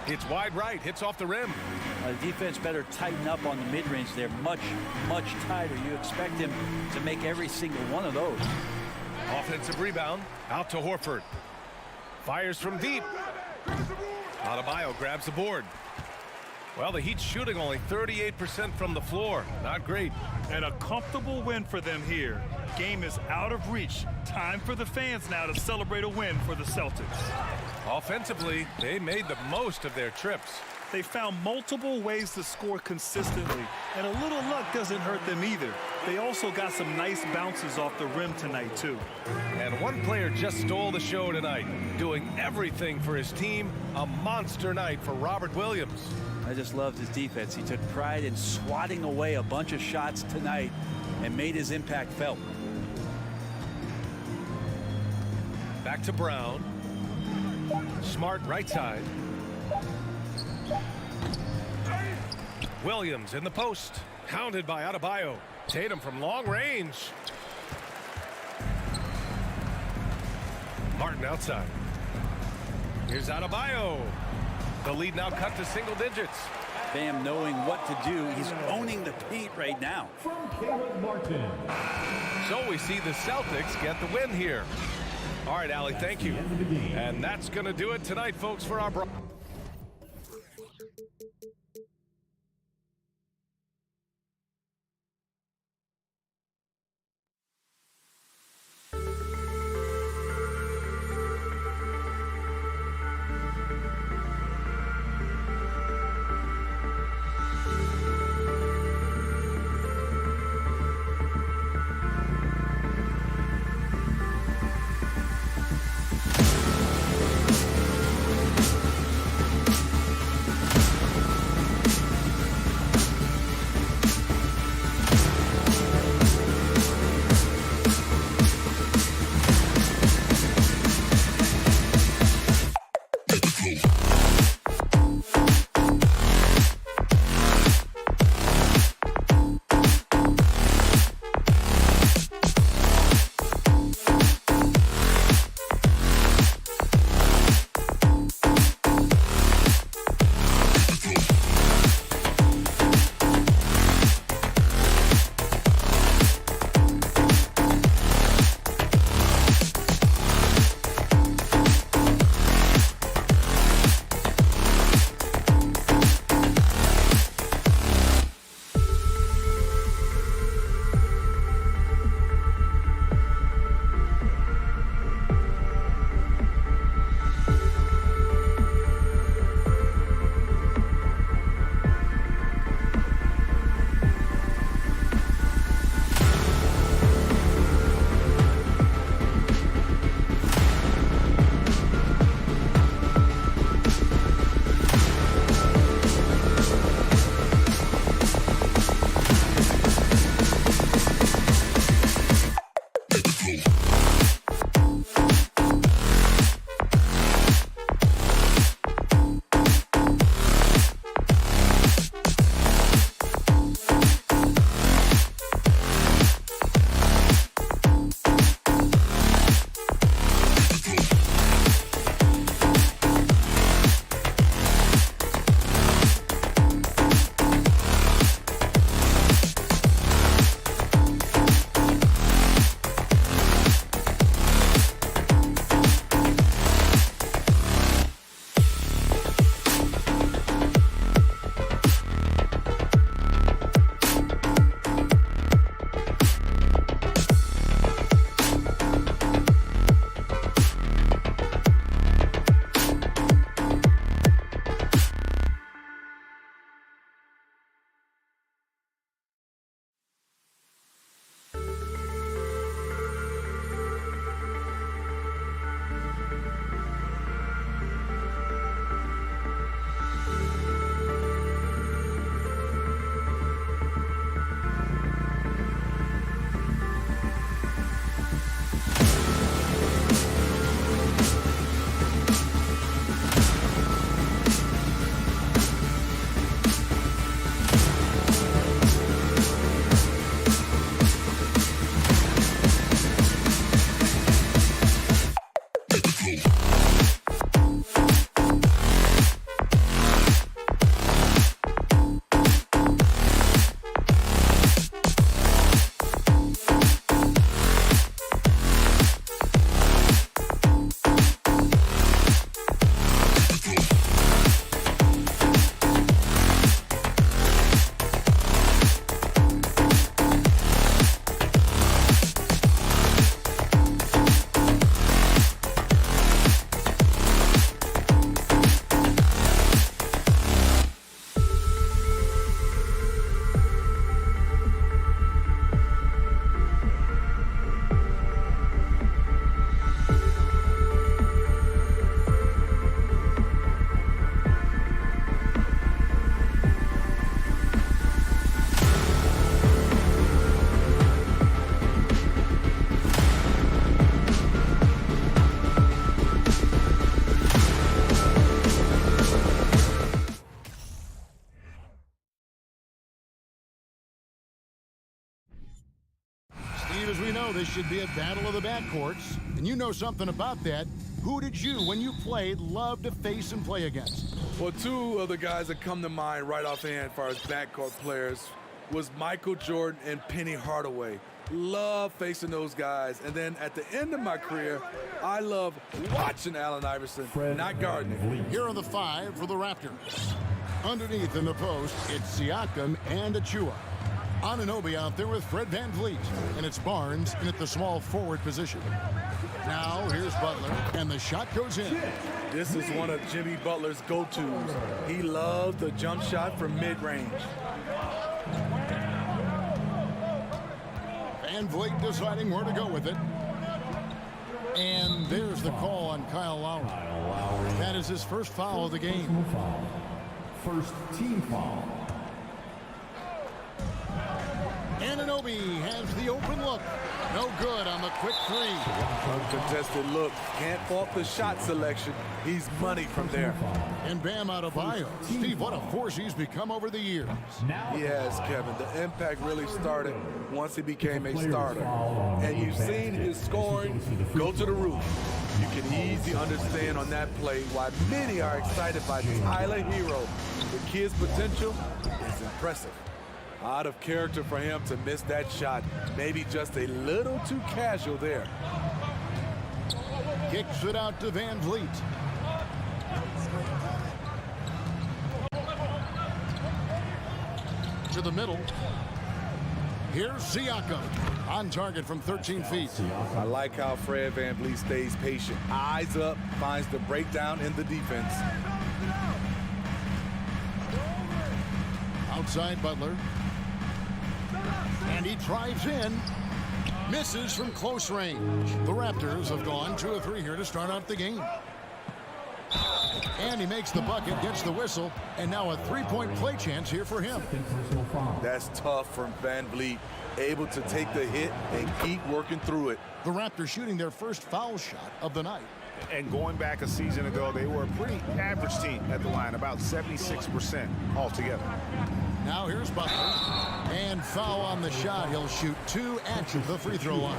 It's wide right, hits off the rim. The defense better tighten up on the mid-range. They're much, much tighter. You expect him to make every single one of those. Offensive rebound, out to Horford. Fires from deep. Adebayo grabs the board. Well, the Heat's shooting only 38% from the floor. Not great. And a comfortable win for them here. Game is out of reach. Time for the fans now to celebrate a win for the Celtics. Offensively, they made the most of their trips. They found multiple ways to score consistently, and a little luck doesn't hurt them either. They also got some nice bounces off the rim tonight, too. And one player just stole the show tonight, doing everything for his team. A monster night for Robert Williams. I just loved his defense. He took pride in swatting away a bunch of shots tonight and made his impact felt. Back to Brown. Smart right side. Williams in the post. Hounded by Adebayo. Tatum from long range. Martin outside. Here's Adebayo. The lead now cut to single digits. Bam knowing what to do. He's owning the paint right now. So we see the Celtics get the win here. All right, Allie, thank you. And that's going to do it tonight, folks, for our Steve, as we know, this should be a battle of the backcourts, and you know something about that. Who did you, when you played, love to face and play against? Well, two of the guys that come to mind right offhand as far as backcourt players was Michael Jordan and Penny Hardaway. Love facing those guys. And then at the end of my career, I love watching Allen Iverson, not guarding him. Here are the 5 for the Raptors. Underneath in the post, it's Siakam and Achua. Anunoby out there with Fred VanVleet, and it's Barnes in at the small forward position. Now here's Butler, and the shot goes in. This is one of Jimmy Butler's go-tos. He loves the jump shot from mid-range. VanVleet deciding where to go with it. And there's the call on Kyle Lowry. That is his first foul of the game. First team foul. Anunoby has the open look. No good on the quick 3. Uncontested look. Can't fault the shot selection. He's money from there. And Bam Adebayo. Steve, what a force he's become over the years. Yes, Kevin. The impact really started once he became a starter. And you've seen his scoring go to the roof. You can easily understand on that play why many are excited by Tyler Hero. The kid's potential is impressive. Out of character for him to miss that shot. Maybe just a little too casual there. Kicks it out to VanVleet. To the middle. Here's Siakam. On target from 13 feet. I like how Fred VanVleet stays patient. Eyes up, finds the breakdown in the defense. Outside Butler. And he drives in. Misses from close range. The Raptors have gone 2 of 3 here to start out the game. And he makes the bucket, gets the whistle, and now a 3-point play chance here for him. That's tough from VanVleet. Able to take the hit and keep working through it. The Raptors shooting their first foul shot of the night. And going back a season ago, they were a pretty average team at the line, about 76% altogether. Now here's Butler. And foul on the shot. He'll shoot 2 at the free throw line.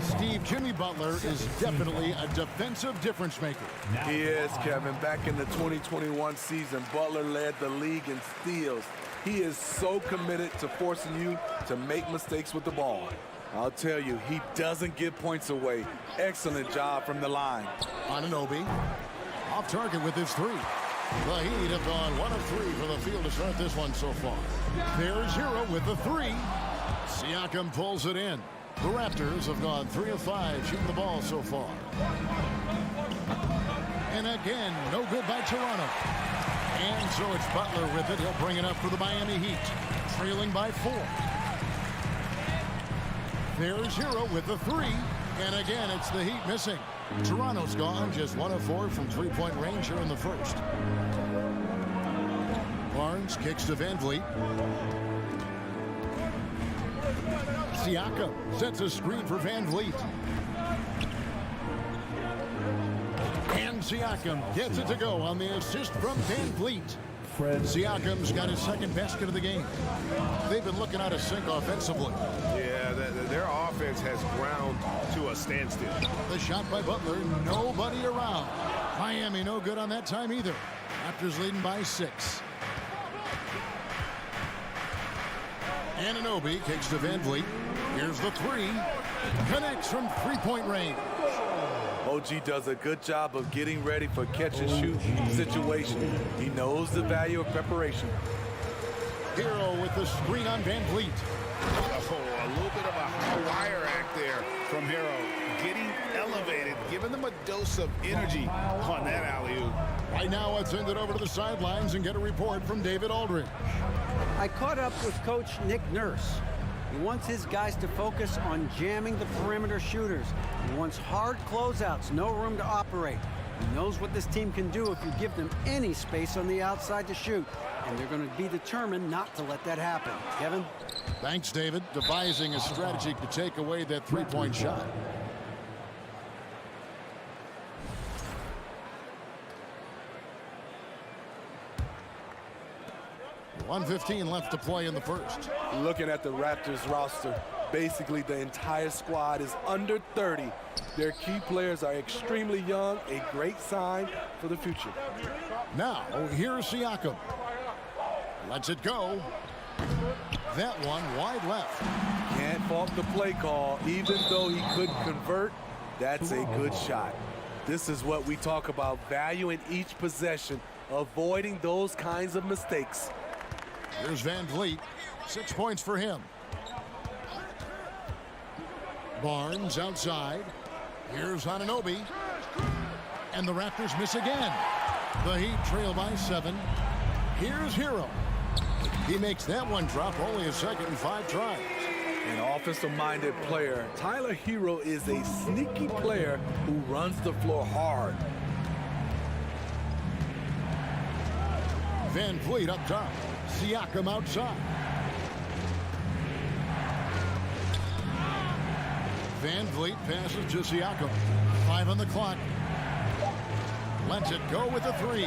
Steve, Jimmy Butler is definitely a defensive difference maker. He is, Kevin. Back in the 2021 season, Butler led the league in steals. He is so committed to forcing you to make mistakes with the ball. I'll tell you, he doesn't give points away. Excellent job from the line. Anunoby off target with his 3. The Heat have gone 1 of 3 for the field to start this one so far. There's Hero with the 3. Siakam pulls it in. The Raptors have gone 3 of 5 shooting the ball so far. And again, no good by Toronto. And so it's Butler with it. He'll bring it up for the Miami Heat, trailing by 4. There's Hero with the 3. And again, it's the Heat missing. Toronto's gone just 1 of 4 from 3-point range here in the first. Barnes kicks to VanVleet. Siakam sets a screen for VanVleet. And Siakam gets it to go on the assist from VanVleet. Siakam's got his second basket of the game. They've been looking out of sync offensively. Yeah, their offense has ground to a standstill. The shot by Butler, nobody around. Miami no good on that time either. Raptors leading by 6. Anunoby kicks to VanVleet. Here's the 3. Connects from 3-point range. OG does a good job of getting ready for catch-and-shoot situation. He knows the value of preparation. Hero with the screen on VanVleet. Oh, a little bit of a high wire act there from Hero. Getting elevated, giving them a dose of energy on that alley-oop. Right now, let's send it over to the sidelines and get a report from David Aldridge. I caught up with Coach Nick Nurse. He wants his guys to focus on jamming the perimeter shooters. He wants hard closeouts, no room to operate. He knows what this team can do if you give them any space on the outside to shoot. And they're going to be determined not to let that happen. Kevin? Thanks, David. Devising a strategy to take away that 3-point shot. .115 left to play in the first. Looking at the Raptors roster, Basically, the entire squad is under 30. Their key players are extremely young, a great sign for the future. Now, here's Siakam. Lets it go. That one wide left. Can't fault the play call. Even though he couldn't convert, that's a good shot. This is what we talk about, value in each possession, avoiding those kinds of mistakes. Here's Van Vliet. 6 points for him. Barnes outside. Here's Anunoby. And the Raptors miss again. The Heat trail by 7. Here's Hero. He makes that one drop, only a second and 5 tries. An offensive-minded player, Tyler Hero is a sneaky player who runs the floor hard. Van Vliet up top. Siakam outside. Van Vliet passes to Siakam. 5 on the clock. Lets it go with a 3.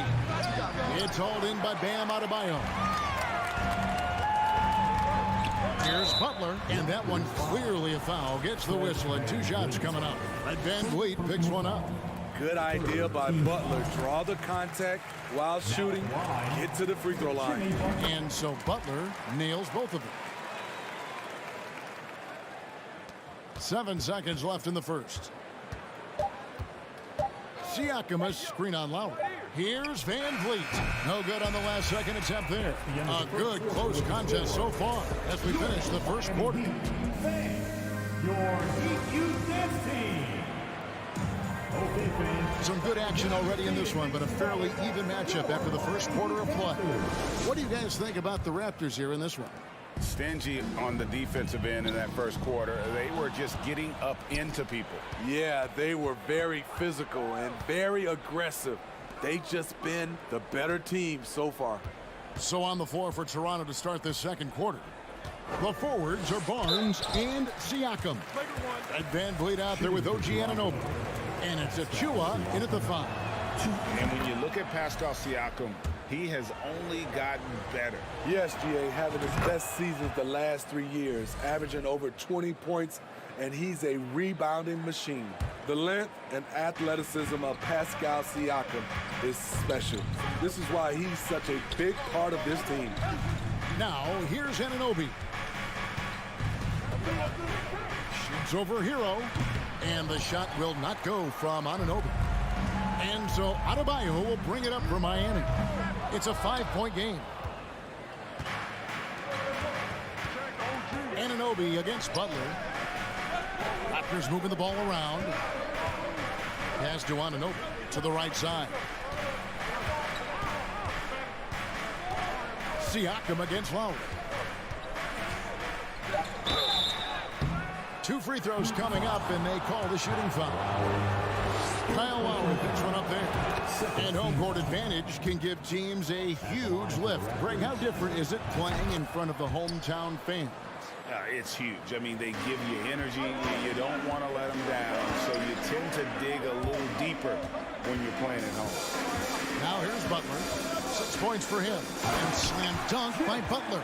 It's hauled in by Bam Adebayo. Here's Butler, and that one clearly a foul. Gets the whistle, and 2 shots coming up. Van Vliet picks one up. Good idea by Butler. Draw the contact while shooting. Get to the free throw line. And so Butler nails both of them. 7 seconds left in the first. Siakam, a screen on Lowry. Here's Van Vliet. No good on the last second attempt there. A good close contest so far as we finish the first quarter. Your Heat Youth Dance Team. Okay, fans. Some good action already in this one, but a fairly even matchup after the first quarter of play. What do you guys think about the Raptors here in this one? Stingy on the defensive end in that first quarter. They were just getting up into people. Yeah, they were very physical and very aggressive. They just been the better team so far. So on the floor for Toronto to start this second quarter. The forwards are Barnes and Siakam. And Van Vliet out there with OG Anunoby. And it's Achua in at the 5. And when you look at Pascal Siakam, he has only gotten better. Yes, GA, having his best seasons the last 3 years, averaging over 20 points, and he's a rebounding machine. The length and athleticism of Pascal Siakam is special. This is why he's such a big part of this team. Now, here's Anunoby. Shoots over Hero, and the shot will not go from Anunoby. And so Adebayo will bring it up for Miami. It's a 5-point game. Anunoby against Butler. Raptors moving the ball around. Pass to Anunoby to the right side. Siakam against Lowry. 2 free throws coming up, and they call the shooting foul. Kyle Lowry picks one up there. And home court advantage can give teams a huge lift. Greg, how different is it playing in front of the hometown fans? It's huge. I mean, they give you energy. You don't want to let them down. So you tend to dig a little deeper when you're playing at home. Now here's Butler. 6 points for him. And slam dunk by Butler.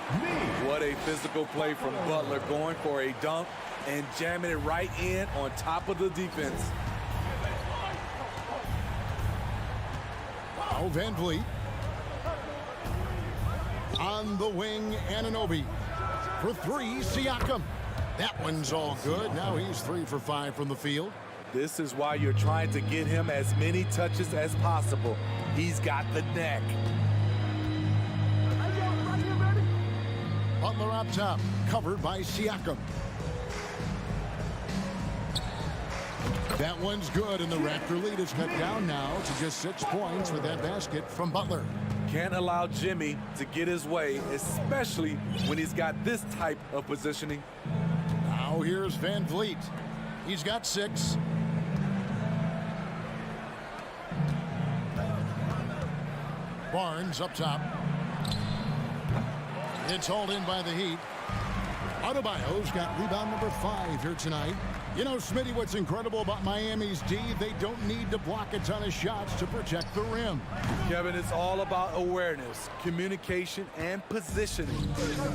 What a physical play from Butler, going for a dunk and jamming it right in on top of the defense. Now Van Vliet. On the wing, Anunoby. For 3, Siakam. That one's all good. Now he's 3 for 5 from the field. This is why you're trying to get him as many touches as possible. He's got the neck. Butler up top, covered by Siakam. That one's good, and the Raptor lead is cut down now to just 6 points with that basket from Butler. Can't allow Jimmy to get his way, especially when he's got this type of positioning. Now here's Van Vliet. He's got 6. Barnes up top. It's hauled in by the Heat. Adebayo's got rebound number 5 here tonight. You know, Smitty, what's incredible about Miami's D, they don't need to block a ton of shots to protect the rim. Kevin, it's all about awareness, communication, and positioning.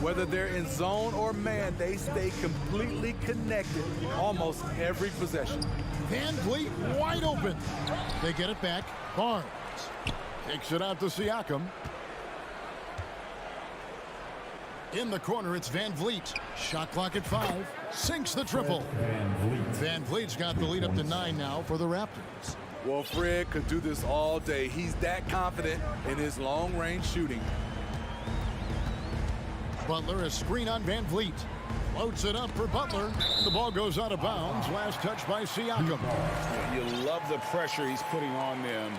Whether they're in zone or man, they stay completely connected almost every possession. Van Vliet wide open. They get it back. Barnes takes it out to Siakam. In the corner, it's Van Vliet. Shot clock at 5. Sinks the triple. Van Vliet's got the lead up to 9 now for the Raptors. Well, Fred could do this all day. He's that confident in his long-range shooting. Butler, a screen on Van Vliet. Floats it up for Butler. The ball goes out of bounds. Last touch by Siakam. You love the pressure he's putting on them.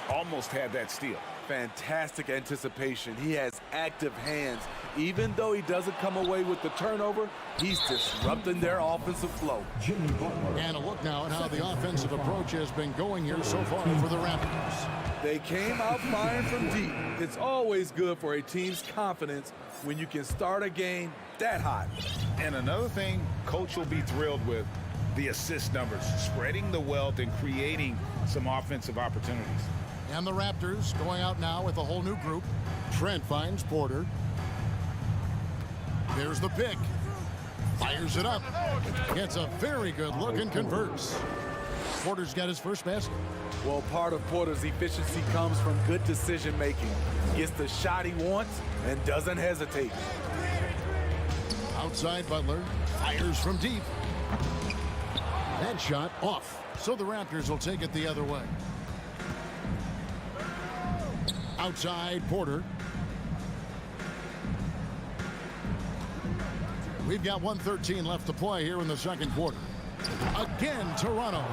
Almost had that steal. Fantastic anticipation. He has active hands. Even though he doesn't come away with the turnover, he's disrupting their offensive flow. And a look now at how the offensive approach has been going here so far for the Raptors. They came out firing from deep. It's always good for a team's confidence when you can start a game that hot. And another thing Coach will be thrilled with, the assist numbers, spreading the wealth and creating some offensive opportunities. And the Raptors going out now with a whole new group. Trent finds Porter. There's the pick. Fires it up. Gets a very good look and converts. Porter's got his first basket. Well, part of Porter's efficiency comes from good decision making. Gets the shot he wants and doesn't hesitate. Outside Butler. Fires from deep. That shot off. So the Raptors will take it the other way. Outside Porter. We've got 1:13 left to play here in the second quarter. Again, Toronto.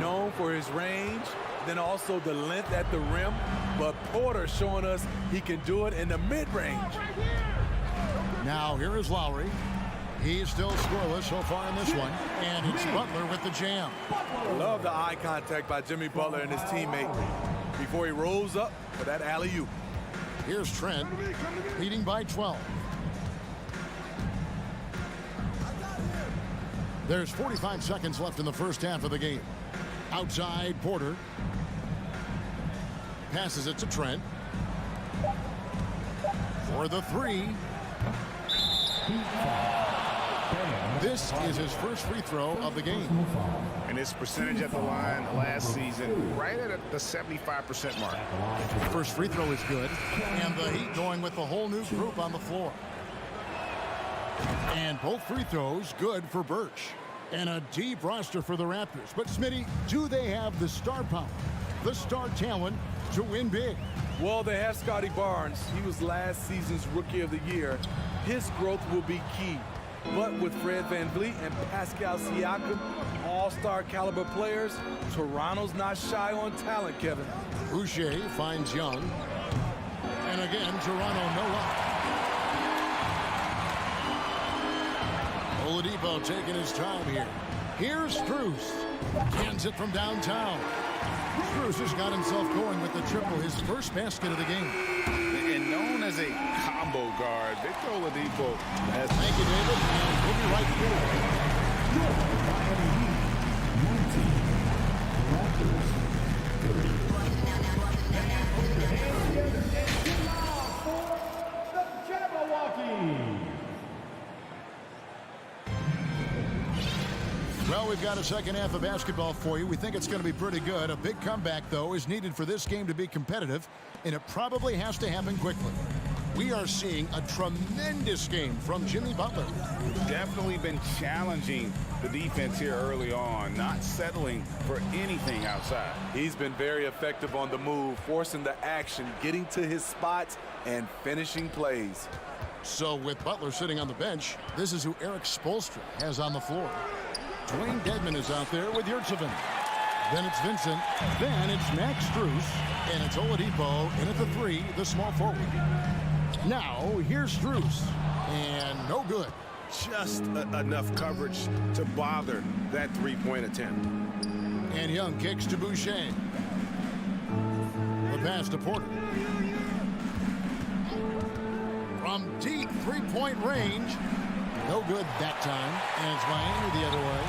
Known for his range, then also the length at the rim. But Porter showing us he can do it in the mid-range. Now here is Lowry. He's still scoreless so far in this one. And it's Butler with the jam. Love the eye contact by Jimmy Butler and his teammate before he rolls up for that alley-oop. Here's Trent, leading by 12. There's 45 seconds left in the first half of the game. Outside Porter. Passes it to Trent. For the three. This is his first free throw of the game. And his percentage at the line last season, right at the 75% mark. First free throw is good. And the Heat going with the whole new group on the floor. And both free throws good for Birch. And a deep roster for the Raptors. But Smitty, do they have the star power, the star talent to win big? Well, they have Scotty Barnes. He was last season's Rookie of the Year. His growth will be key. But with Fred VanVleet and Pascal Siakam, all-star caliber players, Toronto's not shy on talent, Kevin. Boucher finds Young. And again, Toronto no luck. Oladipo taking his time here. Here's Strus. Cans it from downtown. Strus has got himself going with the triple, his first basket of the game. And known as a combo guard, Victor Oladipo has... Thank you, David, and we'll be right Well, we've got a second half of basketball for you. We think it's going to be pretty good. A big comeback, though, is needed for this game to be competitive, and it probably has to happen quickly. We are seeing a tremendous game from Jimmy Butler. Definitely been challenging the defense here early on, not settling for anything outside. He's been very effective on the move, forcing the action, getting to his spots, and finishing plays. So with Butler sitting on the bench, this is who Eric Spoelstra has on the floor. Dwayne Dedmon is out there with Yurtseven. Then it's Vincent. Then it's Max Strus. And it's Oladipo in at the three, the small forward. Now, here's Strus. And no good. Just enough coverage to bother that three-point attempt. And Young kicks to Boucher. The pass to Porter. From deep three-point range. No good that time. And it's Miami the other way.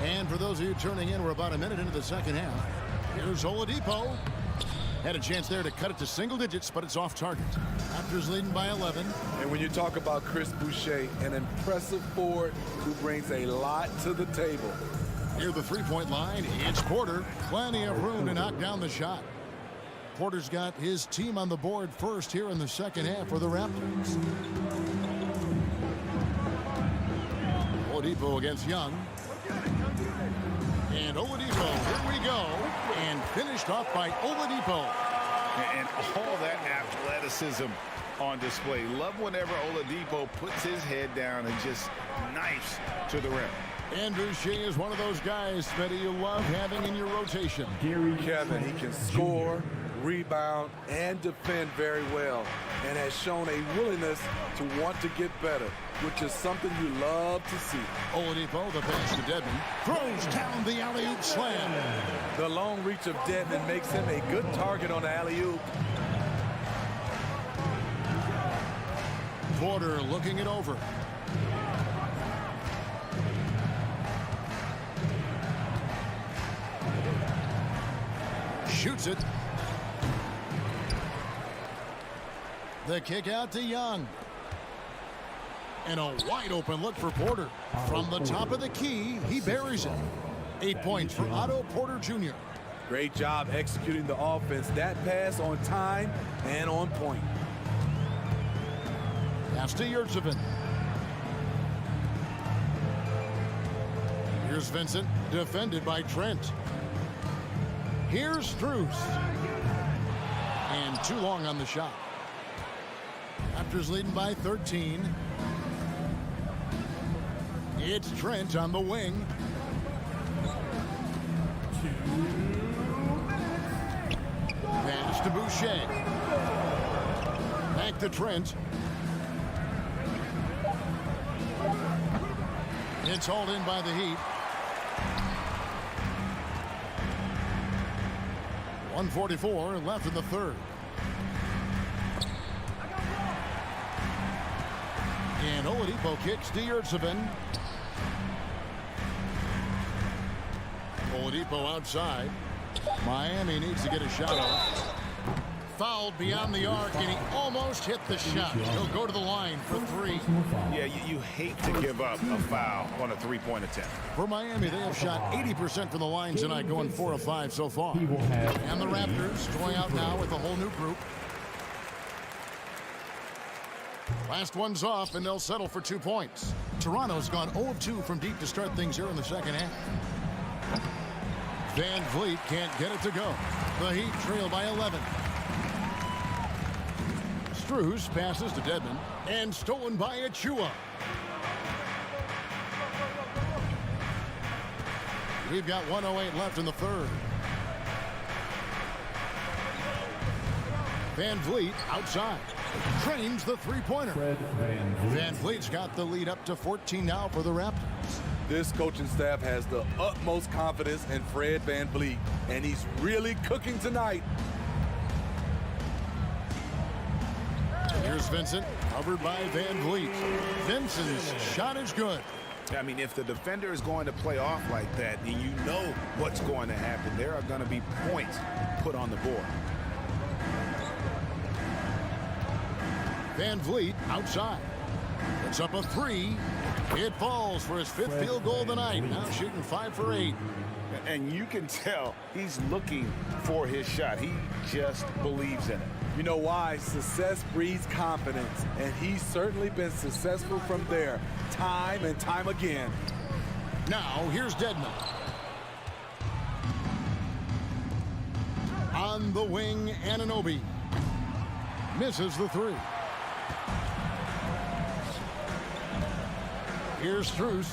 And for those of you turning in, we're about a minute into the second half. Here's Oladipo. Had a chance there to cut it to single digits, but it's off target. Raptors leading by 11. And when you talk about Chris Boucher, an impressive forward who brings a lot to the table. Near the three-point line, it's Porter. Plenty of room to knock down the shot. Porter's got his team on the board first here in the second half for the Raptors. Oladipo against Young. And Oladipo, here we go. And finished off by Oladipo. And all that athleticism on display. Love whenever Oladipo puts his head down and just knifes to the rim. Andrew Shea is one of those guys that you love having in your rotation. Kevin, he can score, rebound, and defend very well, and has shown a willingness to want to get better, which is something you love to see. Oladipo, the pass to Dedmon, throws down the alley-oop slam. The long reach of Dedmon makes him a good target on the alley-oop. Porter looking it over. Shoots it. The kick out to Young. And a wide open look for Porter. From the top of the key, he buries it. 8 points for Otto Porter Jr. Great job executing the offense. That pass on time and on point. Pass to Yurtsevin. Here's Vincent, defended by Trent. Here's Strus. And too long on the shot. Raptors leading by 13. It's Trent on the wing. Pass to Boucher. Back to Trent. It's hauled in by the Heat. 1:44 left in the third. And Oladipo kicks to Yurtsevin. Oladipo outside. Miami needs to get a shot off. Fouled beyond the arc, and he almost hit the shot. He'll go to the line for three. Yeah, you hate to give up a foul on a three-point attempt. For Miami, they have shot 80% from the line tonight, going 4 of 5 so far. And the Raptors going out now with a whole new group. Last one's off, and they'll settle for 2 points. Toronto's gone 0 of 2 from deep to start things here in the second half. Van Vliet can't get it to go. The Heat trail by 11. Strus passes to Dedmon, and stolen by Achua. We've got 1:08 left in the third. Van Vliet outside. Trains the three-pointer. Van Vliet's got the lead up to 14 now for the Raptors. This coaching staff has the utmost confidence in Fred Van Vliet, and he's really cooking tonight. Here's Vincent, covered by Van Vliet. Vincent's shot is good. I mean, if the defender is going to play off like that, then you know what's going to happen. There are going to be points put on the board. Van Vliet outside. Puts up a three. It falls for his 5th field goal of the night. Now shooting 5 for 8. And you can tell he's looking for his shot. He just believes in it. You know why? Success breeds confidence, and he's certainly been successful from there, time and time again. Now, here's Dedmon. On the wing, Anunoby. Misses the three. Here's Strus.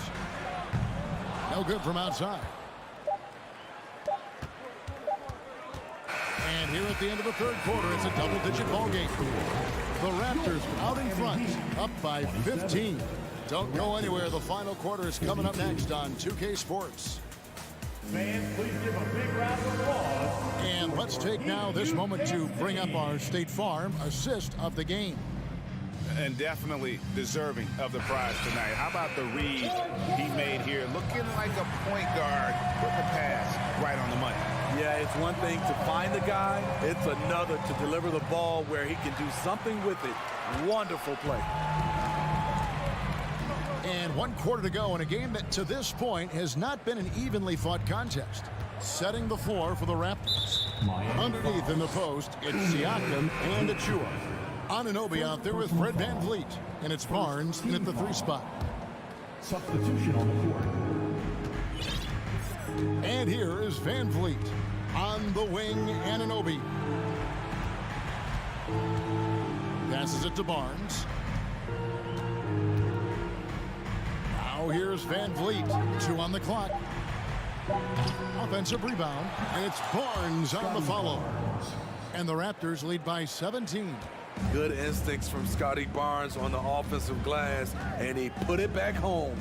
No good from outside. And here at the end of the third quarter, it's a double-digit ball game. The Raptors out in front, up by 15. Don't go anywhere. The final quarter is coming up next on 2K Sports. Fans, please give a big round of applause. And let's take now this moment to bring up our State Farm assist of the game. And definitely deserving of the prize tonight. How about the read he made here? Looking like a point guard, putting the pass right on the money. Yeah, it's one thing to find the guy. It's another to deliver the ball where he can do something with it. Wonderful play. And 1 quarter to go in a game that to this point has not been an evenly fought contest. Setting the floor for the Raptors. Underneath in the post, it's Siakam and Achua. Anunoby out there with Fred VanVleet. And it's Barnes in at the 3 spot. Substitution on the court. And here is VanVleet. On the wing, Anunoby. Passes it to Barnes. Now here's VanVleet. 2 on the clock. Offensive rebound. And it's Barnes on the follow. And the Raptors lead by 17. Good instincts from Scotty Barnes on the offensive glass, and he put it back home.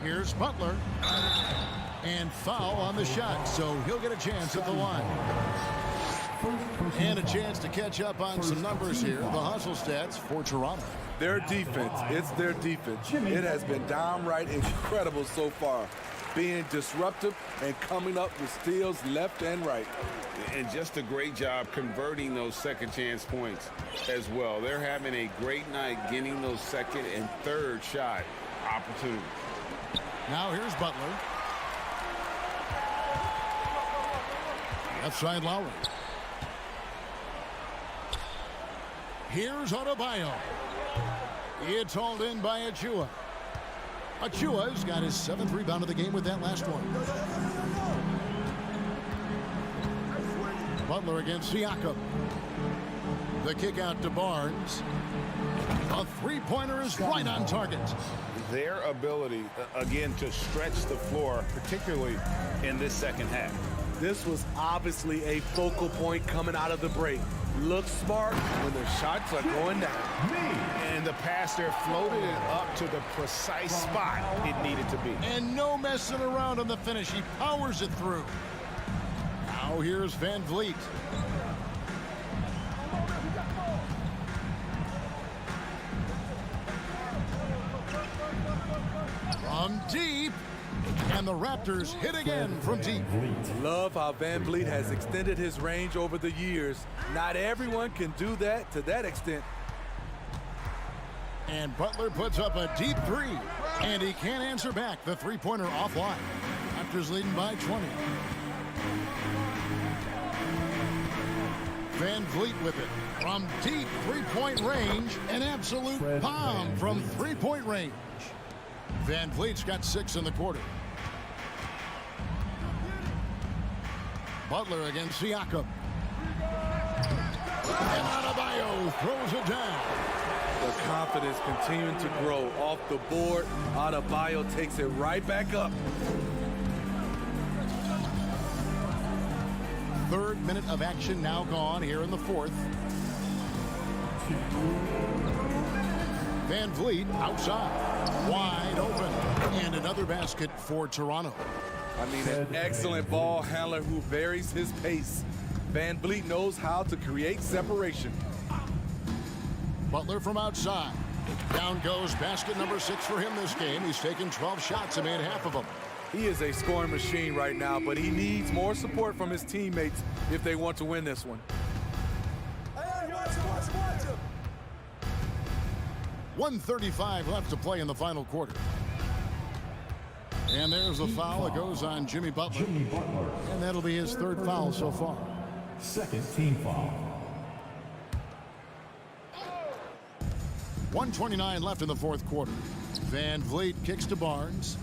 Here's Butler. And foul on the shot, so he'll get a chance at the line. And a chance to catch up on some numbers here. The hustle stats for Toronto. Their defense, it's their defense. It has been downright incredible so far. Being disruptive and coming up with steals left and right. And just a great job converting those second chance points as well. They're having a great night getting those second and third shot opportunities. Now here's Butler. Left side Lowry. Here's Adebayo. It's hauled in by Achua. Achua's got his 7th rebound of the game with that last one. Butler against Siakam. The kick out to Barnes. A 3-pointer is right on target. Their ability, again, to stretch the floor, particularly in this second half. This was obviously a focal point coming out of the break. Look smart when the shots are going down. And the pass there floated it up to the precise spot it needed to be. And no messing around on the finish. He powers it through. Now here's VanVleet. From deep. And the Raptors hit again from deep. Love how VanVleet has extended his range over the years. Not everyone can do that to that extent. And Butler puts up a deep 3. And he can't answer back. The 3-pointer offline. Raptors leading by 20. VanVleet with it. From deep 3-point range. An absolute bomb from 3-point range. VanVleet's got 6 in the quarter. Butler against Siakam. And Adebayo throws it down. The confidence continuing to grow off the board. Adebayo takes it right back up. 3rd minute of action now gone here in the 4th. VanVleet outside, wide open, and another basket for Toronto. I mean, an excellent ball handler who varies his pace. VanVleet knows how to create separation. Butler from outside. Down goes basket number 6 for him this game. He's taken 12 shots and made half of them. He is a scoring machine right now, but he needs more support from his teammates if they want to win this one. 1:35 left to play in the final quarter. And there's a foul that goes on Jimmy Butler. And that'll be his 3rd foul so far. 2nd team foul. 1:29 left in the 4th quarter. VanVleet kicks to Barnes.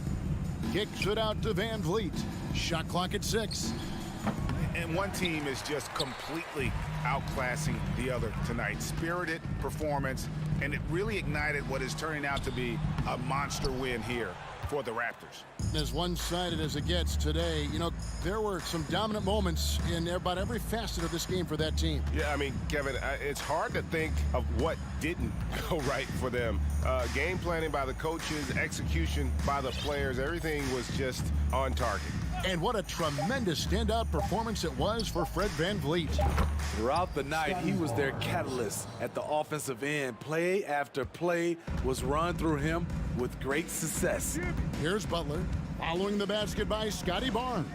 Kicks it out to VanVleet. Shot clock at 6. And one team is just completely outclassing the other tonight. Spirited performance, and it really ignited what is turning out to be a monster win here for the Raptors. As one-sided as it gets today, you know, there were some dominant moments in about every facet of this game for that team. Yeah, I mean, Kevin, it's hard to think of what didn't go right for them. Game planning by the coaches, execution by the players, everything was just on target. And what a tremendous standout performance it was for Fred VanVleet. Throughout the night, he was their catalyst at the offensive end. Play after play was run through him with great success. Here's Butler, following the basket by Scotty Barnes.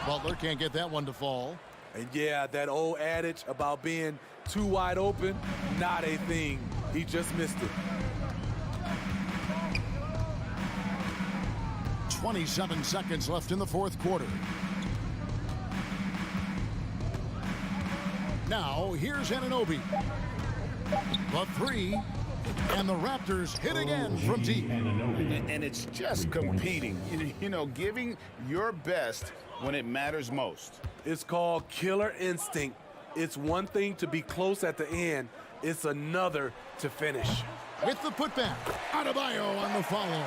Butler can't get that one to fall. And yeah, that old adage about being too wide open, not a thing. He just missed it. 27 seconds left in the fourth quarter. Now, here's Anunoby. The three, and the Raptors hit again from deep. And it's just competing, you know, giving your best when it matters most. It's called killer instinct. It's one thing to be close at the end. It's another to finish. With the putback, Adebayo on the follow.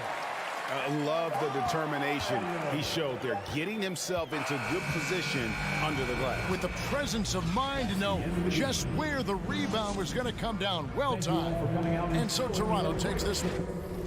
I love the determination he showed there, getting himself into good position under the glass. With the presence of mind to know just where the rebound was going to come down. Well timed. And so Toronto takes this one.